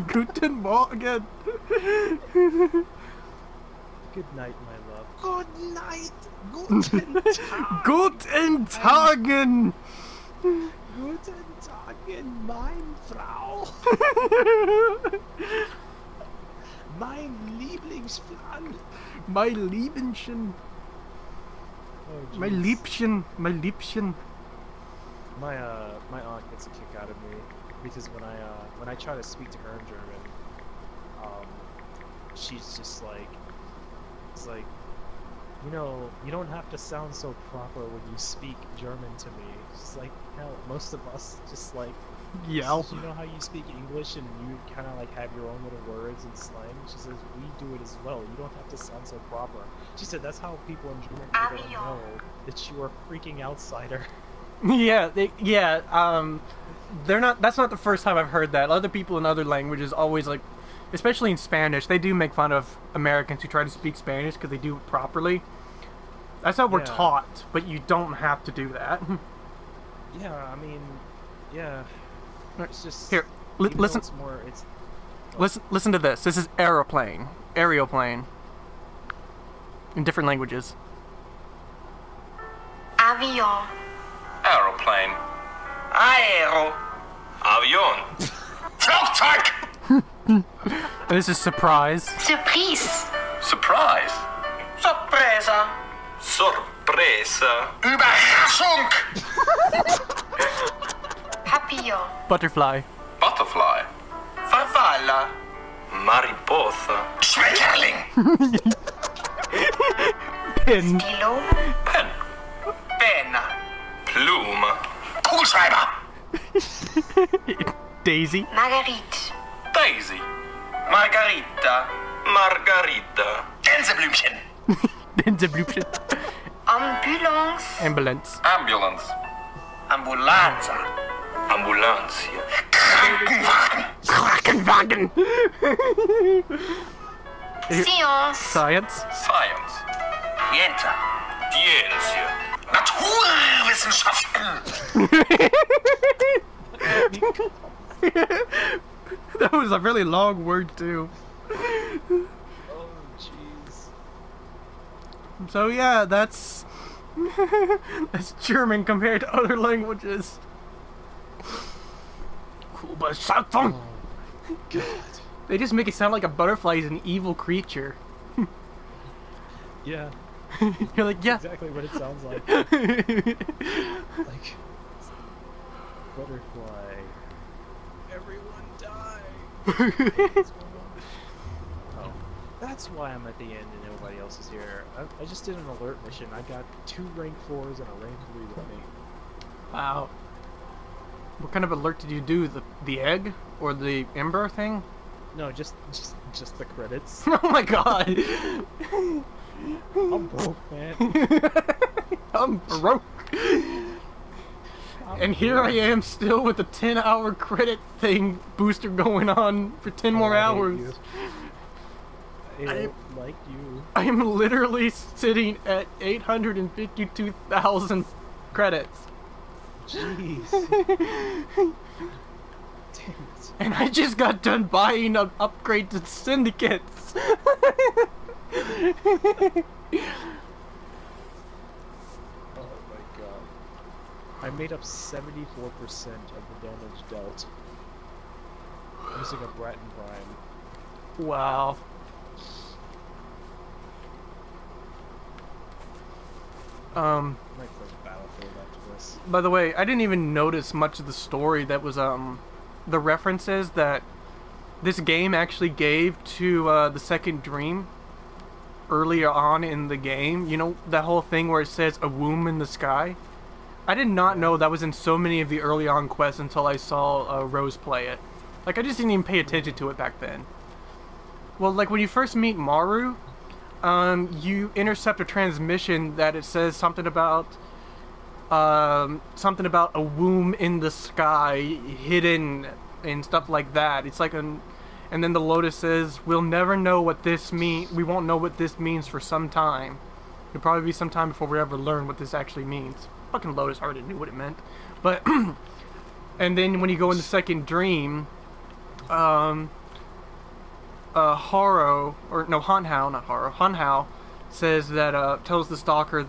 Guten Morgen. Good night, my love. Good night. Guten Tag. Guten Tagen. Guten Tagen, mein Frau. Mein Lieblingsflan. Mein Liebenchen. Oh, My jeez. Liebchen. My Liebchen. My aunt gets a kick out of me because when I try to speak to her in German, she's just like, it's like, you know, you don't have to sound so proper when you speak German to me. It's like, hell, most of us just like, Yeah. you know how you speak English and you kind of like have your own little words and slang? She says, we do it as well. You don't have to sound so proper. She said, that's how people in Germany are gonna know that you are a freaking outsider. Yeah, they're not. That's not the first time I've heard that. Other people in other languages always like, especially in Spanish, they do make fun of Americans who try to speak Spanish because they do it properly. That's how we're Yeah. taught, but you don't have to do that. Yeah, I mean, yeah. It's just Here, even though listen. It's more. It's Listen to this. This is aeroplane, in different languages. Avion. Aeroplane. Aero. Avion. Flugzeug. And this is surprise. Surprise. Surprise. Surpresa. Sorpresa. Überraschung. Papillon. Butterfly. Butterfly. Farfalla. Mariposa. Schmetterling. Pin. Stilo. Pen. Penna. Plume. Kugelschreiber. Daisy. Marguerite. Daisy. Margarita. Margarita. Gänseblümchen. Gänseblümchen. Ambulance. Ambulance. Ambulance. Ambulanza. Ambulancia. Krankenwagen. Krankenwagen. Science. Science. Science. Niente. Ciencia. Naturwissenschaften. That was a really long word too. oh jeez. So yeah, that's German compared to other languages. Oh, God. They just make it sound like a butterfly is an evil creature. Yeah. You're like, yeah. Exactly what it sounds like. Like butterfly. Everyone die. Oh, that's why I'm at the end and nobody else is here. I just did an alert mission. I got 2 rank 4s and a rank 3 with me. Wow. What kind of alert did you do? The egg or the ember thing? No, just the credits. Oh my god. I'm broke, man. I'm broke. And here I am still with a 10-hour credit thing booster going on for 10 more I hate hours. you. I don't like you. I am literally sitting at 852,000 credits. Jeez. Damn it. And I just got done buying an upgrade to syndicates. Oh my god. I made up 74% of the damage dealt. Using a Bratton Prime. Wow. Might play Battlefield after this. By the way, I didn't even notice much of the story that was, the references that this game actually gave to, the second Dream. earlier on in the game. You know, that whole thing where it says a womb in the sky? I did not know that was in so many of the early on quests until I saw Rose play it. Like, I just didn't even pay attention to it back then. Well, like, when you first meet Maru, you intercept a transmission that it says something about a womb in the sky hidden and stuff like that. It's like and then the Lotus says, we'll never know what this we won't know what this means for some time. It'll probably be some time before we ever learn what this actually means. Fucking Lotus already knew what it meant. But, and then when you go in the second dream, Hanhao says that, tells the Stalker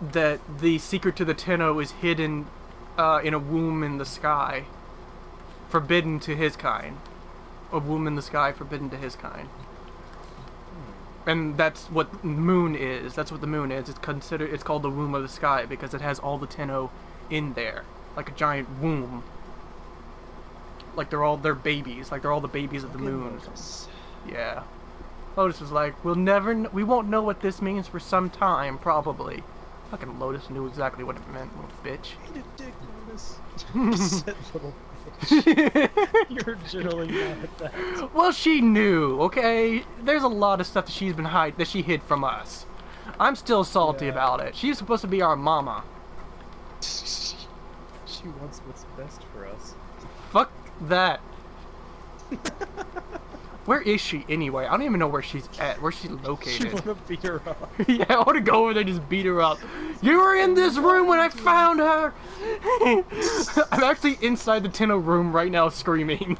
that the secret to the Tenno is hidden in a womb in the sky, forbidden to his kind. A womb in the sky, forbidden to his kind. And that's what moon is. That's what the moon is. It's called the womb of the sky because it has all the Tenno in there, like a giant womb. Like they're babies. Like they're all the babies of the moon. Yeah. Lotus was like, we won't know what this means for some time, probably. Fucking Lotus knew exactly what it meant, little bitch. Eat a dick, Lotus. Said little bitch. You're generally mad at that. Well, she knew, okay? There's a lot of stuff that she hid from us. I'm still salty about it. She's supposed to be our mama. She wants what's best for us. Fuck that. Where is she anyway? I don't even know where she's at. Where's she located? You wanna beat her up? Yeah, I wanna go over there and just beat her up. You were in this room when I found her! I'm actually inside the Tenno room right now screaming.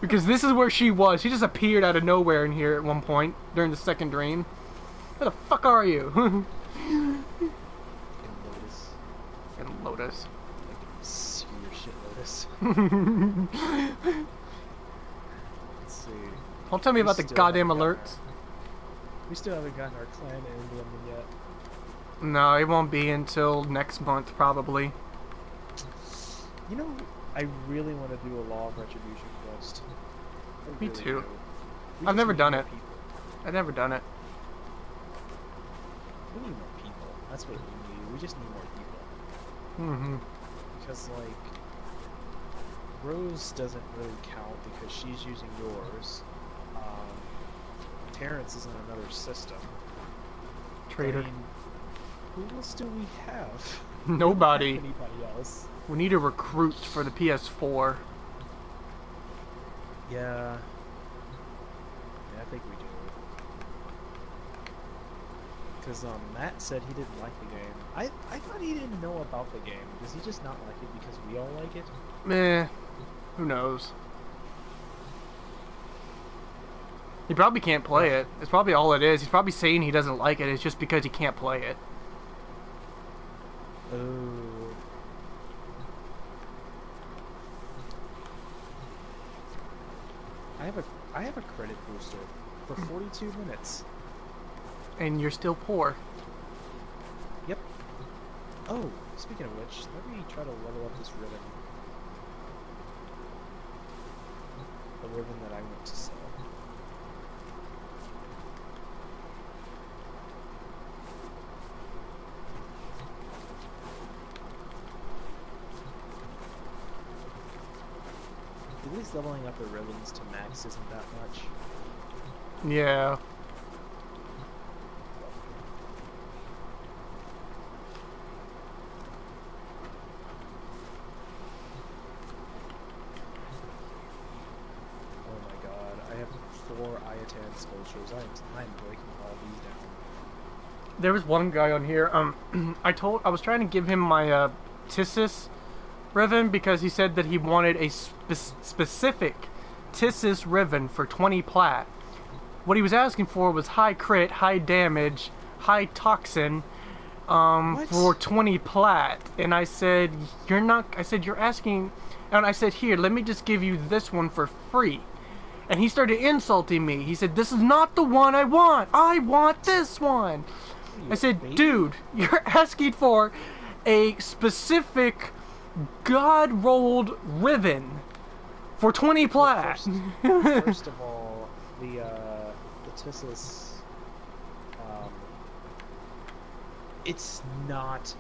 Because this is where she was. She just appeared out of nowhere in here at one point during the second dream. Where the fuck are you? Lotus. And Lotus. See your shit, Lotus. Don't tell me about the goddamn alerts. We still haven't gotten our clan emblem yet. No, it won't be until next month, probably. You know, I really want to do a Law of Retribution quest. Me too. I've never done it. I've never done it. We need more people. That's what we need. We just need more people. Mm-hmm. Because, like, Rose doesn't really count because she's using yours. Terrence is in another system. Traitor. I mean, who else do we have? Nobody. Anybody else? We need a recruit for the PS4. Yeah. I think we do. Because Matt said he didn't like the game. I thought he didn't know about the game. Does he just not like it because we all like it? Meh. Who knows? He probably can't play it. It's probably all it is. He's probably saying he doesn't like it. It's just because he can't play it. Oh. I have a credit booster for 42 minutes. And you're still poor. Yep. Oh, speaking of which, let me try to level up this ribbon. The ribbon that I went to sell. At least leveling up the ribbons to max isn't that much. Yeah. Oh my god, I have 4 Ayatan sculptures. I'm breaking all these down. There was one guy on here. I was trying to give him my Tissus ribbon because he said that he wanted a specific Tissus ribbon for 20 plat. What he was asking for was high crit, high damage, high toxin for 20 plat. And I said, you're asking, and I said, here, let me just give you this one for free. And he started insulting me. He said, this is not the one I want. I want this one. I said, dude, you're asking for a specific God-rolled ribbon for 20 plat. Well, first of all, the Tissus, it's not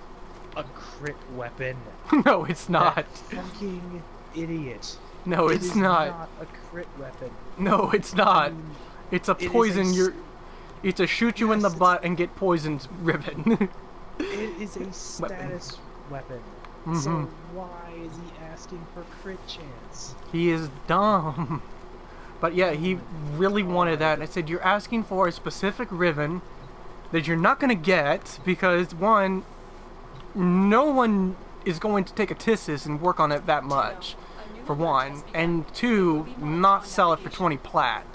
a crit weapon. No, it's not. That fucking idiot. No, It it's is not. a crit weapon. No, it's not. I mean, It's a it is poison. a It's a shoot you in the Yes, butt and get poisoned ribbon. It is a status weapon. So why is he asking for crit chance? He is dumb. But yeah, he really wanted that. And I said, you're asking for a specific ribbon that you're not going to get because, one, no one is going to take a Tissus and work on it that much, for one. And two, not sell it for 20 plat.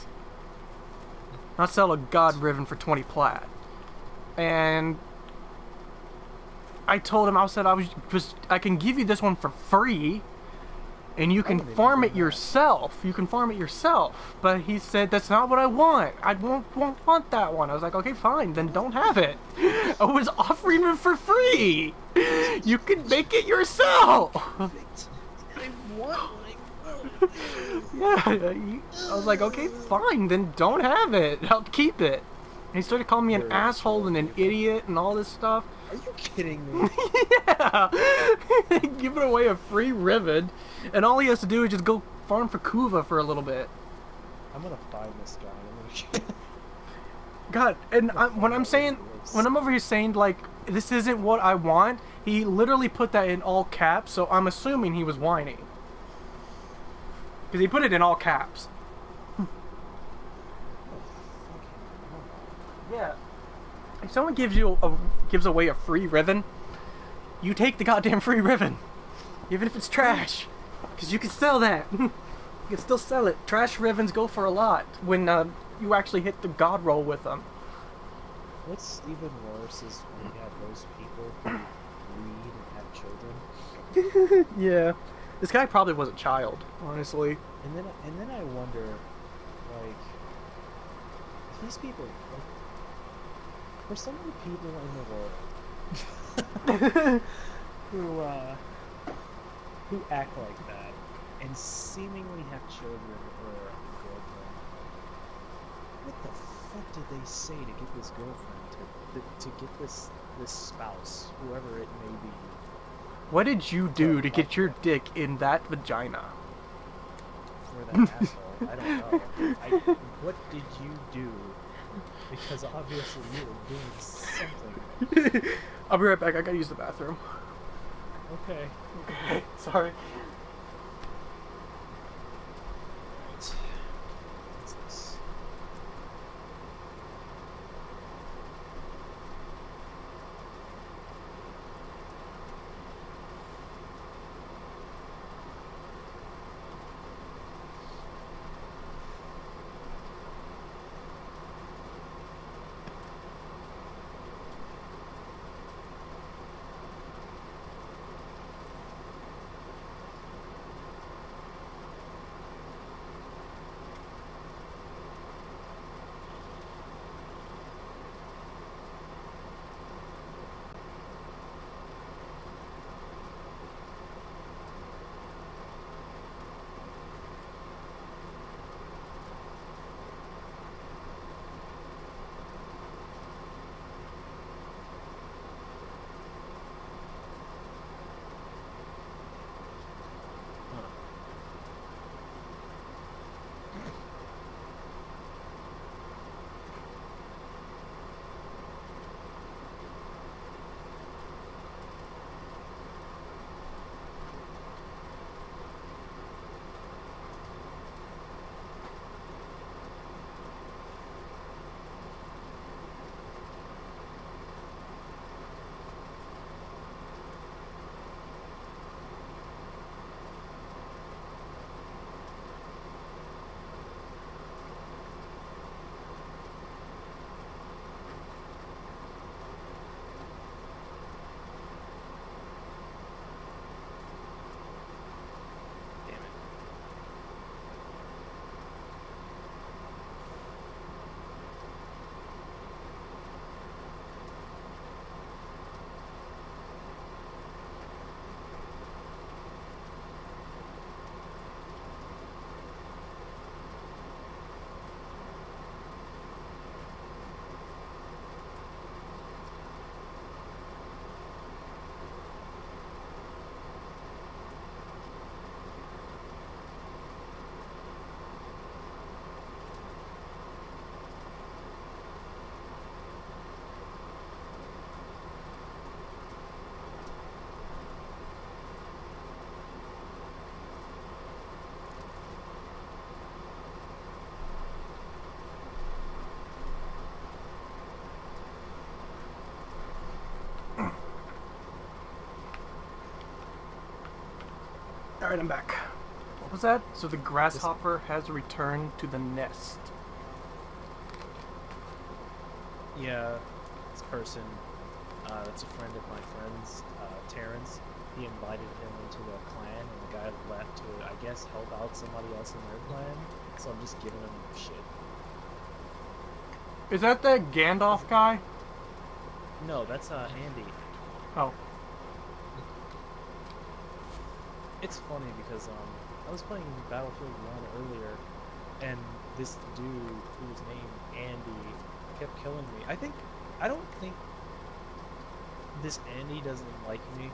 Not sell a god ribbon for 20 plat. And I told him, I can give you this one for free, and you can farm it yourself. You can farm it yourself. But he said, that's not what I want. I won't want that one. I was like, okay, fine, then don't have it. I was offering it for free. You can make it yourself. I want one. Yeah, I was like, okay, fine, then don't have it. I'll keep it. And he started calling me an asshole and an idiot and all this stuff. Are you kidding me? Yeah! Giving away a free ribbon, and all he has to do is just go farm for Kuva for a little bit. I'm gonna find this guy. I'm gonna... God, and when I'm over here saying, like, this isn't what I want, he literally put that in all caps, so I'm assuming he was whining. Because he put it in all caps. Yeah. If someone gives away a free ribbon, you take the goddamn free ribbon, even if it's trash, because you can sell that. You can still sell it. Trash ribbons go for a lot when you actually hit the god roll with them. What's even worse is when you have those people who read and have children. Yeah, this guy probably was a child, honestly. And then I wonder, like, these people. Like, for some of the people in the world who act like that and seemingly have children or a girlfriend, what the fuck did they say to get this girlfriend to get this spouse, whoever it may be? What did you do to get your dick in that vagina? For that asshole, I don't know. What did you do? Because obviously you were doing something. I'll be right back. I gotta use the bathroom. Okay. Sorry. What's this? Alright, I'm back. What was that? So the grasshopper has returned to the nest. Yeah, this person, that's a friend of my friend's, Terrence, he invited him into a clan, and the guy left to, I guess, help out somebody else in their clan, so I'm just giving him shit. Is that Gandalf guy? No, that's, Andy. Oh. It's funny because, I was playing Battlefield 1 earlier, and this dude, who was named Andy, kept killing me. I don't think this Andy doesn't like me.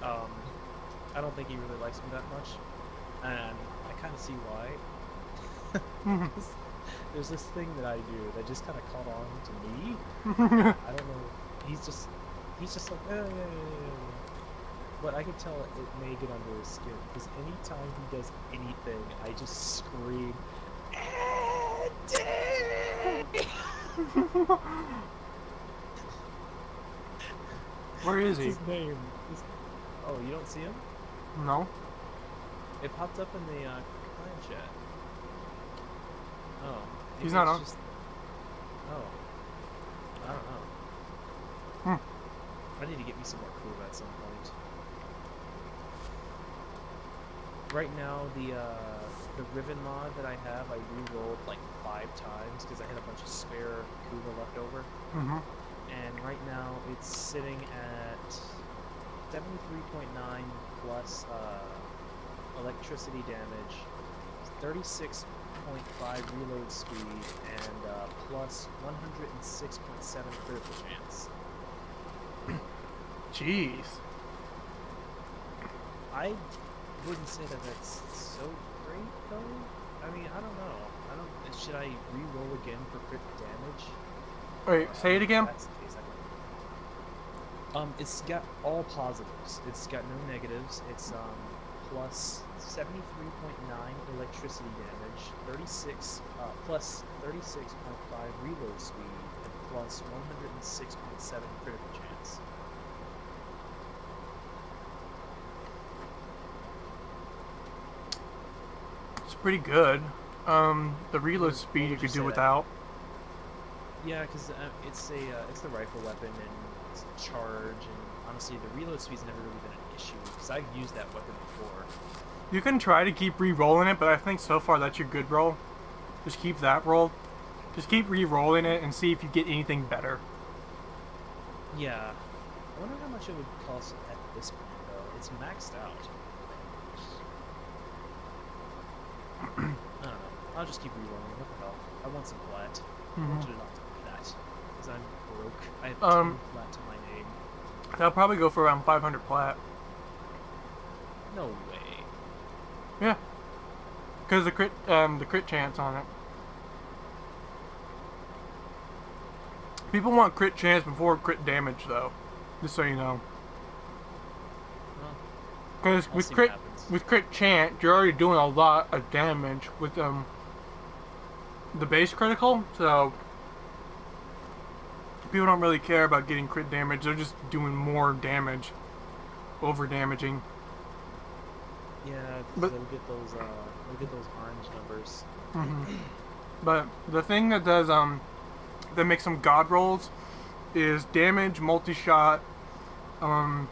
I don't think he really likes me that much, and I kind of see why. There's this thing that I do that just kind of caught on to me. I don't know. He's just like, yeah. But I can tell it may get under his skin because anytime he does anything, I just scream, Andy! Where is he? His name. Oh, you don't see him? No. It popped up in the clan chat. Oh. He's not on. Oh. I don't know. I need to get me some more crew at some point. Right now, the ribbon mod that I have, I re-rolled like 5 times because I had a bunch of spare Kuga left over. And right now, it's sitting at 73.9 plus electricity damage, 36.5 reload speed, and plus 106.7 critical chance. Jeez. I wouldn't say that that's so great, though. I mean, I don't know. Should I re-roll again for crit damage? Wait, say it again? That's the case, it's got all positives. It's got no negatives. It's plus 73.9 electricity damage, 36 plus 36.5 reload speed, and plus 106.7 critical chance. It's pretty good. The reload speed you could do without. Yeah, because it's the rifle weapon and it's a charge, and honestly, the reload speed's never really been an issue because I've used that weapon before. You can try to keep re-rolling it, but I think so far that's your good roll. Just keep that roll. Just keep re-rolling it and see if you get anything better. Yeah. I wonder how much it would cost at this point, though. It's maxed out. I don't know. I'll just keep re-rolling. What the hell? I want some plat. I want you to not plat. Because I'm broke. I have 2 plat to my name. That'll probably go for around 500 plat. No way. Yeah. Because the crit chance on it. People want crit chance before crit damage, though. Just so you know. Because with crit chance, you're already doing a lot of damage with the base critical, so people don't really care about getting crit damage. They're just doing more damage, over damaging. Yeah, but they'll get those orange numbers. But the thing that does that makes some god rolls is damage, multi-shot, and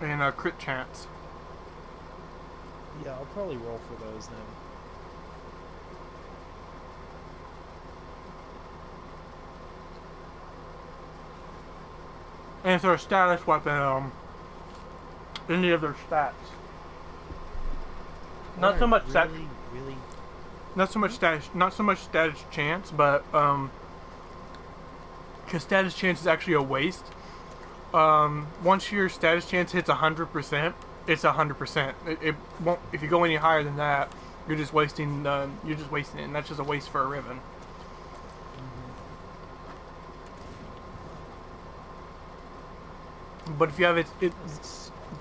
a crit chance. Yeah, I'll probably roll for those then. And if they're a status weapon, any of their stats. Not so much really. Not so much status chance, but because status chance is actually a waste. Once your status chance hits 100%, it's 100%. It won't. If you go any higher than that, you're just wasting. You're just wasting it, and that's just a waste for a ribbon. But if you have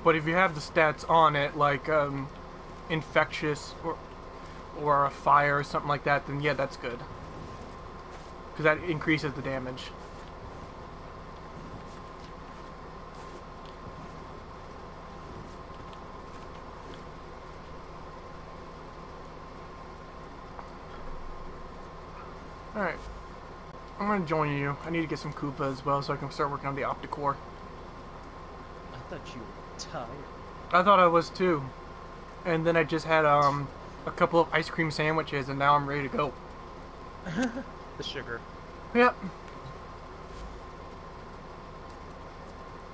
but if you have the stats on it, like infectious or a fire or something like that, then yeah, that's good. Because that increases the damage. Alright. I'm gonna join you. I need to get some Koopa as well so I can start working on the Opticore. I thought you were tired. I thought I was too. And then I just had a couple of ice cream sandwiches and now I'm ready to go. The sugar. Yep.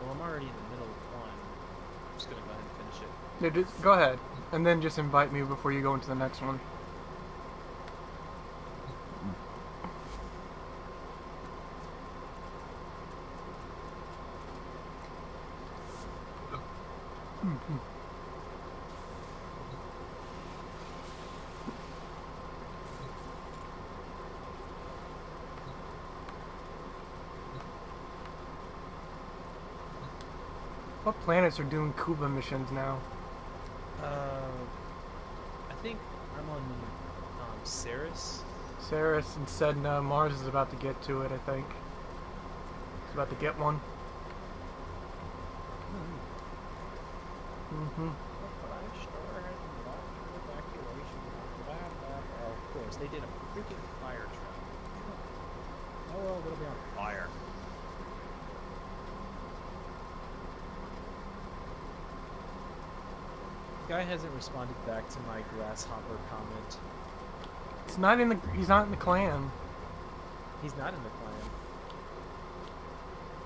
Well, I'm already in the middle of one. I'm just gonna go ahead and finish it. Yeah, just go ahead. And then just invite me before you go into the next one. What planets are doing Kuba missions now? I think I'm on Ceres. Ceres and Sedna. Mars is about to get to it, I think. It's about to get one. Mm-hmm. Of course, they did a freaking fire trap. Oh well, it'll be on fire. The guy hasn't responded back to my grasshopper comment. He's not in the clan. He's not in the clan.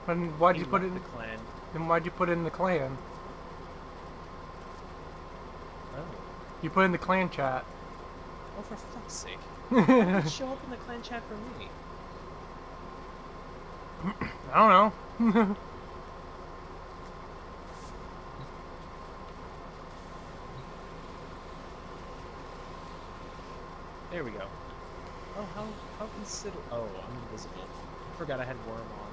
Then why'd He you put it left in the clan? Then why'd you put it in the clan? Oh. You put it in the clan chat. Oh, for fuck's sake. Why did it show up in the clan chat for me? I don't know. There we go. Oh, how consider? Oh, I'm invisible. I forgot I had worm on.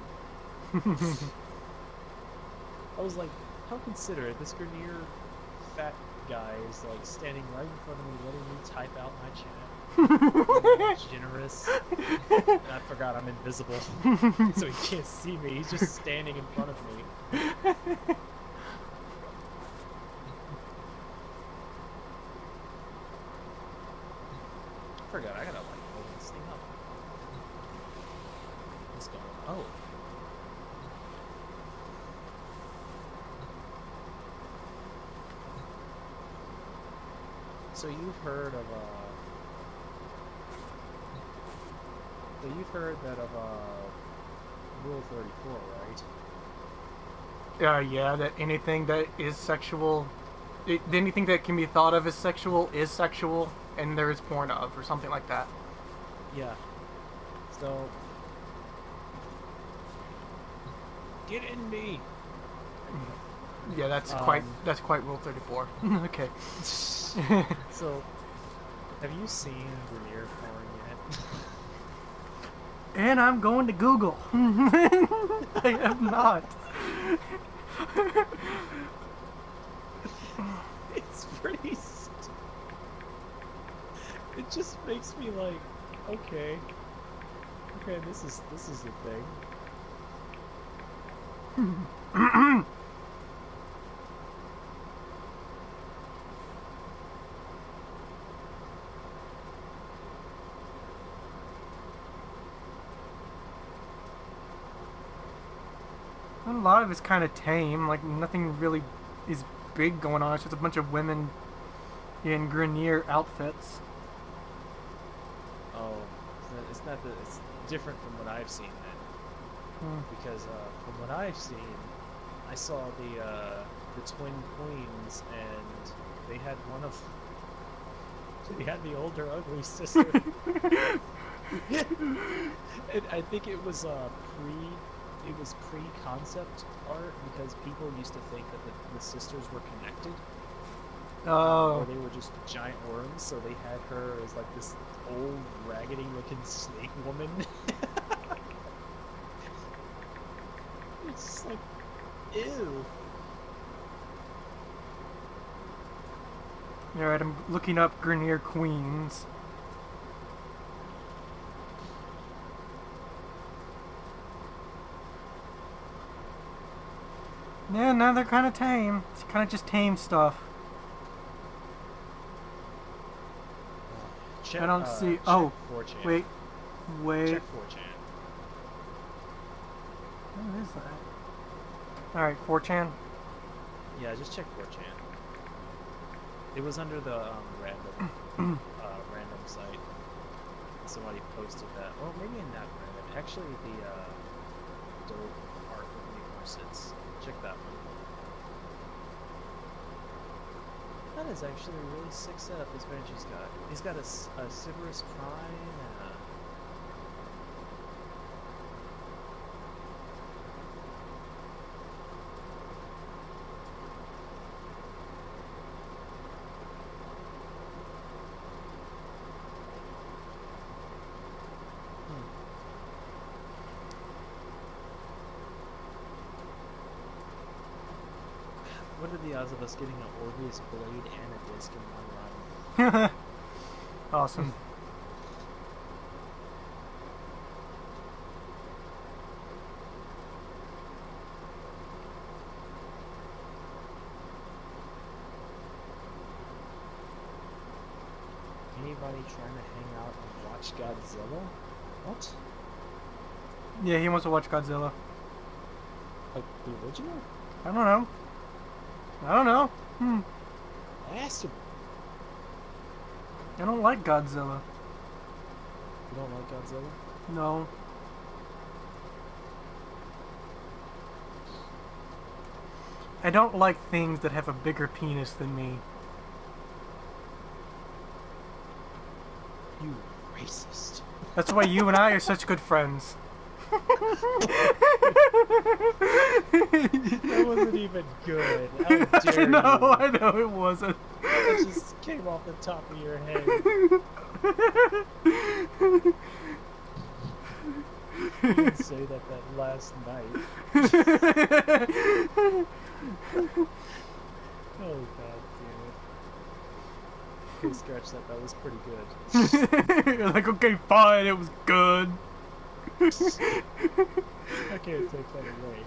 I was like, how considerate. This Grenier fat guy is like standing right in front of me, letting me type out my chat. Generous. And I forgot I'm invisible, so he can't see me. He's just standing in front of me. I forgot. I gotta like open this thing up. What's going on? Oh. So you've heard of that of Rule 34, right? Yeah, that anything that is sexual, anything that can be thought of as sexual is sexual, and there is porn of, or something like that. Yeah. So get in me. Yeah, that's quite Rule 34. Okay. So, have you seen Grenier porn yet? And I'm going to Google. I have not. It's pretty. It just makes me like, okay, this is the thing. A lot of it's kind of tame. Like nothing really is big going on. It's just a bunch of women in Grenier outfits. Oh, it's not that it's different from what I've seen then, because from what I've seen, I saw the twin queens, and they had they had the older ugly sister. And I think it was pre-concept art, because people used to think that the sisters were connected. Oh. Or they were just giant worms, so they had her as like this old, raggedy-looking snake woman. It's just like, ew. Alright, I'm looking up Grenier Queens. Yeah, no, they're kind of tame. It's kind of just tame stuff. I don't see. Oh, wait. Wait. Check 4chan. What is that? Alright, 4chan. Yeah, just check 4chan. It was under the random site. Somebody posted that. Oh, maybe in that random. Actually, the dope art of Universes. Check that one. That is actually a really sick setup this Banshee's got. He's got a Sybaris Prime and a... What are the odds of us getting an Orbeus blade and a disc in one run? Awesome. Anybody trying to hang out and watch Godzilla? What? Yeah, he wants to watch Godzilla. Like the original? I don't know. I don't know. I asked him. I don't like Godzilla. You don't like Godzilla? No. I don't like things that have a bigger penis than me. You racist. That's why you and I are such good friends. That wasn't even good. How dare you? I know it wasn't. That just came off the top of your head. You didn't say that last night. Oh god damn it. Okay, scratch that. That was pretty good. You're like, okay, fine, it was good. I can't take that away.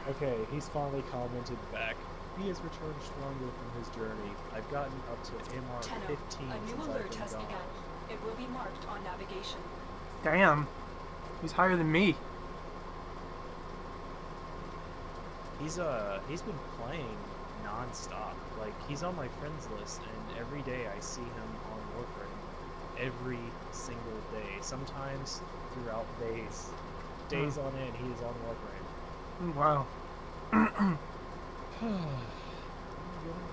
Okay, he's finally commented back. He has returned stronger from his journey. I've gotten up to MR 15 A new since alert I've has been begun. gone. It will be marked on navigation. Damn. He's higher than me. He's been playing non-stop. Like, he's on my friends list, and every day I see him on Warframe. Every single day. Sometimes throughout days. Days on end, he is on Warframe. Wow. Get him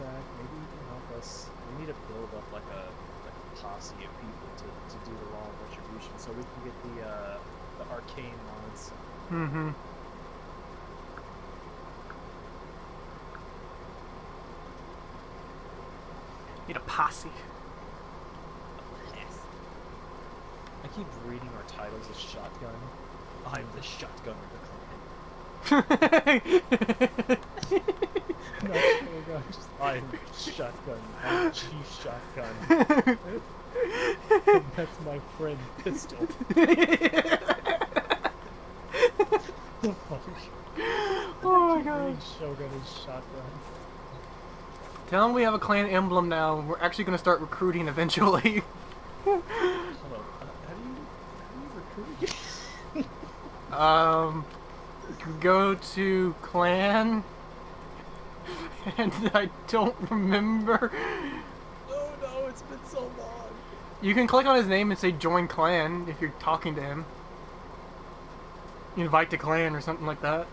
back. Maybe he can help us. We need to build up like a posse of people to do the long retribution, so we can get the arcane mods. Mm-hmm. Need a posse. I keep reading our titles as Shotgun. I'm the Shotgun of the clan. Not Shotgun, just I'm Shotgun. I'm Chief Shotgun. And that's my friend Pistol. The fuck? Oh my god. Shogun is Shotgun. Tell him we have a clan emblem now. We're actually going to start recruiting eventually. Hold on. How do you recruit? Go to clan. And I don't remember. Oh no, it's been so long. You can click on his name and say join clan if you're talking to him. Invite to clan or something like that.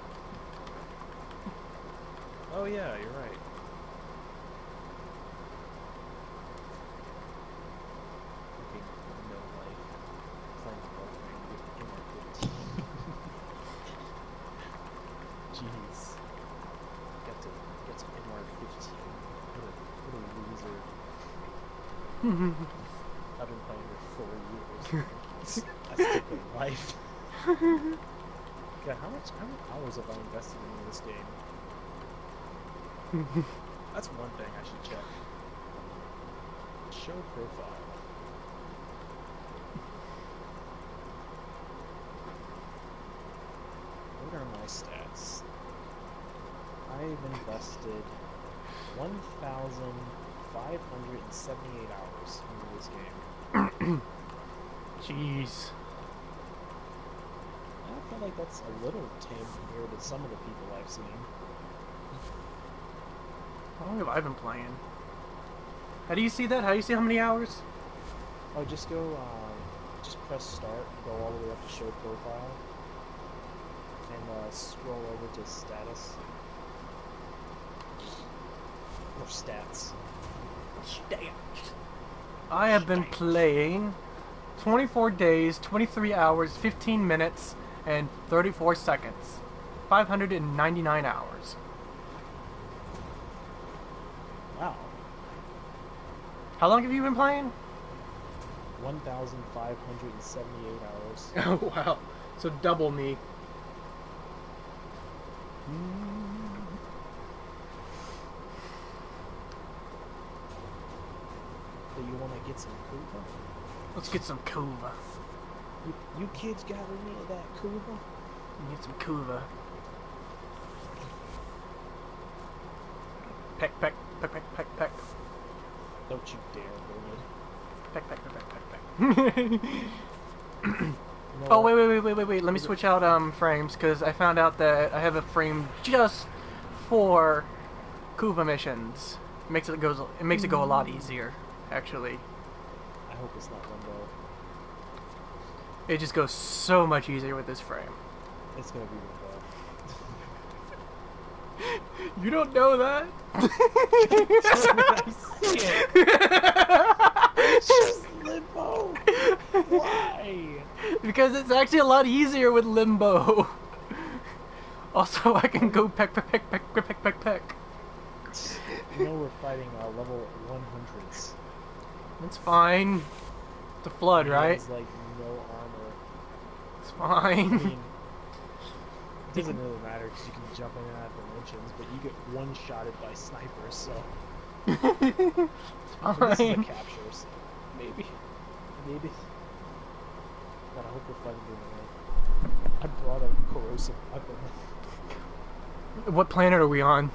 Oh yeah, you're right. No life. Playing Warframe, get MR15. Jeez. Got to MR15. What a loser. I've been playing for 4 years. That's taken life. God, how many hours have I invested in this game? That's one thing I should check. Show profile. What are my stats? I've invested 1,578 hours into this game. Jeez. I feel like that's a little tame compared to some of the people I've seen. How long have I been playing? How do you see that? How do you see how many hours? Oh, just go, just press start, go all the way up to show profile, and scroll over to status. Or stats. I have been playing 24 days, 23 hours, 15 minutes, and 34 seconds. 599 hours. Wow. How long have you been playing? 1,578 hours. Oh, wow. So double me. So you want to get some Kuva? Let's get some Kuva. You kids got any of that Kuva? Get some Kuva. Peck, peck, peck, peck, peck, peck. Don't you dare, Bernard. Peck, peck, peck, peck, peck, peck. You know Oh, what? wait. Let me switch out frames, because I found out that I have a frame just for Kuva missions. It makes it go a lot easier, actually. I hope it's not Limbo. It just goes so much easier with this frame. It's gonna be Limbo. You don't know that? I see it. It's just Limbo. Why? Because it's actually a lot easier with Limbo. Also, I can go peck, peck, peck, peck, peck, peck, peck, peck. You know we're fighting level 100s. It's fine. It's a flood, right? It's like no armor. It's I fine. mean, it doesn't really matter because you can jump in and out of dimensions, but you get one-shotted by snipers, so... It's This is a fine. capture, so maybe. God, I hope we're fighting during the night. I brought a corrosive weapon. What planet are we on?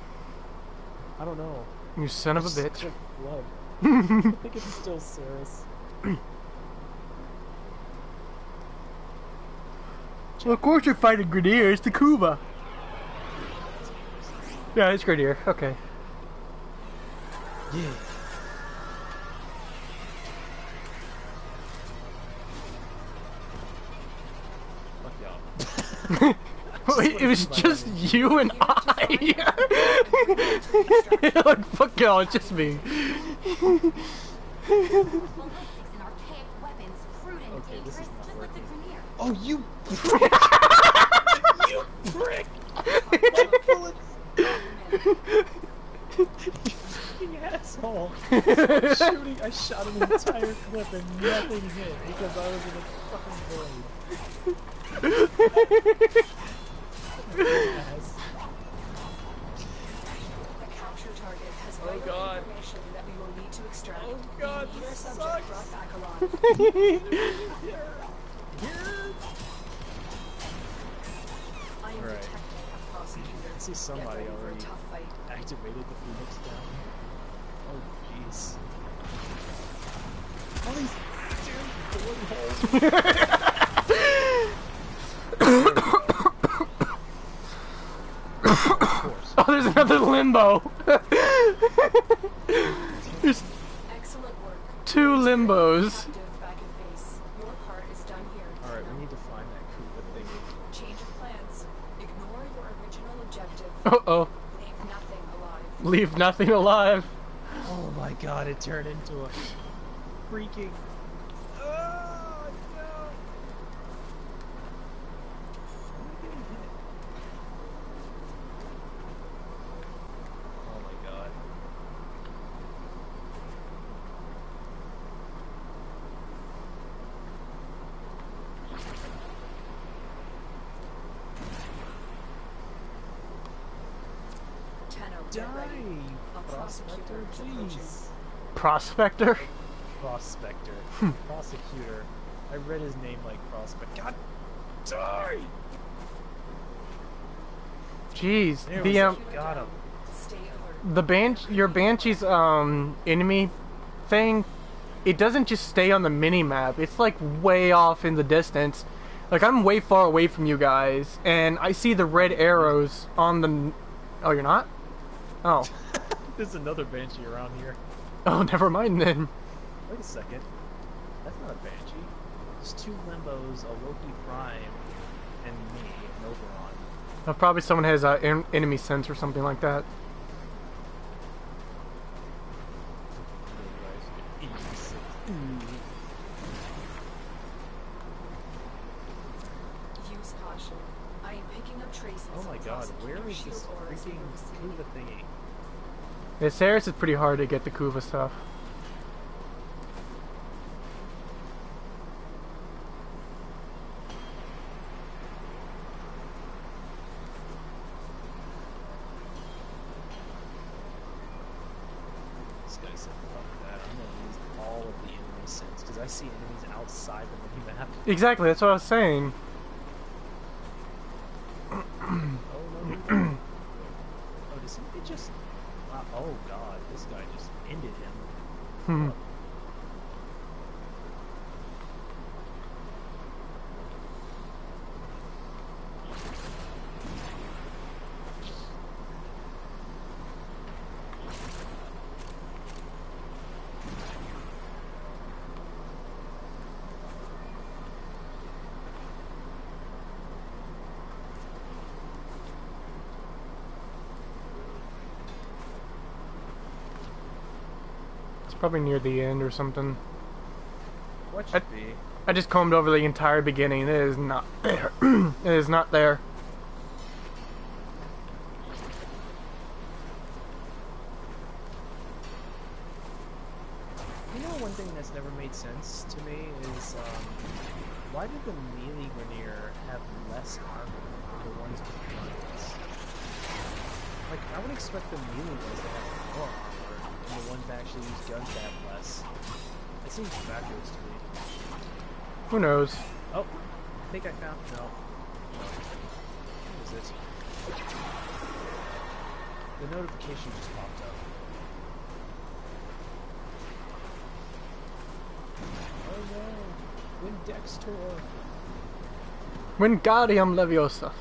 I don't know. You son of a It's bitch. such blood. I think it's still Ceres. Well, of course you're fighting Grenier. It's the Kuva. Yeah, it's Grenier. Okay. Yeah. Fuck y'all. It was just you and I. Like, fuck y'all, it's just me. Ballistics and archaic weapons, crude and Okay, this is dangerous, not just like the working. Grenier. Oh, you prick! You prick! My bullets! You fucking asshole! Shooting, I shot an entire clip and nothing hit because I was in a fucking void. Yes. The capture target has Oh, vital God. information that we will need to extract. Oh, God, We need our this subject sucks. brought back alive. I am Right. detecting a prosecutor. I see Get somebody ready for a already tough fight. activated the Phoenix down. Oh, jeez. All these damn bullet holes. Of course. Oh, there's another Limbo. There's Excellent work. 2 Limbos. Active back in base. Your part is done here. Alright, we need to find that Kuva thingy. Change of plans. Ignore your original objective. Uh-oh. Leave nothing alive. Leave nothing alive. Oh my god, it turned into a freaking... Oh, no! Am I getting hit? Oh my god. Tenno, get Die! ready. A prosecutor is approaching. Jeez. Prospector? Prospector. Prosecutor. I read his name like Prospect. God! Die! Jeez. There The we um go. Got him. Stay alert. your Banshee's enemy thing it doesn't just stay on the mini map. It's like way off in the distance. Like I'm way far away from you guys, and I see the red arrows on the. Oh, you're not? Oh. There's another Banshee around here. Oh, never mind then. Wait a second. That's not a Banshee. There's 2 Limbos, a Loki Prime, and me, an Oberon. Probably someone has enemy sense or something like that. Use caution. I am picking up traces. Oh my god, where is this freaking Kuva thingy? Yeah, Saris is pretty hard to get the Kuva stuff. This guy said, fuck that, I'm gonna use all of the enemy sense, because I see enemies outside the mini map. Exactly, that's what I was saying. Oh, no, oh, does he just... Wow, oh god, this guy just ended him. Hmm. Probably near the end or something. What should be? I just combed over the entire beginning. It is not there. It is not there. You know, one thing that's never made sense to me is, why did the melee Grenier have less armor than the ones with guns? Like, I would expect the melee ones to have more armor, and the ones that actually use guns to have less. It seems backwards to me. Who knows? Oh, I think I found... No. What is this? The notification just popped up. Oh no! Windextor! Wingardium Leviosa.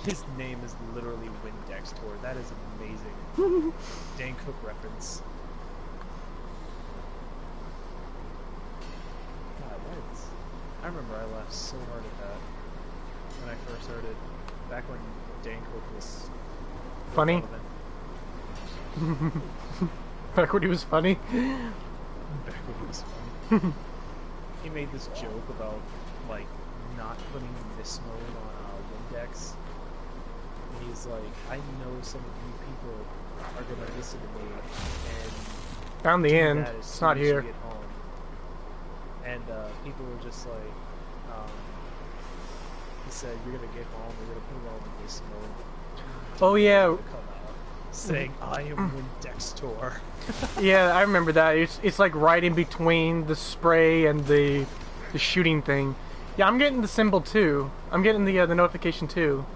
His name is literally Windextor. That is amazing. Dan Cook reference. God, what is... I remember I laughed so hard at that when I first heard it. Back when Dan Cook was... Funny? Back when he was funny? Back when he was funny. He made this joke about, like, not putting this mode on Windex. And he's like, I know some of you people are gonna listen to me and Found the do end. that as It's soon not as you here. get home. And people were just like, he said, you're gonna get home, you're gonna put it on this mode. Oh yeah. Come out saying, I am Windextor. Yeah, I remember that. It's like right in between the spray and the shooting thing. Yeah, I'm getting the symbol too. I'm getting the notification too.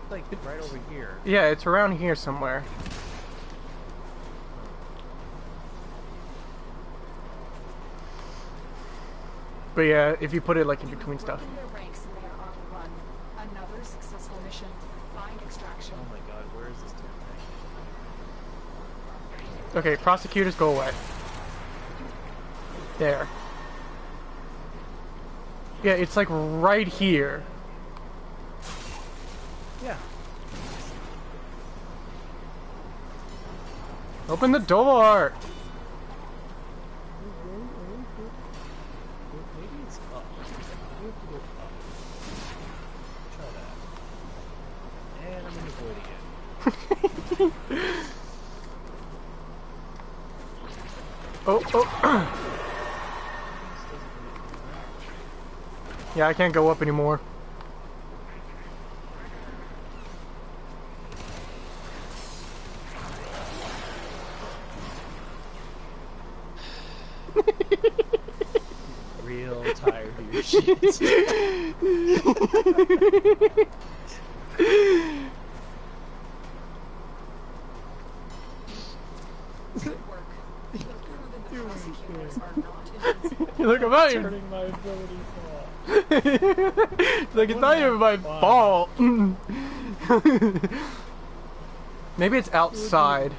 Like right over here. Yeah, it's around here somewhere. But yeah, if you put it like in between stuff. Broken their ranks and they are on the run. Another successful mission. Find extraction. Oh my god, where is this damn thing? Okay, prosecutors, go away. There. Yeah, it's like right here. Yeah. Open the door! Maybe it's up. We have to go up. Try that. And I'm in the void again. Oh, oh. Yeah, I can't go up anymore. Real tired, dude. Good work. You've proven the prosecutors are not invincible. Look about you. Turning my abilities off. Like it's not even my fault. Maybe it's outside.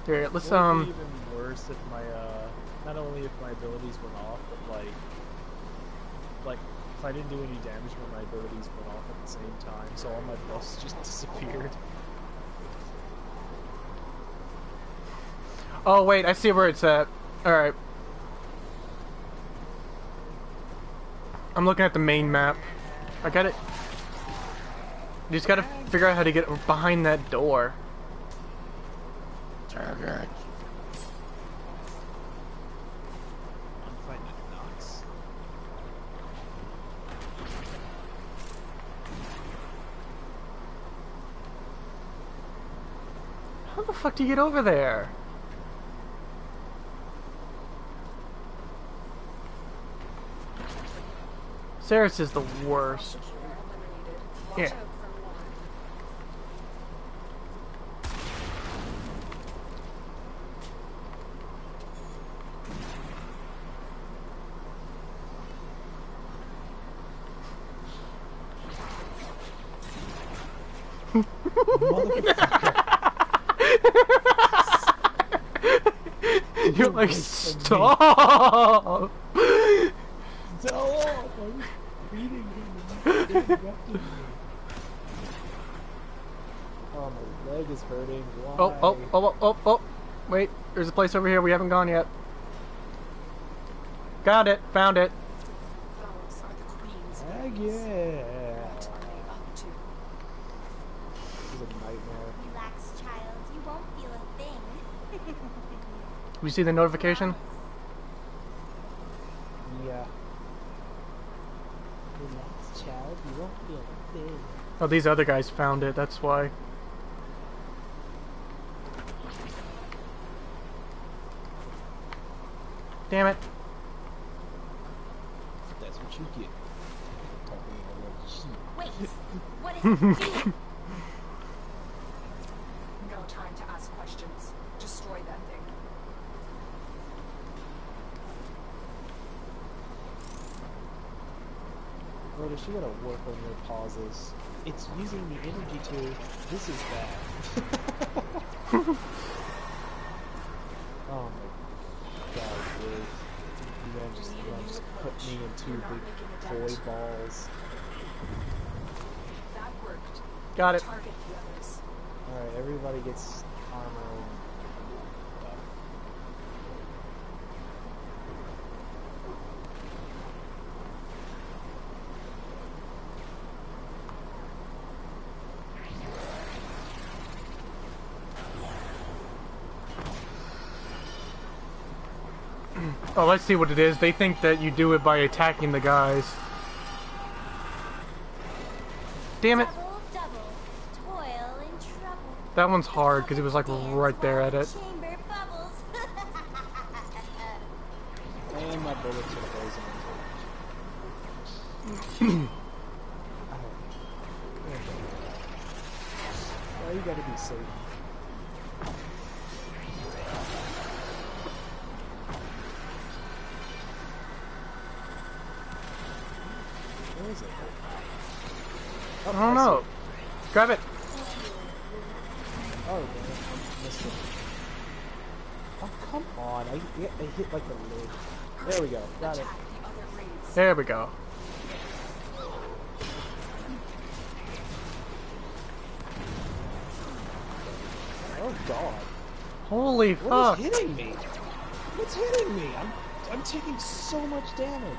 Here, let's It would be even worse if my not only if my abilities went off, but like if I didn't do any damage when my abilities went off at the same time, so all my buffs just disappeared. Oh wait, I see where it's at. Alright. I'm looking at the main map. I got it. You just gotta figure out how to get behind that door. I'm fighting Knox. How the fuck do you get over there? Ceres is the worst. Prosecutor eliminated. Watch Yeah. out for more. You're like, stop! Stop! I was beating him and he interrupted me. Oh, my leg is hurting. Why? Oh. Wait, there's a place over here we haven't gone yet. Got it. Found it. Those are the queen's Heck veins. yeah. What are they up to? This is a nightmare. Relax, child. You won't feel a thing. We see the notification? Yeah. Relax, child. You won't feel a thing. Oh, these other guys found it, that's why. Damn it. That's what you get. Talking about shit. Wait, what is it doing? No time to ask questions. Destroy that thing. Rhoda, you gotta work on your pauses. It's using the energy to. This is bad. Oh my god, dude. You gonna just put me in two big toy balls. That worked. Got it. Target the others. Alright, everybody gets armor and stuff. Oh, let's see what it is. They think that you do it by attacking the guys. Damn it. Double, toil and trouble. That one's hard because it was like right there at it. Chamber bubbles. And my bullets are poison. Why you gotta be safe? Where is it? I don't know. Grab it. Oh, damn it. I missed it. Oh, come on. I hit like the lid. There we go. Got it. Attack the other raids. There we go. Oh, God. Holy What fuck. is hitting me? What's hitting me? I'm taking so much damage.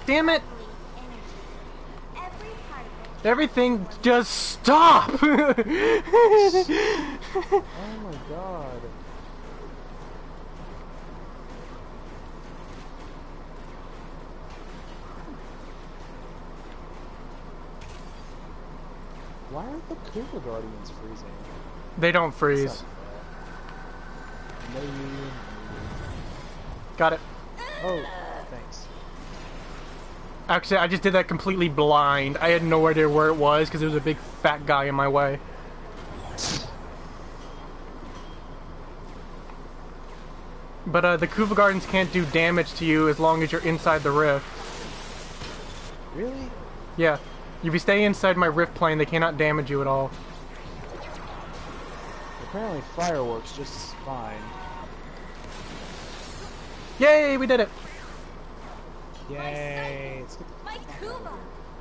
Damn it. Every particle. Everything just stop. Oh my god. Why aren't the Cooper Guardians freezing? They don't freeze. Maybe. Got it. Oh, thanks. Actually, I just did that completely blind. I had no idea where it was because there was a big fat guy in my way. But the Kuva Gardens can't do damage to you as long as you're inside the rift. Really? Yeah. If you stay inside my rift plane, they cannot damage you at all. Apparently fireworks just fine. Yay, we did it! Yay! Let's get My Kuva!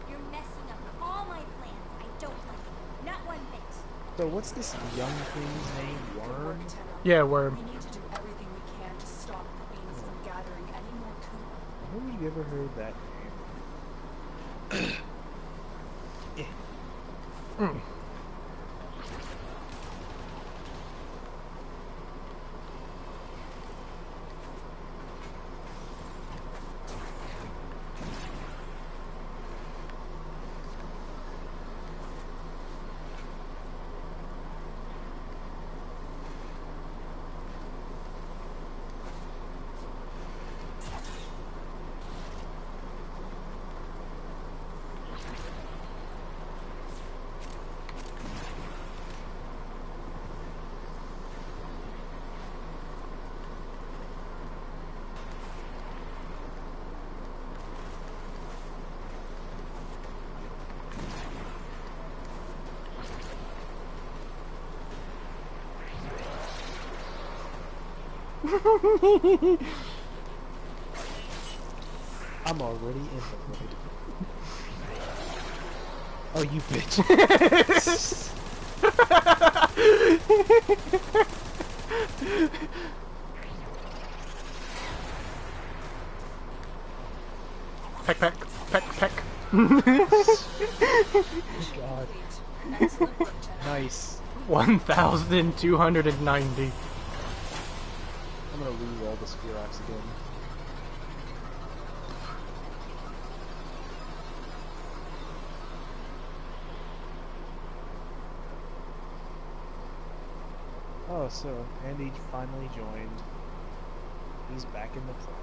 You're messing up all my plans. I don't like it. Not one bit. So what's this young thing's name? Worm? Yeah, worm. We need to do everything we can to stop the Queens from gathering any more Kuva. Where have you ever heard that name? Mm. I'm already in the void. Oh, you bitch. Peck, peck, peck, peck. God. Excellent work, Jenna. Nice. 1,290. I'm gonna re-roll the Spherox again. Oh, so Andy finally joined. He's back in the clan.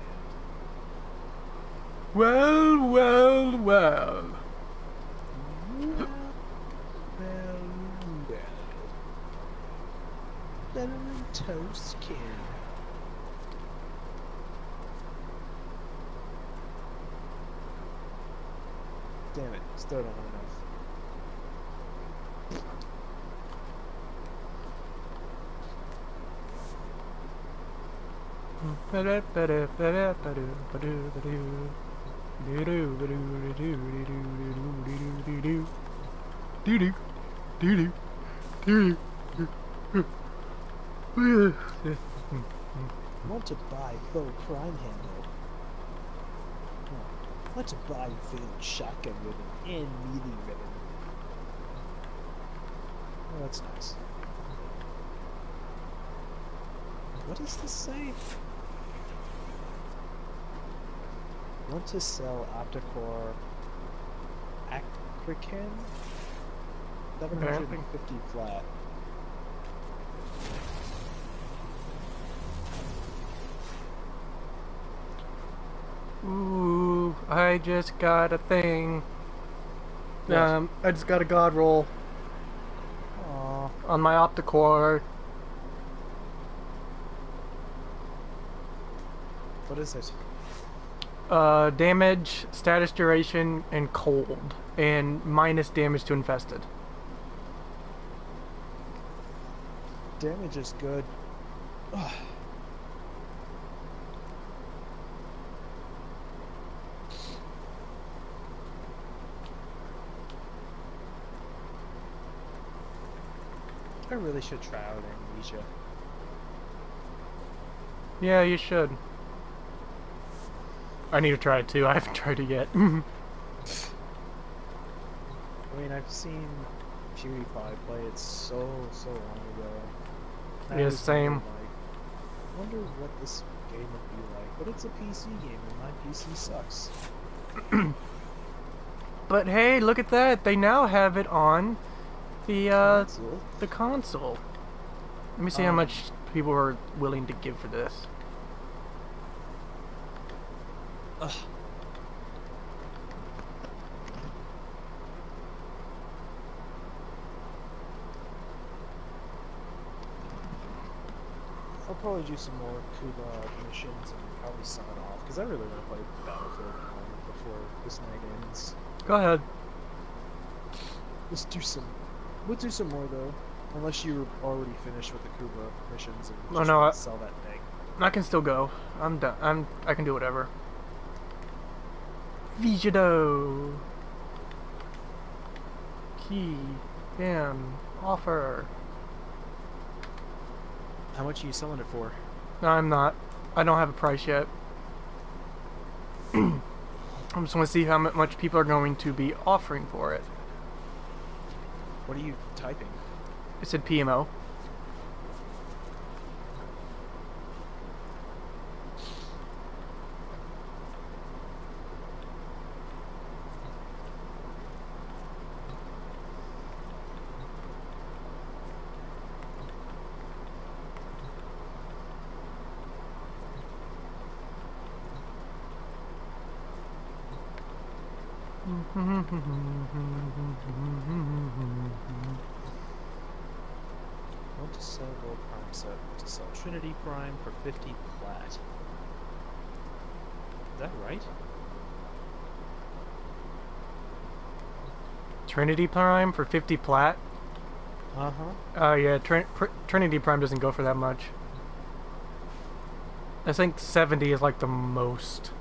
Well, well, well. Well. Better than toast kid. Damn it, still don't have enough. Want to buy bow prime handle. Want to buy veiled shotgun ribbon and melee ribbon. Oh, that's nice. What does this say? Want to sell Opticore Acrican? 750 flat. Ooh, I just got a thing. Yes. I just got a god roll Aww. on my Opticore. What is it? Damage, status duration, and cold, and minus damage to infested. Damage is good. Ugh. I really should try out Amnesia. Yeah, you should. I need to try it too. I haven't tried it yet. I mean, I've seen PewDiePie play it so long ago. I Yeah, always same. wonder what this game would be like. But it's a PC game, and my PC sucks. But hey, look at that! They now have it on the Console? the console. Let me see how much people are willing to give for this. Ugh. I'll probably do some more Kuba missions and probably sign off, because I really want to play Battlefield 1 before this night ends. Go ahead. Let's do some... We'll do some more, though. Unless you're already finished with the Kuba missions and Oh, just no, want to sell that thing. I can still go. I'm done. I can do whatever. Vigado. Key. Damn. Offer. How much are you selling it for? No, I'm not. I don't have a price yet. I just want to see how much people are going to be offering for it. What are you typing? It said PMO. Want to sell Gold Prime set. Want to sell Trinity Prime for 50 plat. Is that right? Trinity Prime for 50 plat? Uh-huh. Oh yeah, Trinity Prime doesn't go for that much. I think 70 is like the most.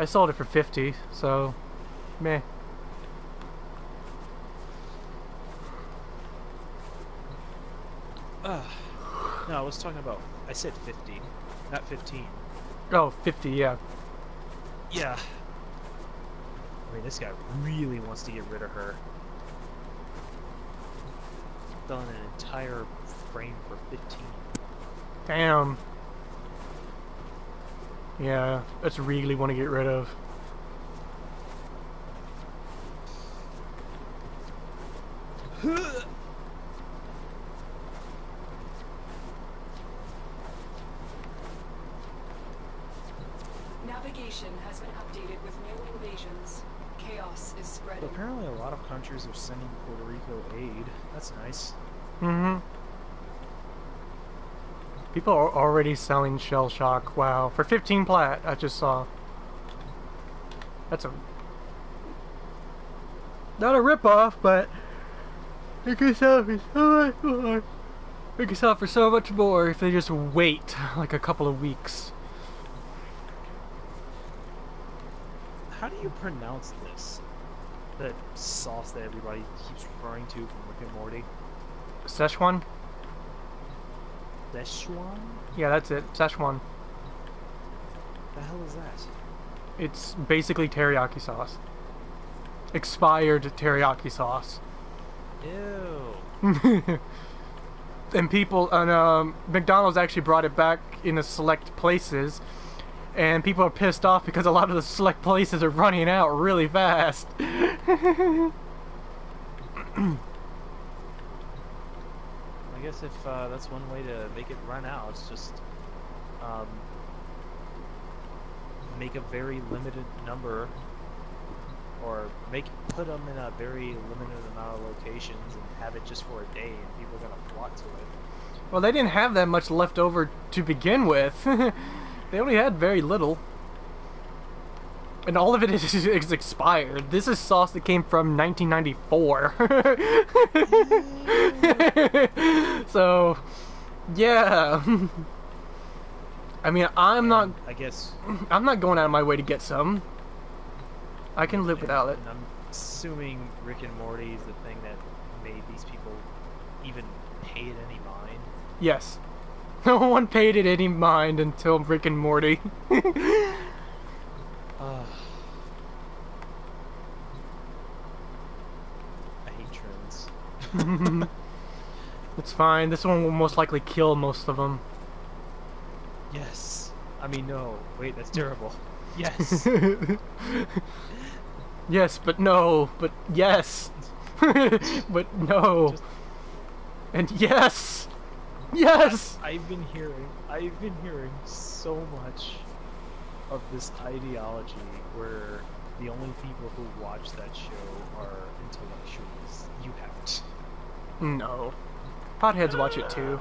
I sold it for 50, so meh. No, I was talking about... I said 50, not 15. Oh, 50, yeah. Yeah. I mean, this guy really wants to get rid of her. Selling an entire frame for 15. Damn. Yeah, that's really want to get rid of. Navigation has been updated with new invasions. Chaos is But spreading. apparently a lot of countries are sending Puerto Rico aid. That's nice. Mm-hmm. People are already selling Shell Shock. Wow. For 15 plat, I just saw. That's a... Not a ripoff, but... They could sell for so much more. They could sell for so much more if they just wait like a couple of weeks. How do you pronounce this? That sauce that everybody keeps referring to from Rick and Morty? Szechuan? Szechuan? Yeah, that's it. Szechuan. The hell is that? It's basically teriyaki sauce. Expired teriyaki sauce. Ew. And people, and McDonald's actually brought it back in the select places, and people are pissed off because a lot of the select places are running out really fast. I guess if that's one way to make it run out, it's just make a very limited number, or put them in a very limited amount of locations and have it just for a day, and people are gonna flock to it. Well, they didn't have that much left over to begin with. They only had very little. And all of it is expired. This is sauce that came from 1994. So, yeah. I mean, I guess I'm not going out of my way to get some. I can live without it. And I'm assuming Rick and Morty is the thing that made these people even pay it any mind. Yes. No one paid it any mind until Rick and Morty. I hate trends. It's fine. This one will most likely kill most of them. Yes. I mean, no. Wait, that's terrible. Yes. Yes, but no. But yes. But no. Just- And yes. Yes. I've been hearing so much of this ideology where the only people who watch that show are intellectuals. You haven't. No. Potheads watch it too.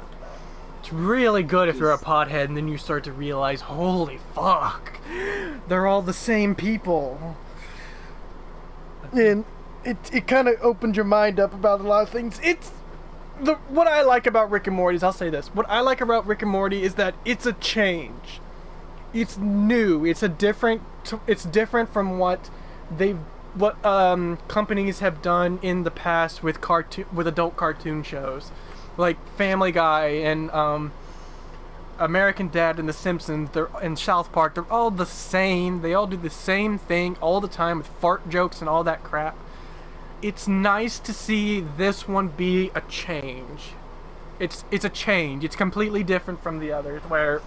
It's really good if you're a pothead and then you start to realize, holy fuck, they're all the same people. And it kind of opened your mind up about a lot of things. What I like about Rick and Morty is, I'll say this, what I like about Rick and Morty is that it's a change. It's new. It's different from what companies have done in the past with adult cartoon shows, like Family Guy and American Dad and The Simpsons. And South Park. They're all the same. They all do the same thing all the time with fart jokes and all that crap. It's nice to see this one be a change. It's a change. It's completely different from the others, where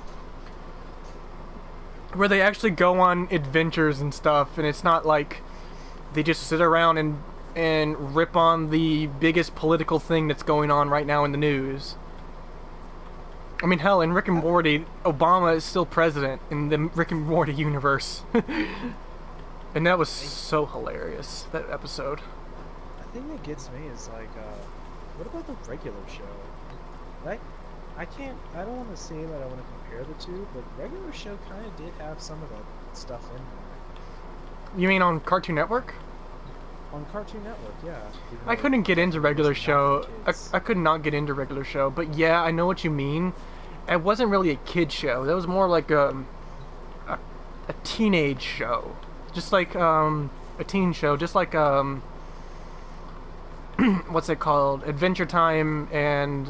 they actually go on adventures and stuff, and it's not like they just sit around and rip on the biggest political thing that's going on right now in the news. I mean, hell, in Rick and Morty, Obama is still president in the Rick and Morty universe. And that was so hilarious, that episode. The thing that gets me is like, what about the regular show? I don't want to say that I want to compare the two, but regular show kind of did have some of that stuff in there. You mean on Cartoon Network? On Cartoon Network, yeah. I couldn't get into regular show. I could not get into regular show, but yeah, I know what you mean. It wasn't really a kid show. That was more like a teenage show. Just like a teen show, just like what's it called? Adventure Time and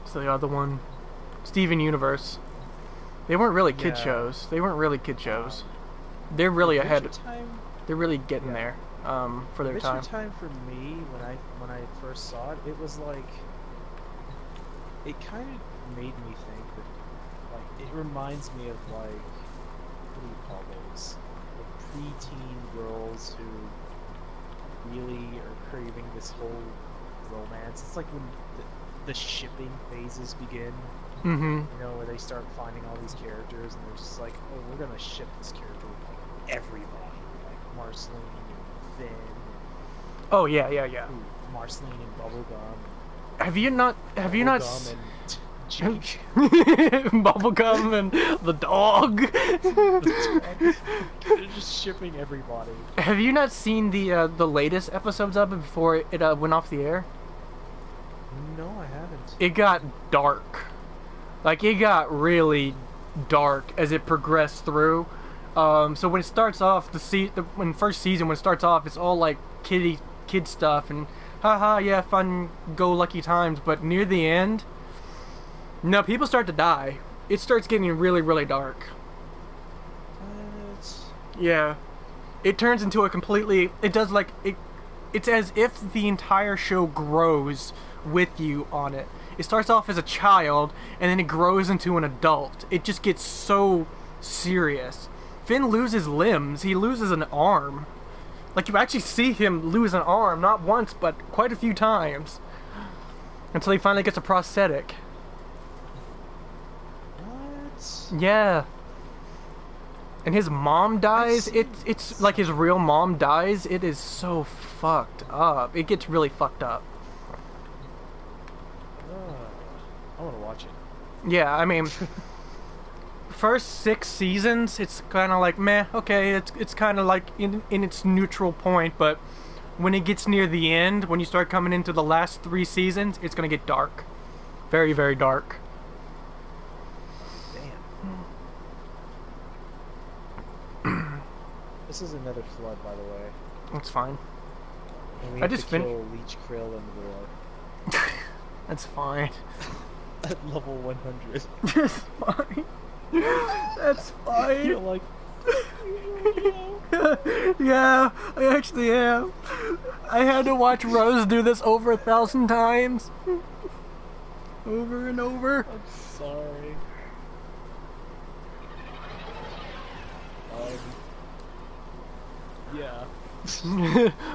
what's the other one? Steven Universe. They weren't really kid shows. They're really ahead. They're really getting there for their time. Adventure Time for me, when I first saw it, it was like, it kind of made me think that, like, it reminds me of, like, what do you call those? The preteen girls who really are craving this whole romance. It's like when the shipping phases begin. Mm-hmm. You know, where they start finding all these characters, and they're just like, oh, we're gonna ship this character with, like, everybody. Like Marceline and Finn. And, oh yeah. Marceline and Bubblegum. Have you not And Jake. Bubblegum and the dog. They're just shipping everybody. Have you not seen the latest episodes of it before it went off the air? No, I haven't. It got dark. Like, it got really dark as it progressed through. So when it starts off, when first season, when it starts off, it's all like kid stuff and haha, yeah, fun, go lucky times. But near the end, no, people start to die. It starts getting really, really dark. What? Yeah, it turns into a completely. It does like it. It's as if the entire show grows with you on it. It starts off as a child, and then it grows into an adult. It just gets so serious. Finn loses limbs. He loses an arm. Like, you actually see him lose an arm, not once, but quite a few times. Until he finally gets a prosthetic. What? Yeah. And his mom dies. It's like his real mom dies. It is so fucked up. It gets really fucked up. I want to watch it. Yeah, I mean, first 6 seasons, it's kind of like meh. Okay, it's kind of like in its neutral point, but when it gets near the end, when you start coming into the last 3 seasons, it's gonna get dark, very, very dark. Damn. This is another flood, by the way. That's fine. And we I have just to kill Leech Krill in the war. That's fine. At level 100. That's fine. That's fine. You're like, yeah, I actually am. I had to watch Rose do this over 1,000 times. Over and over. I'm sorry. Yeah.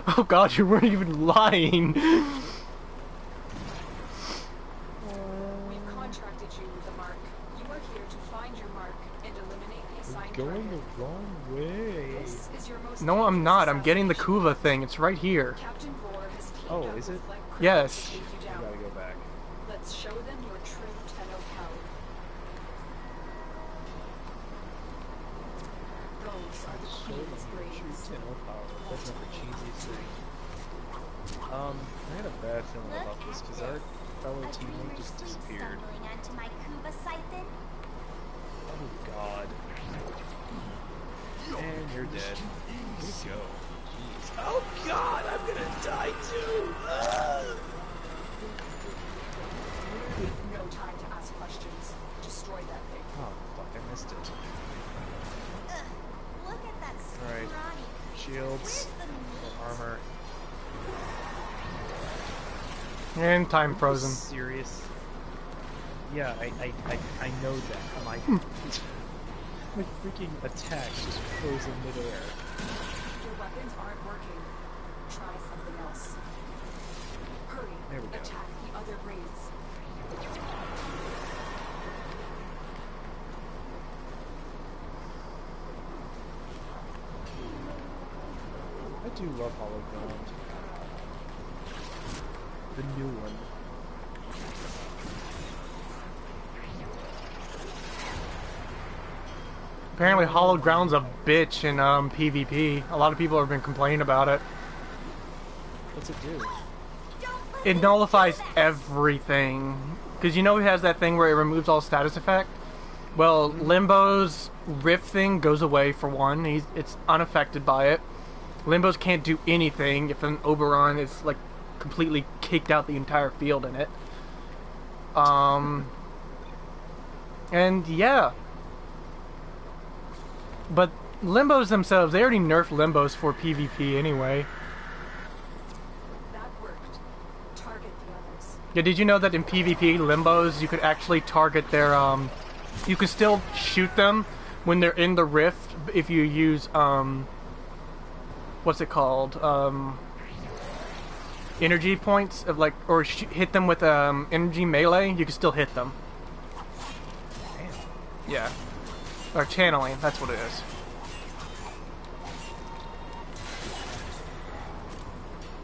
Oh god, you weren't even lying. No, I'm not. I'm getting the Kuva thing. It's right here. Captain Vor has teamed Oh, up is with it? Flight Crew Yes. to shake you You down. gotta go back. Let's show them your true Tenno power. Those are the Queen's brains. That's not the cheesiest thing. I had a bad feeling about this because our fellow A teammate dreamer just sleep disappeared. stumbling onto my Kuba siphon. Oh god. And you're dead. Here you go. Jeez. Oh god, I'm gonna die too! No time to ask questions. Destroy that thing. Oh fuck, I missed it. Ugh, look at that Alright. scrawny creature. Shields. Where's the meat? Armor. And time frozen. Serious? Yeah, I know that. My freaking attack just froze in midair. Your weapons aren't working. Try something else. Hurry. There we go. Attack the other braids. I do love Hollow Ground. The new one. Apparently, Hollow Ground's a bitch in PvP. A lot of people have been complaining about it. What's it do? It nullifies everything. Because you know it has that thing where it removes all status effect? Well, Limbo's Rift thing goes away for one. It's unaffected by it. Limbo's can't do anything if an Oberon is like completely kicked out the entire field in it. And yeah. But Limbos themselves, they already nerfed Limbos for PvP anyway. That worked. Target the others. Yeah, did you know that in PvP, Limbos, you could actually target their, you can still shoot them when they're in the rift if you use, what's it called? Energy points of like, or hit them with, energy melee, you can still hit them. Damn. Yeah. Or channeling, that's what it is.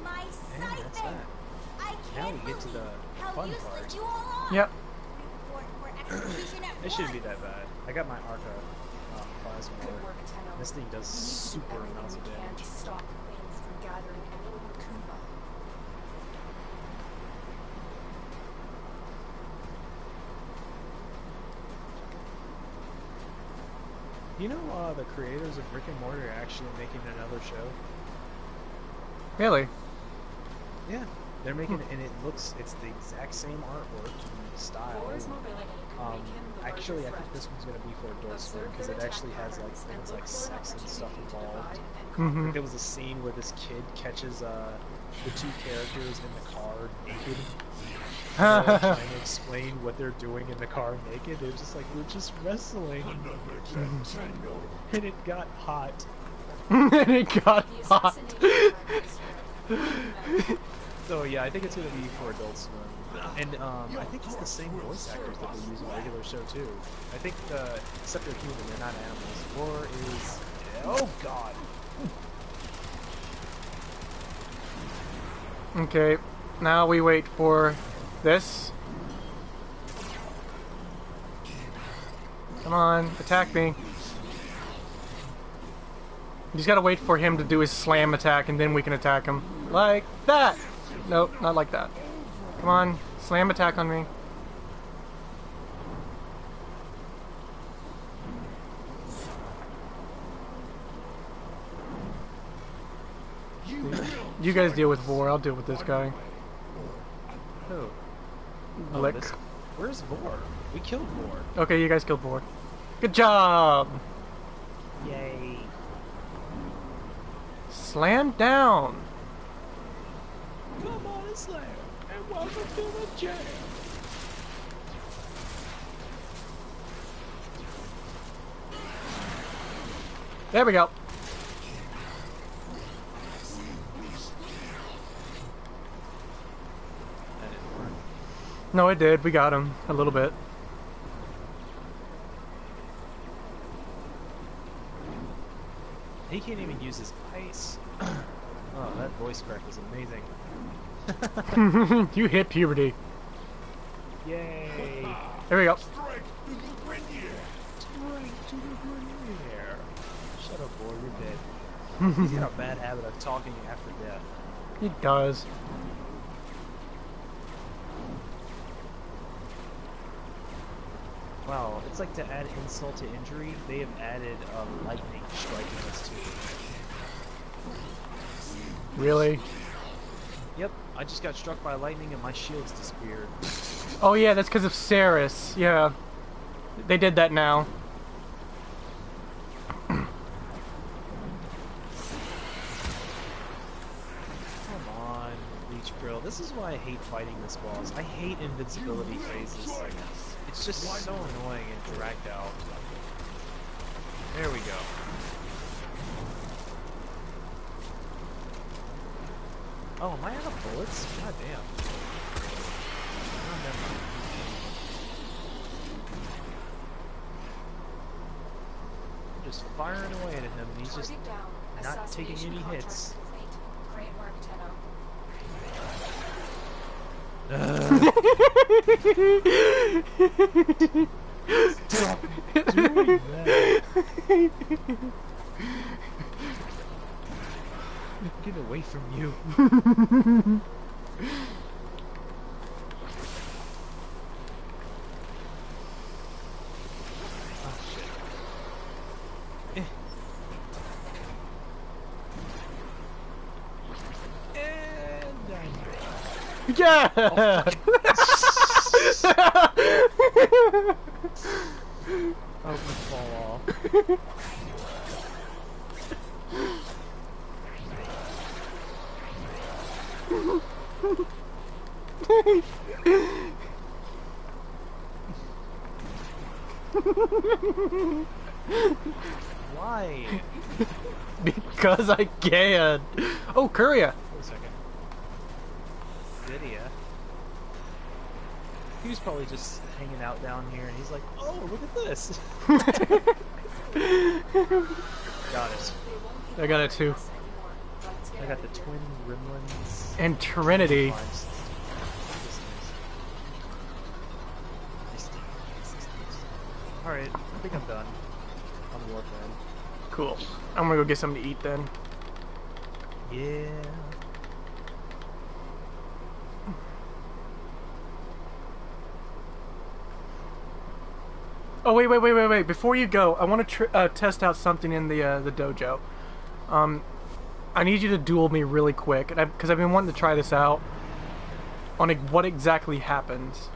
My And that's siphon! that. I Now can't we get to the believe how fun useless part. you all are. Yep. For execution at It shouldn't be once. that bad. I got my Arca Plasma. Good work, Tenno. This thing does We need to do super everything amounts we of can damage. to stop the Queens from gathering any more Kuba. You know, the creators of Rick and Morty are actually making another show. Really? Yeah, they're making it, and it's the exact same artwork and style. Vor's mobility could make him the Actually, I larger think this threat. one's gonna be for Adult Swim Observe because their it actually attack has like patterns and things look like for an sex and stuff opportunity to involved. divide and Mm-hmm. There was a scene where this kid catches the two characters in the car naked. And they're trying to explain what they're doing in the car naked. They're just like, we're just wrestling. And it got hot. And it got The hot. assassination practice. So yeah, I think it's gonna be for Adult Swim, and I think it's the same voice actors that they use in the regular show too. I think except they're human, they're not animals. Or is oh god. Okay, now we wait for this. Come on, attack me. You just gotta wait for him to do his slam attack and then we can attack him. Like that! Nope, not like that. Come on, slam attack on me. You guys deal with Vor, I'll deal with this guy. Who? Lick. Where's Vor? We killed Vor. Okay, you guys killed Vor. Good job! Yay. Slam down! Come on and slam, and welcome to the jam. There we go. That didn't work. No, it did. We got him. A little bit. He can't even use his ice. Oh, that voice crack was amazing. You hit puberty. Yay! There we go. Strike to the Grenier! Shut up, boy, you're dead. He's got a bad habit of talking after death. He does. Wow, it's like to add insult to injury, they have added lightning striking us too. Really? Yep, I just got struck by lightning and my shield's disappeared. Oh yeah, that's because of Ceres. Yeah. They did that now. Come on, Leech Grill. This is why I hate fighting this boss. I hate invincibility phases. It's just so annoying and dragged out. There we go. Oh, am I out of bullets? God damn. Oh, never mind. I'm just firing away at him, and he's just not taking any hits. Stop doing that. Get away from you. Oh shit. And I'm Yeah! oh, I'm gonna fall off. Why? Because I can. Oh, Courier. Wait a second. Lydia. He was probably just hanging out down here, and he's like, "Oh, look at this." Got it. I got it too. I got the twin gremlins. And Trinity. Alright, I think I'm done. On Warframe. Cool. I'm gonna go get something to eat then. Yeah. Oh wait! Before you go, I want to test out something in the dojo. I need you to duel me really quick, because I've been wanting to try this out on what exactly happens.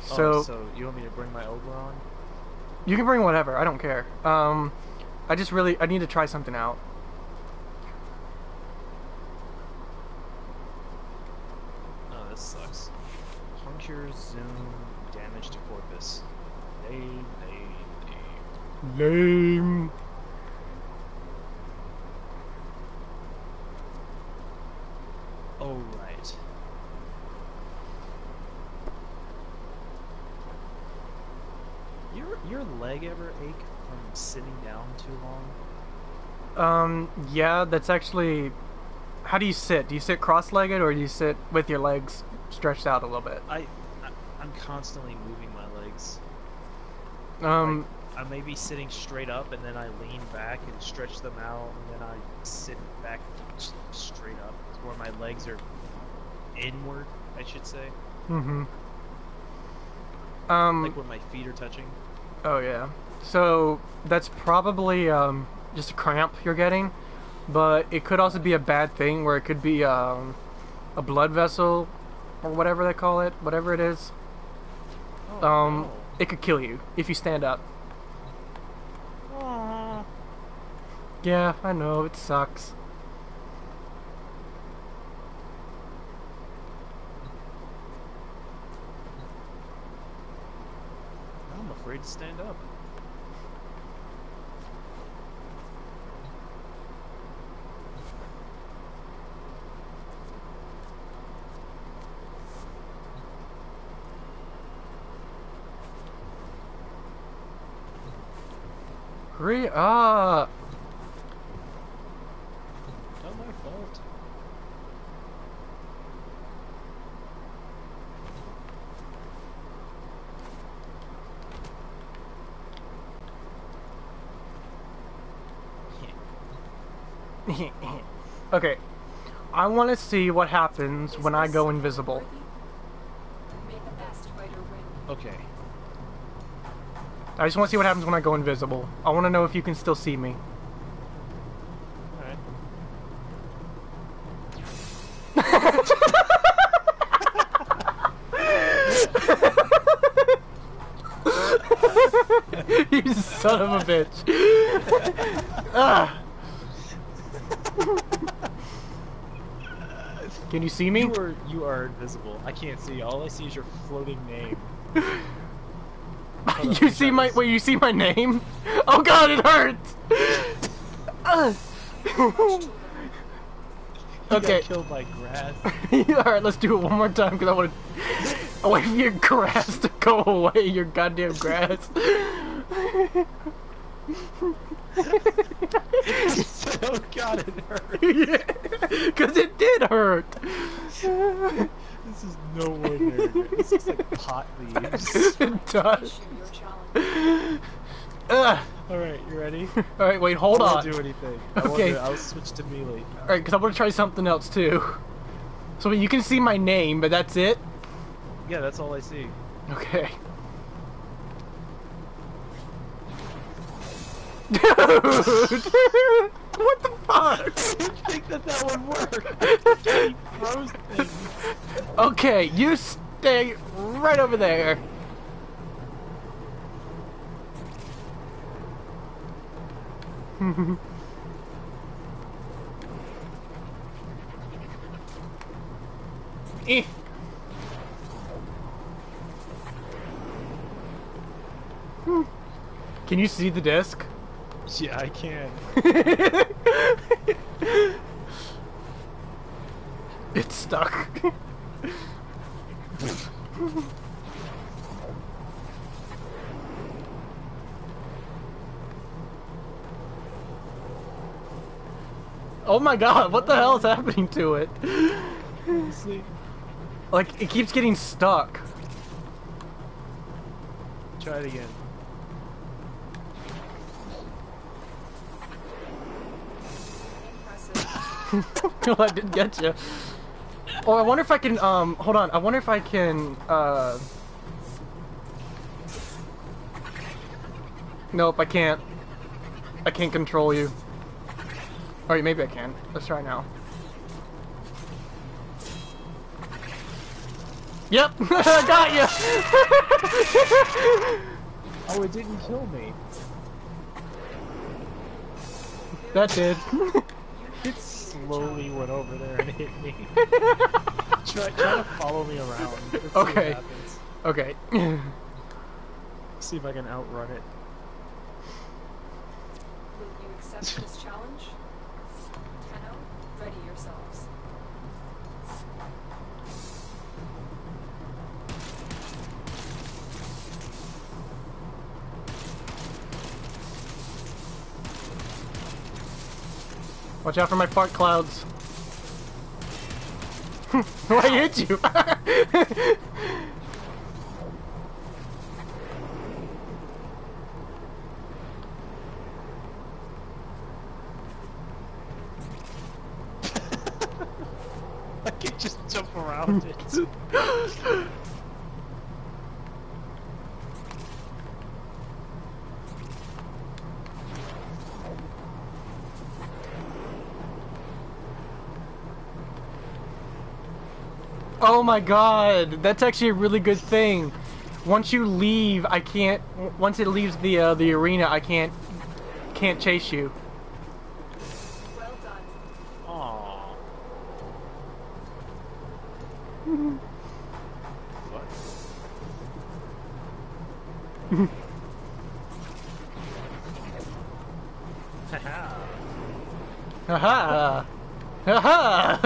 So you want me to bring my Oberon? You can bring whatever. I don't care. I need to try something out. Oh, this sucks. Puncture, zoom, damage to corpus. Lame. Lame. Oh, right. Your leg ever ache from sitting down too long? Yeah, that's actually... How do you sit? Do you sit cross-legged, or do you sit with your legs stretched out a little bit? I'm constantly moving my legs. Um... Like, I may be sitting straight up, and then I lean back and stretch them out, and then I sit back straight up, where my legs are inward, I should say. Mm-hmm. Like when my feet are touching. Oh yeah. So that's probably just a cramp you're getting, but it could also be a bad thing where it could be a blood vessel or whatever they call it, whatever it is. Oh, no. It could kill you if you stand up. Aww. Yeah, I know, it sucks. I'm afraid to stand up. Hurry up! Okay. I want to see what happens when I go invisible. May the best fighter win. Okay. I just want to see what happens when I go invisible. I want to know if you can still see me. Alright. You son of a bitch. Ah. Can you see me? You are invisible. I can't see. All I see is your floating name. You see my wait, you see my name? Oh god, it hurts. Okay. Got killed by grass. Alright, let's do it one more time because I wait for your grass to go away, your goddamn grass. Oh god, it hurt. Yeah, because it did hurt. This is nowhere near good. This looks like pot leaves. It does. Issue your challenge. Alright, you ready? Alright, wait, hold I on. won't do anything. Okay. I'll switch to melee. Alright, because I want to try something else too. So you can see my name, but that's it? Yeah, that's all I see. Okay. Dude! What the fuck? I didn't think that would work. He froze things. Okay, you stay right over there. Eh. Can you see the disc? Yeah, I can. It's stuck. Oh my god, what the hell is happening to it? Honestly. Like, it keeps getting stuck. Try it again. Impressive. Well, I didn't get you. Oh, I wonder if I can, hold on. I wonder if I can, Nope, I can't. I can't control you. Alright, maybe I can. Let's try now. Yep! I got you! Oh, it didn't kill me. That did. It slowly went over there and hit me. Try to follow me around. Let's see what Okay. happens. Okay. See if I can outrun it. Will you accept this challenge? Tenno, ready yourselves. Watch out for my fart clouds. I hit you! I can just jump around it. Oh my god, that's actually a really good thing. Once you leave, I can't. Once it leaves the arena, I can't chase you. Well done. Aww. What? Haha. Haha! Haha!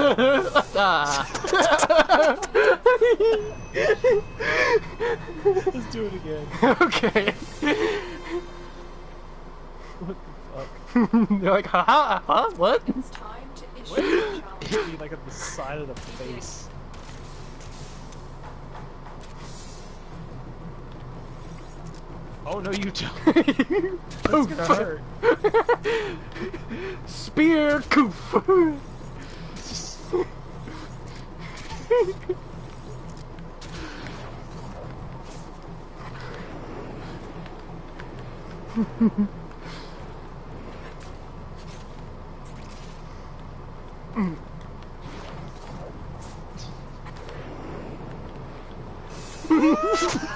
Let's do it again. Okay. What the fuck? They're like, haha, huh? What? It's time to issue your challenge. Hit me like on the side of the face. Oh no, you don't. That's gonna hurt. Spear coof.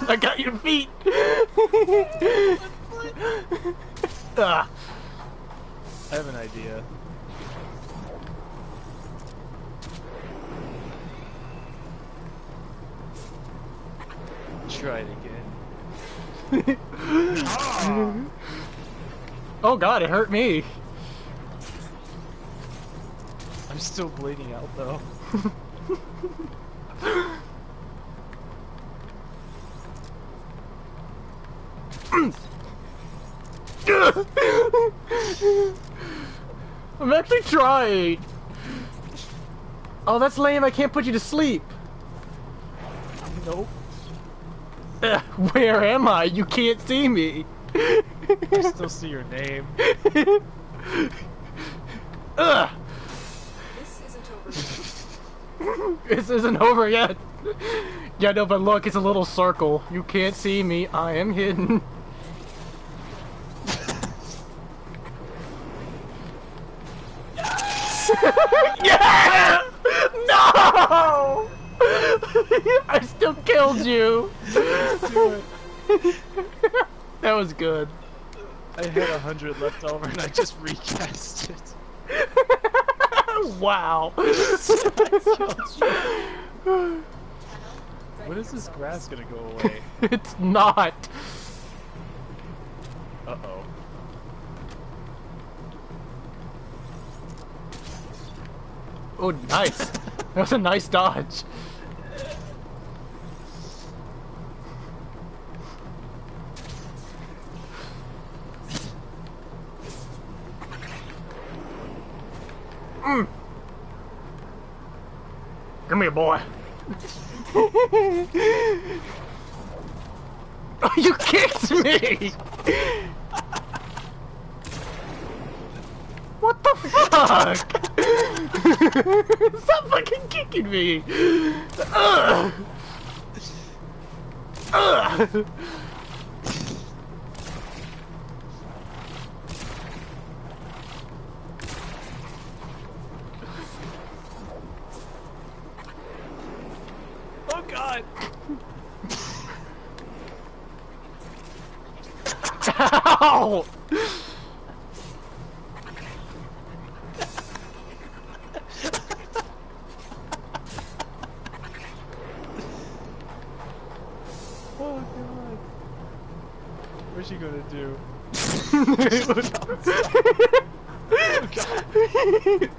I got your feet. Ah. I have an idea. Try it again. Oh god, it hurt me. I'm still bleeding out though. I'm actually trying. Oh, that's lame. I can't put you to sleep. Nope. Where am I? You can't see me. I still see your name. Ugh. This isn't over. This isn't over yet. Yeah, no, but look, it's a little circle. You can't see me. I am hidden. Yeah! No! I still killed you. That was good. I had 100 left over and I just recast it. Wow. When is this grass gonna go away? It's not. Uh-oh. Oh, nice. That was a nice dodge. Come here, boy. Oh, you kicked me! What the fuck? Stop fucking kicking me! Ugh. Ugh. Oh god! Ow! Oh god. What's she gonna do? Oh god.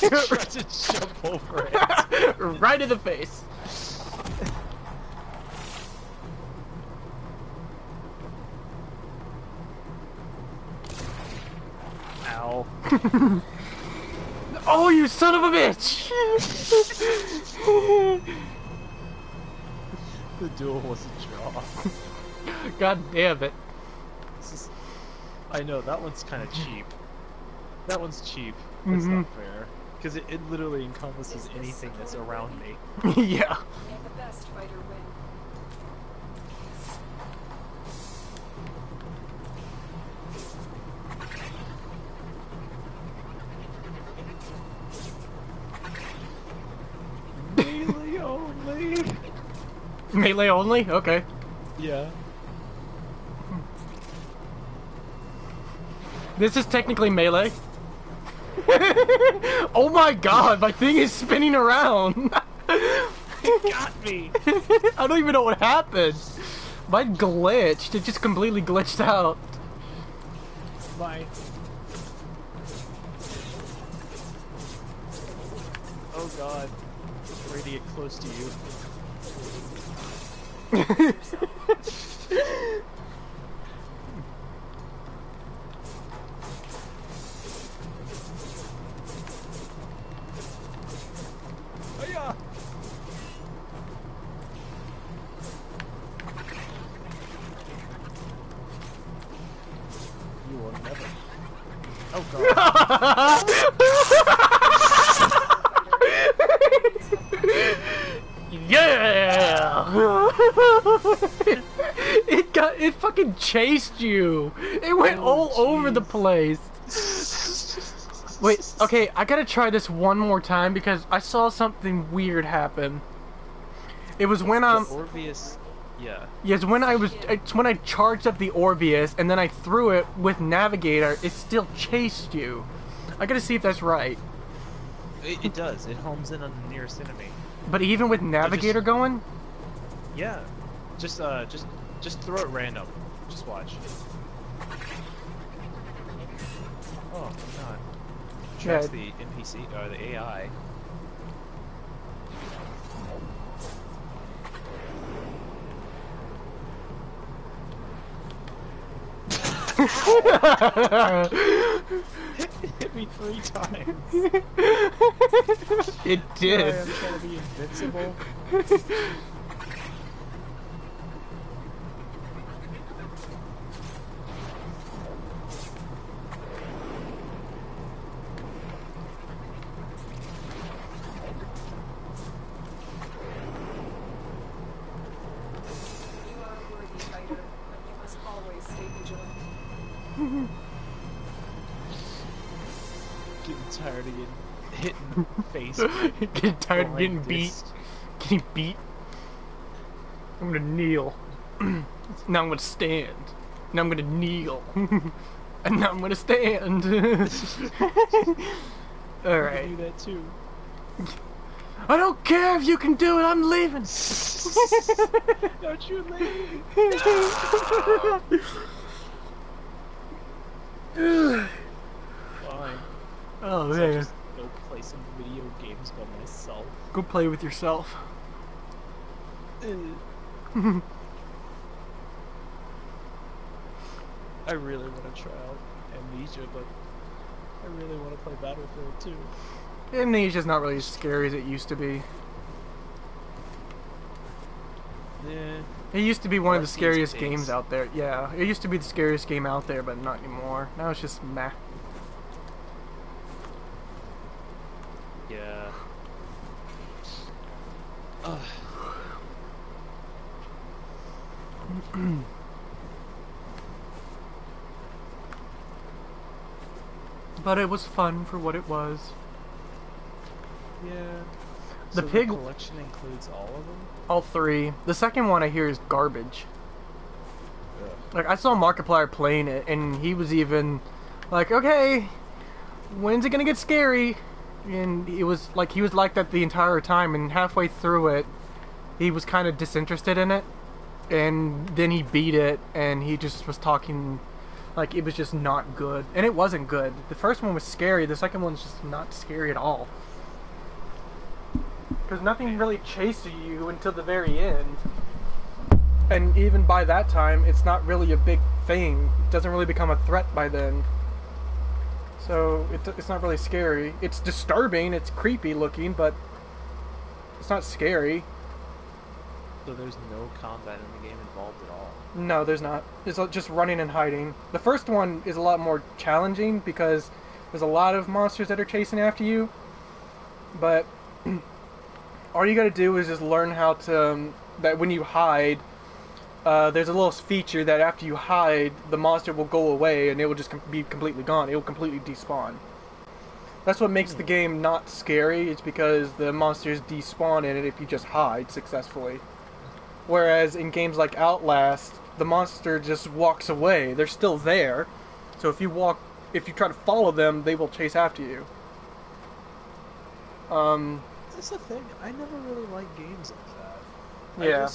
Tried to jump over it. Right in the face. Ow. Oh, you son of a bitch! The duel was a draw. God damn it. I know, that one's kind of cheap. That one's cheap. That's not fair. Because it literally encompasses anything that's around me. Yeah. May the best fighter win. Melee only! Melee only? Okay. Yeah. This is technically melee. Oh my god, my thing is spinning around. It got me! I don't even know what happened. Mine glitched. It just completely glitched out. Bye. Oh god. I'm ready to get close to you. yeah. You will never. Oh god. Yeah! It fucking chased you. It went all over the place. Wait, okay, I gotta try this one more time because I saw something weird happen. It was when Orbeus. Yeah. Yes, it's when I charged up the Orbeus and then I threw it with Navigator, it still chased you. I gotta see if that's right. It does. It homes in on the nearest enemy. But even with Navigator going? Yeah. Just throw it random. Just watch. Oh, I'm not. Trust the NPC or the AI. Hit me 3 times. It did. I'm trying to be invincible. You are a worthy fighter, but you must always stay vigilant. Getting tired of getting hit in the face. Getting tired of getting beat. Getting beat. I'm gonna kneel. Now I'm gonna stand. Now I'm gonna kneel. And now I'm gonna stand. Alright. Do that too. I don't care if you can do it, I'm leaving. Don't you leave. Fine. Oh So man. just go play some video games by myself. Go play with yourself. I really want to try out Amnesia, but I really want to play Battlefield too. Amnesia's not really as scary as it used to be. Yeah. It used to be one of the Like these scariest days. games out there. Yeah, it used to be the scariest game out there, but not anymore. Now it's just meh. Yeah. Ugh. But it was fun for what it was. Yeah. The So pig- the collection includes all of them? All 3. The second one I hear is garbage. Ugh. Like, I saw Markiplier playing it, and he was even like, okay, when's it gonna get scary? And it was like, he was like that the entire time, and halfway through it, he was kind of disinterested in it. And then he beat it, and he just was talking like it was just not good. And it wasn't good. The first one was scary, the second one's just not scary at all. Because nothing really chases you until the very end. And even by that time, it's not really a big thing. It doesn't really become a threat by then. So, it's not really scary. It's disturbing, it's creepy looking, but it's not scary. So there's no combat in the game involved at all? No, there's not. It's just running and hiding. The first one is a lot more challenging because there's a lot of monsters that are chasing after you. But all you gotta do is just learn how to... that when you hide, there's a little feature that after you hide, the monster will go away and it will just be completely gone. It will completely despawn. That's what makes the game not scary. It's because the monsters despawn in it if you just hide successfully. Whereas in games like Outlast, the monster just walks away. They're still there. So if you try to follow them, they will chase after you. That's the thing. I never really like games like that. Yeah.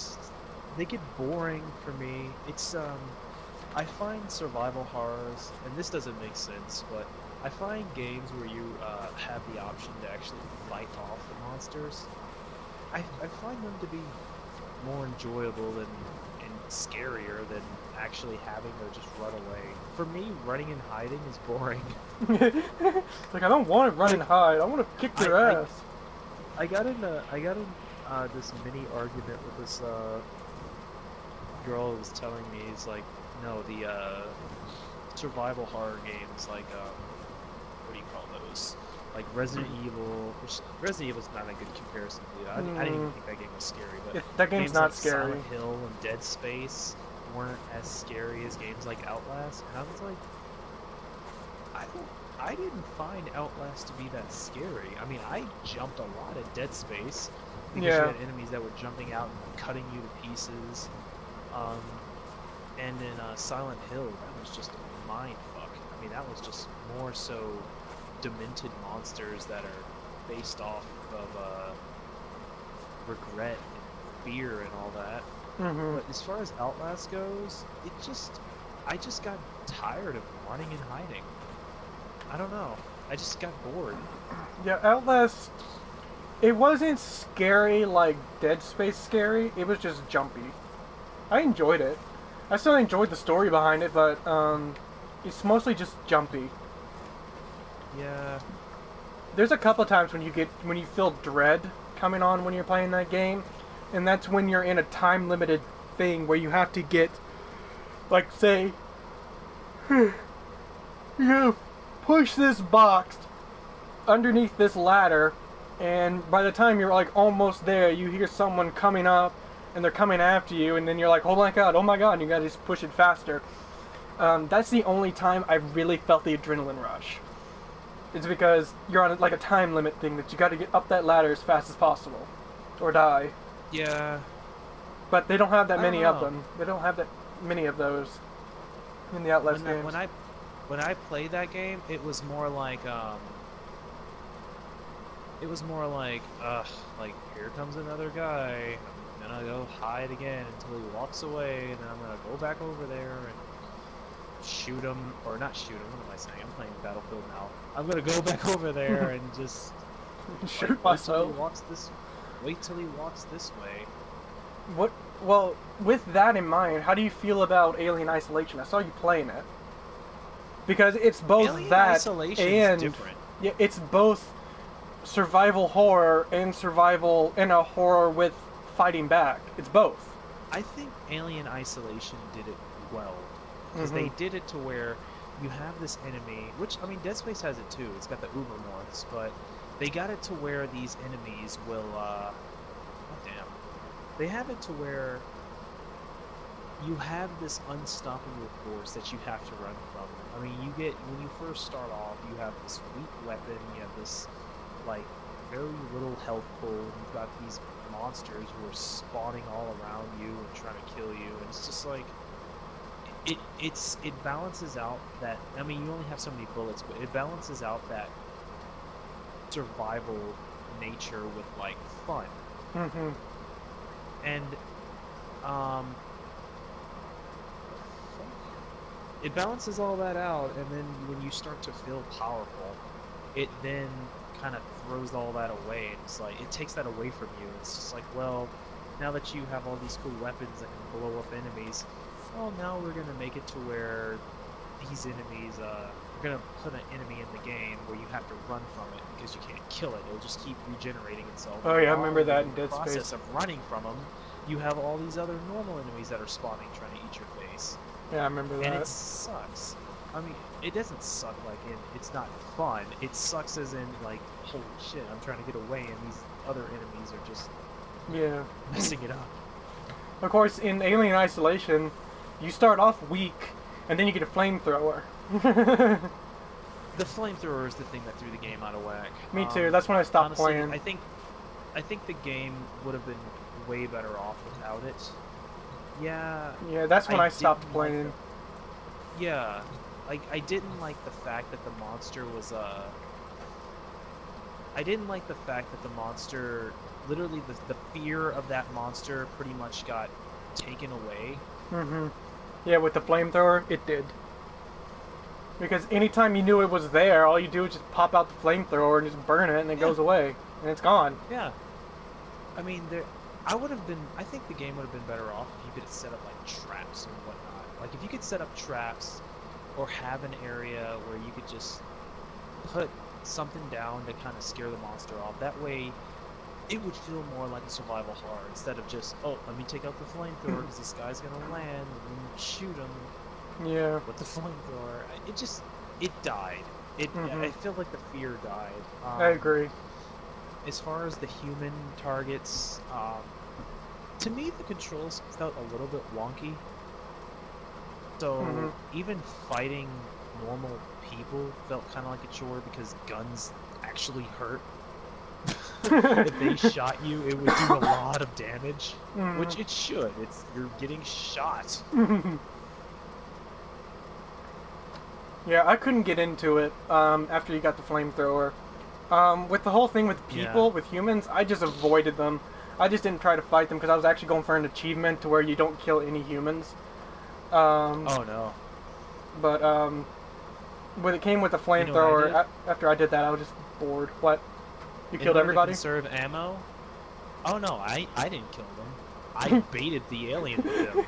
They get boring for me. It's I find survival horrors, and this doesn't make sense, but I find games where you have the option to actually fight off the monsters. I find them to be more enjoyable than and scarier than actually having to just run away. For me, running and hiding is boring. Like, I don't want to run and hide. I want to kick their ass. I got in this mini argument with this girl who was telling me, it's like, no, the survival horror games, like what do you call those? Like Resident Evil. Which Resident Evil's not a good comparison to that. I didn't even think that game was scary, but that game's not like scary. Silent Hill and Dead Space weren't as scary as games like Outlast, and I was like, I didn't find Outlast to be that scary. I mean, I jumped a lot at Dead Space because you had enemies that were jumping out and cutting you to pieces. And in Silent Hill, that was just a mind fuck. I mean, that was just more so demented monsters that are based off of regret and fear and all that. But as far as Outlast goes, I just got tired of running and hiding. I don't know. I just got bored. Yeah, Outlast, it wasn't scary like Dead Space scary. It was just jumpy. I enjoyed it. I still enjoyed the story behind it, but it's mostly just jumpy. Yeah. There's a couple of times when you feel dread coming on when you're playing that game, and that's when you're in a time limited thing where you have to get, like, say, you gotta push this box underneath this ladder, and by the time you're like almost there, you hear someone coming up, and they're coming after you, and then you're like, oh my god, and you gotta just push it faster. That's the only time I really felt the adrenaline rush. It's because you're on like a time limit thing that you gotta get up that ladder as fast as possible, or die. Yeah. But they don't have that many of them. They don't have that many of those in the Outlast games. When I played that game, it was more like here comes another guy. I'm gonna go hide again until he walks away, and then I'm gonna go back over there and shoot him, or not shoot him. What am I saying? I'm playing Battlefield now. I'm gonna go back over there and just shoot myself. Wait till he walks this way. What? Well, with that in mind, how do you feel about Alien Isolation? I saw you playing it. Because it's both Alien that Isolation's and different. Yeah, it's both survival horror and survival in a horror with fighting back. It's both. I think Alien Isolation did it well because they did it to where you have this enemy, which I mean, Dead Space has it too. It's got the Ubermorphs, but they got it to where these enemies will. Oh damn! They have it to where you have this unstoppable force that you have to run from. I mean, when you first start off, you have this weak weapon, you have this, like, very little health pool, and you've got these monsters who are spawning all around you and trying to kill you, and it's just like, it balances out that, I mean, you only have so many bullets, but it balances out that survival nature with, like, fun. And, it balances all that out, and then when you start to feel powerful, it then kind of throws all that away, and it's like, it takes that away from you. It's just like, well, now that you have all these cool weapons that can blow up enemies, well, now we're going to make it to where these enemies, we're going to put an enemy in the game where you have to run from it because you can't kill it. It'll just keep regenerating itself. Oh yeah, I remember that in Dead Space. In the process of running from them, you have all these other normal enemies that are spawning trying to eat your face. Yeah, I remember that. And it sucks. I mean, it doesn't suck like in it's not fun. It sucks as in like, holy shit, I'm trying to get away and these other enemies are just messing it up. Of course, in Alien Isolation, you start off weak and then you get a flamethrower. The flamethrower is the thing that threw the game out of whack. Me too. That's when I stopped honestly, playing. I think the game would have been way better off without it. Yeah. Yeah, that's when I stopped playing. Yeah. Like, I didn't like the fact that the monster was, I didn't like the fact that the monster, literally the fear of that monster pretty much got taken away. Yeah, with the flamethrower, it did. Because anytime you knew it was there, all you do is just pop out the flamethrower and just burn it and it goes away. And it's gone. Yeah. I mean, I think the game would have been better off if you could set up like traps and whatnot. Like if you could set up traps or have an area where you could just put something down to kind of scare the monster off. That way, it would feel more like a survival horror instead of just, oh, let me take out the flamethrower because this guy's gonna land and then shoot him. Yeah. With the flamethrower, it died. I feel like the fear died. I agree. As far as the human targets, to me the controls felt a little bit wonky. So even fighting normal people felt kind of like a chore because guns actually hurt. If they shot you, it would do a lot of damage, which it should. You're getting shot. Yeah, I couldn't get into it after you got the flamethrower. With the whole thing with people, with humans, I just avoided them. I just didn't try to fight them because I was actually going for an achievement to where you don't kill any humans. Oh no. But when it came with the flamethrower, after I did that, I was just bored. What? You killed everybody? Conserve ammo? Oh no, I didn't kill them. I baited the alien with them.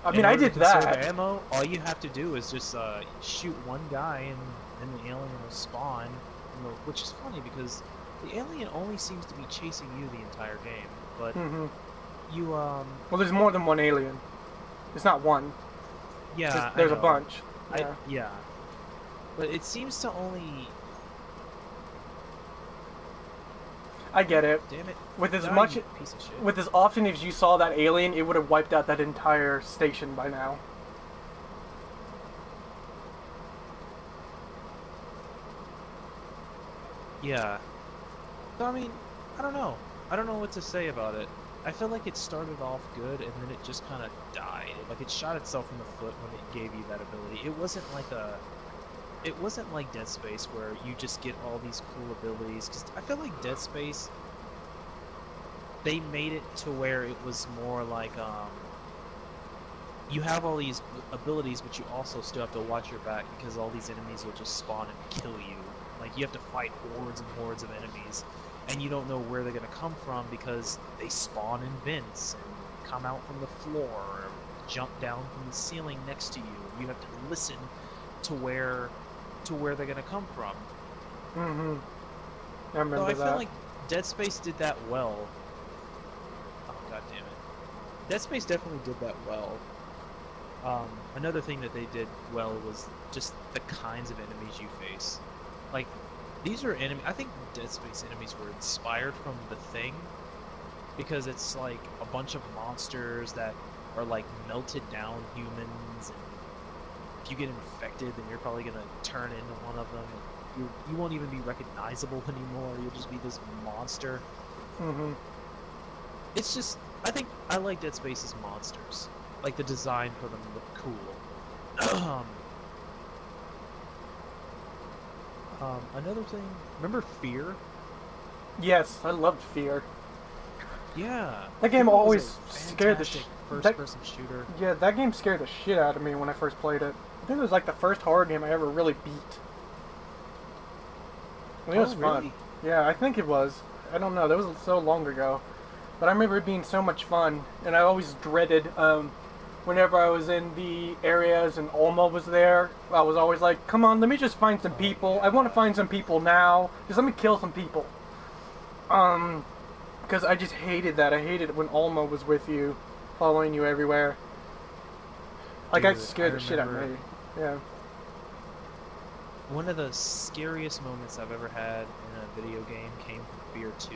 I mean, I did that. Ammo, all you have to do is just shoot one guy and then the alien will spawn. Which is funny because the alien only seems to be chasing you the entire game. But you well, there's more than one alien. It's not one. Yeah, there's a bunch. Yeah. But it seems to only. I get it. Damn it! With as much piece of shit. With as often as you saw that alien, it would have wiped out that entire station by now. Yeah. So I mean, I don't know. I don't know what to say about it. I feel like it started off good and then it just kind of died. Like it shot itself in the foot when it gave you that ability. It wasn't like Dead Space where you just get all these cool abilities. Because I feel like Dead Space, they made it to where it was more like you have all these abilities, but you also still have to watch your back because all these enemies will just spawn and kill you. Like you have to fight hordes and hordes of enemies, and you don't know where they're gonna come from because they spawn in vents and come out from the floor or jump down from the ceiling next to you. You have to listen to where they're gonna come from. I remember that. So I feel like Dead Space did that well. Oh god damn it! Dead Space definitely did that well. Another thing that they did well was just the kinds of enemies you face. Like, these are enemies. I think Dead Space enemies were inspired from The Thing, because it's like a bunch of monsters that are like melted down humans, and if you get infected, then you're probably gonna turn into one of them. And you won't even be recognizable anymore. You'll just be this monster. It's just, I think I like Dead Space's monsters. Like the design for them look cool. Another thing, remember Fear? Yes, I loved Fear. Yeah. That game always scared the shit. First-person shooter. Yeah, that game scared the shit out of me when I first played it. I think it was like the first horror game I ever really beat. I mean, it was fun. Really? Yeah, I think it was. I don't know. That was so long ago. But I remember it being so much fun, and I always dreaded whenever I was in the areas and Alma was there. I was always like, come on, let me just find some people. I want to find some people now. Just let me kill some people. Because I just hated that. I hated it when Alma was with you, following you everywhere. Like, I scared the shit out of me. Yeah. One of the scariest moments I've ever had in a video game came from Fear 2.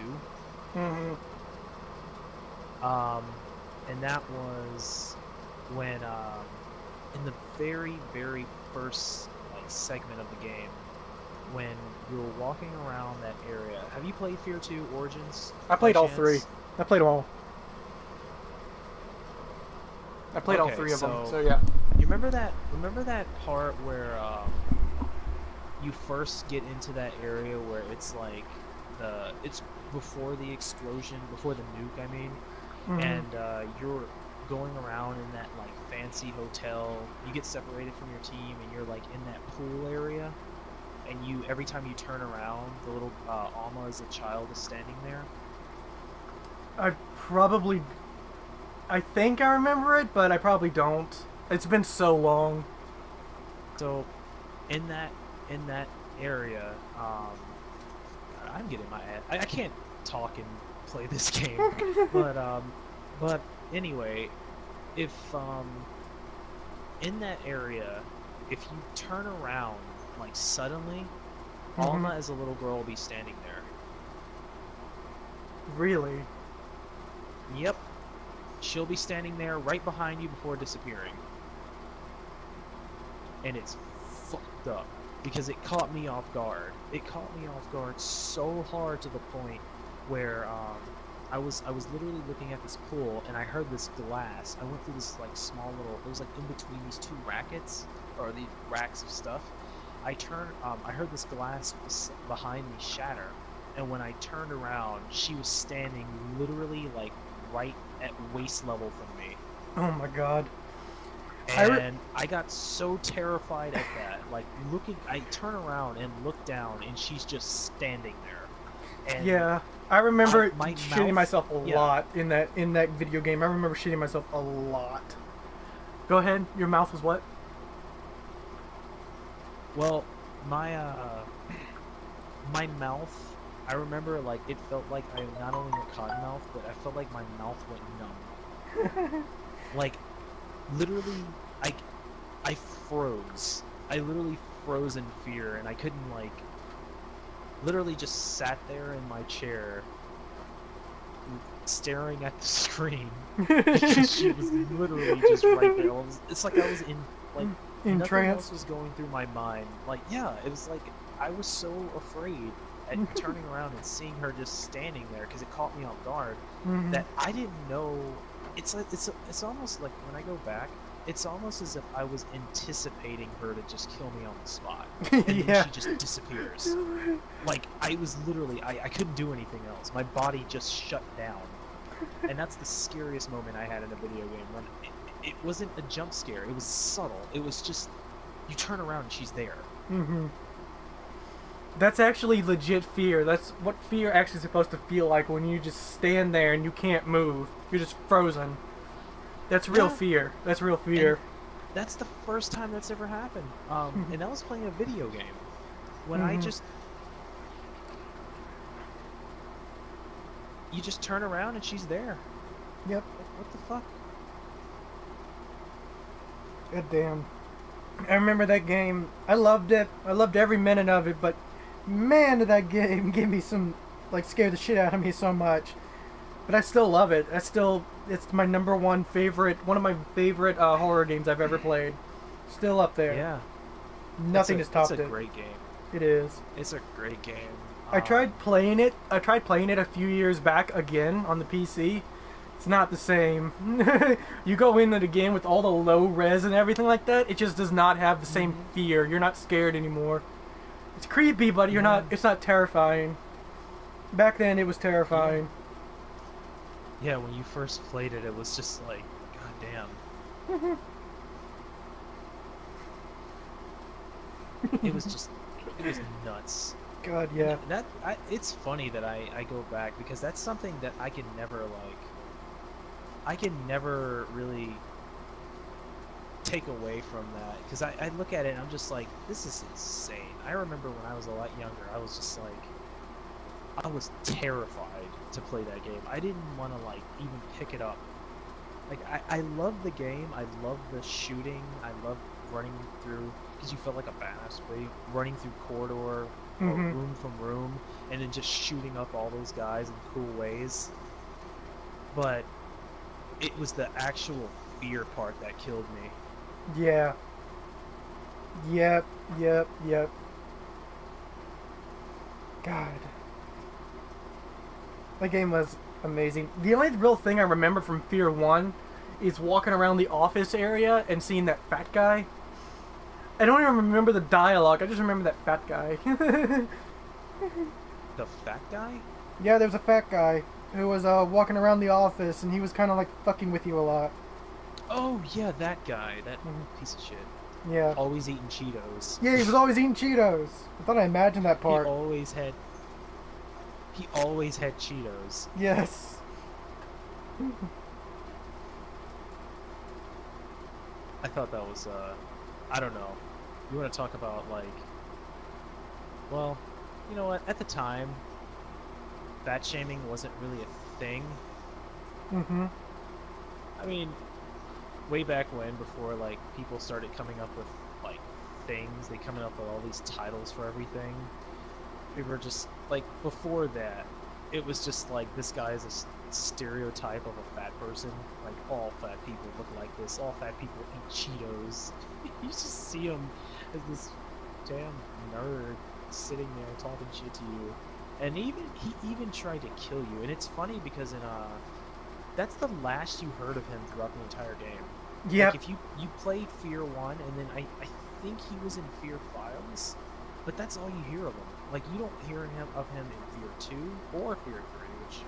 And that was when, in the very, very first segment of the game, when you were walking around that area. Have you played Fear 2 Origins? I played all three. I played them all. I played all three of them, so yeah. You remember that part where you first get into that area where it's like it's before the explosion, before the nuke, I mean, and you're going around in that like fancy hotel. You get separated from your team, and you're like in that pool area, and every time you turn around, the little Alma as a child is standing there. I probably... I think I remember it, but I probably don't. It's been so long. So, in that area, I'm getting my ass. I can't talk and play this game, but anyway, if in that area, if you turn around like suddenly, Alma as a little girl will be standing there. Really? Yep. She'll be standing there right behind you before disappearing. And it's fucked up because it caught me off guard. It caught me off guard so hard to the point where I was literally looking at this pool and I heard this glass. I went through this like small little. It was like in between these two rackets or the racks of stuff. I turned. I heard this glass behind me shatter, and when I turned around, she was standing literally like right at waist level from me. Oh my god. And I got so terrified at that. Like I turn around and look down, and she's just standing there. And yeah, I remember shitting mouth, myself a lot in that video game. I remember shitting myself a lot. Go ahead. Your mouth was what? Well, my my mouth. I remember like it felt like I not only went cotton mouth, but I felt like my mouth went numb. Like literally, I froze. I literally froze in fear, and I couldn't like. Literally just sat there in my chair, staring at the screen because she was literally just right there. It's like I was in like in nothing trance. else was going through my mind. Like yeah, it was like I was so afraid at turning around and seeing her just standing there because it caught me off guard that I didn't know. It's like it's almost like when I go back, it's almost as if I was anticipating her to just kill me on the spot, and then she just disappears. Like I was literally, I couldn't do anything else. My body just shut down, and that's the scariest moment I had in a video game. When it wasn't a jump scare, it was subtle. It was just you turn around and she's there. That's actually legit fear. That's what fear actually is supposed to feel like when you just stand there and you can't move. You're just frozen. That's real fear. That's real fear. And that's the first time that's ever happened. And I was playing a video game when I just you just turn around and she's there. Yep. Like, what the fuck? God damn. I remember that game. I loved it. I loved every minute of it, but man, did that game give me some, like, scare the shit out of me so much. But I still love it. It's my number one favorite, one of my favorite horror games I've ever played. Still up there. Yeah. Nothing has topped it. It's a great game. It is. It's a great game. I tried playing it. I tried playing it a few years back again on the PC. It's not the same. You go into the game with all the low res and everything like that. It just does not have the same fear. You're not scared anymore. It's creepy, but you're not. It's not terrifying. Back then, it was terrifying. Yeah, when you first played it, it was just like, god damn. It was nuts. God, yeah. It's funny that I go back because that's something that I can never really take away from that because I look at it and I'm just like, this is insane. I remember when I was a lot younger, I was just like, I was terrified to play that game. I didn't want to like even pick it up. Like I love the game. I love the shooting. I love running through because you felt like a badass, running through corridor or room from room, and then just shooting up all those guys in cool ways. But it was the actual fear part that killed me. Yeah. Yep. God. That game was amazing. The only real thing I remember from Fear 1 is walking around the office area and seeing that fat guy. I don't even remember the dialogue, I just remember that fat guy. The fat guy? Yeah, there was a fat guy who was walking around the office and he was kind of like fucking with you a lot. Oh, yeah, that guy. That piece of shit. Yeah. Always eating Cheetos. Yeah, he was always eating Cheetos. I thought I imagined that part. He always had Cheetos. Yes. I thought that was, I don't know. You want to talk about, like, well, you know what? At the time, fat shaming wasn't really a thing. Mm-hmm. I mean, way back when, before, like, people started coming up with, like, things, they coming up with all these titles for everything. We were just, like, before that, it was just like, this guy is a stereotype of a fat person. Like, all fat people look like this. All fat people eat Cheetos. You just see him as this damn nerd sitting there talking shit to you. And he even tried to kill you. And it's funny because that's the last you heard of him throughout the entire game. Yeah. Like, if you played Fear 1, and then I think he was in Fear Files, but that's all you hear of him. Like, you don't hear of him in Fear 2 or Fear 3, which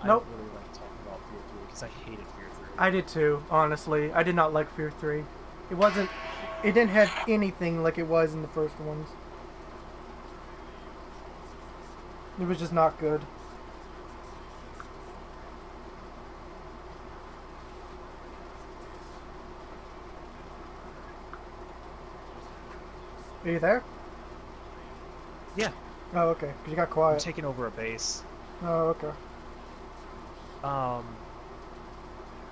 Nope. I don't really like talking about Fear 3 because I hated Fear 3. I did too, honestly. I did not like Fear 3. It didn't have anything like it was in the first ones. It was just not good. Are you there? Yeah. Oh, okay. 'Cause you got I'm quiet. taking over a base. Oh, okay.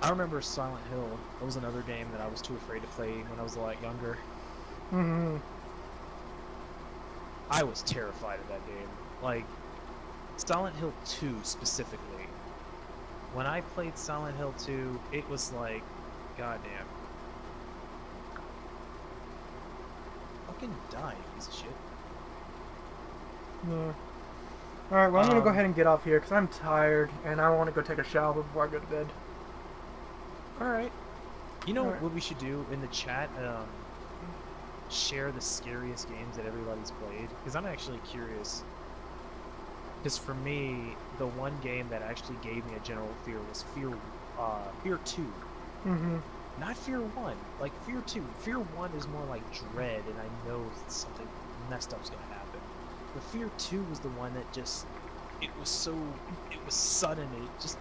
I remember Silent Hill. That was another game that I was too afraid to play when I was a lot younger. Mm-hmm. I was terrified of that game. Like, Silent Hill 2 specifically. When I played Silent Hill 2, it was like, goddamn. Fucking die, you piece of shit. Yeah. Alright, well, I'm gonna go ahead and get off here because I'm tired and I want to go take a shower before I go to bed. Alright. You know what we should do in the chat? Share the scariest games that everybody's played. Because I'm actually curious. Because for me, the one game that actually gave me a general fear was Fear 2. Mm-hmm. Not Fear 1. Like, Fear 2. Fear 1 is more like dread, and I know something messed up's gonna happen. But Fear 2 was the one that just... It was sudden, it just...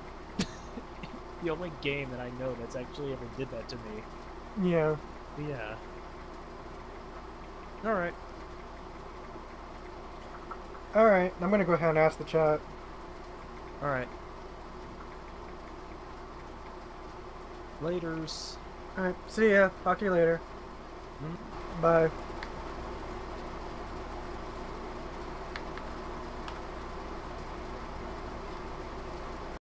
the only game that I know that's actually ever did that to me. Yeah. Yeah. Alright. Alright, I'm gonna go ahead and ask the chat. Alright. Laters. Alright, see ya. Talk to you later. Mm. Bye.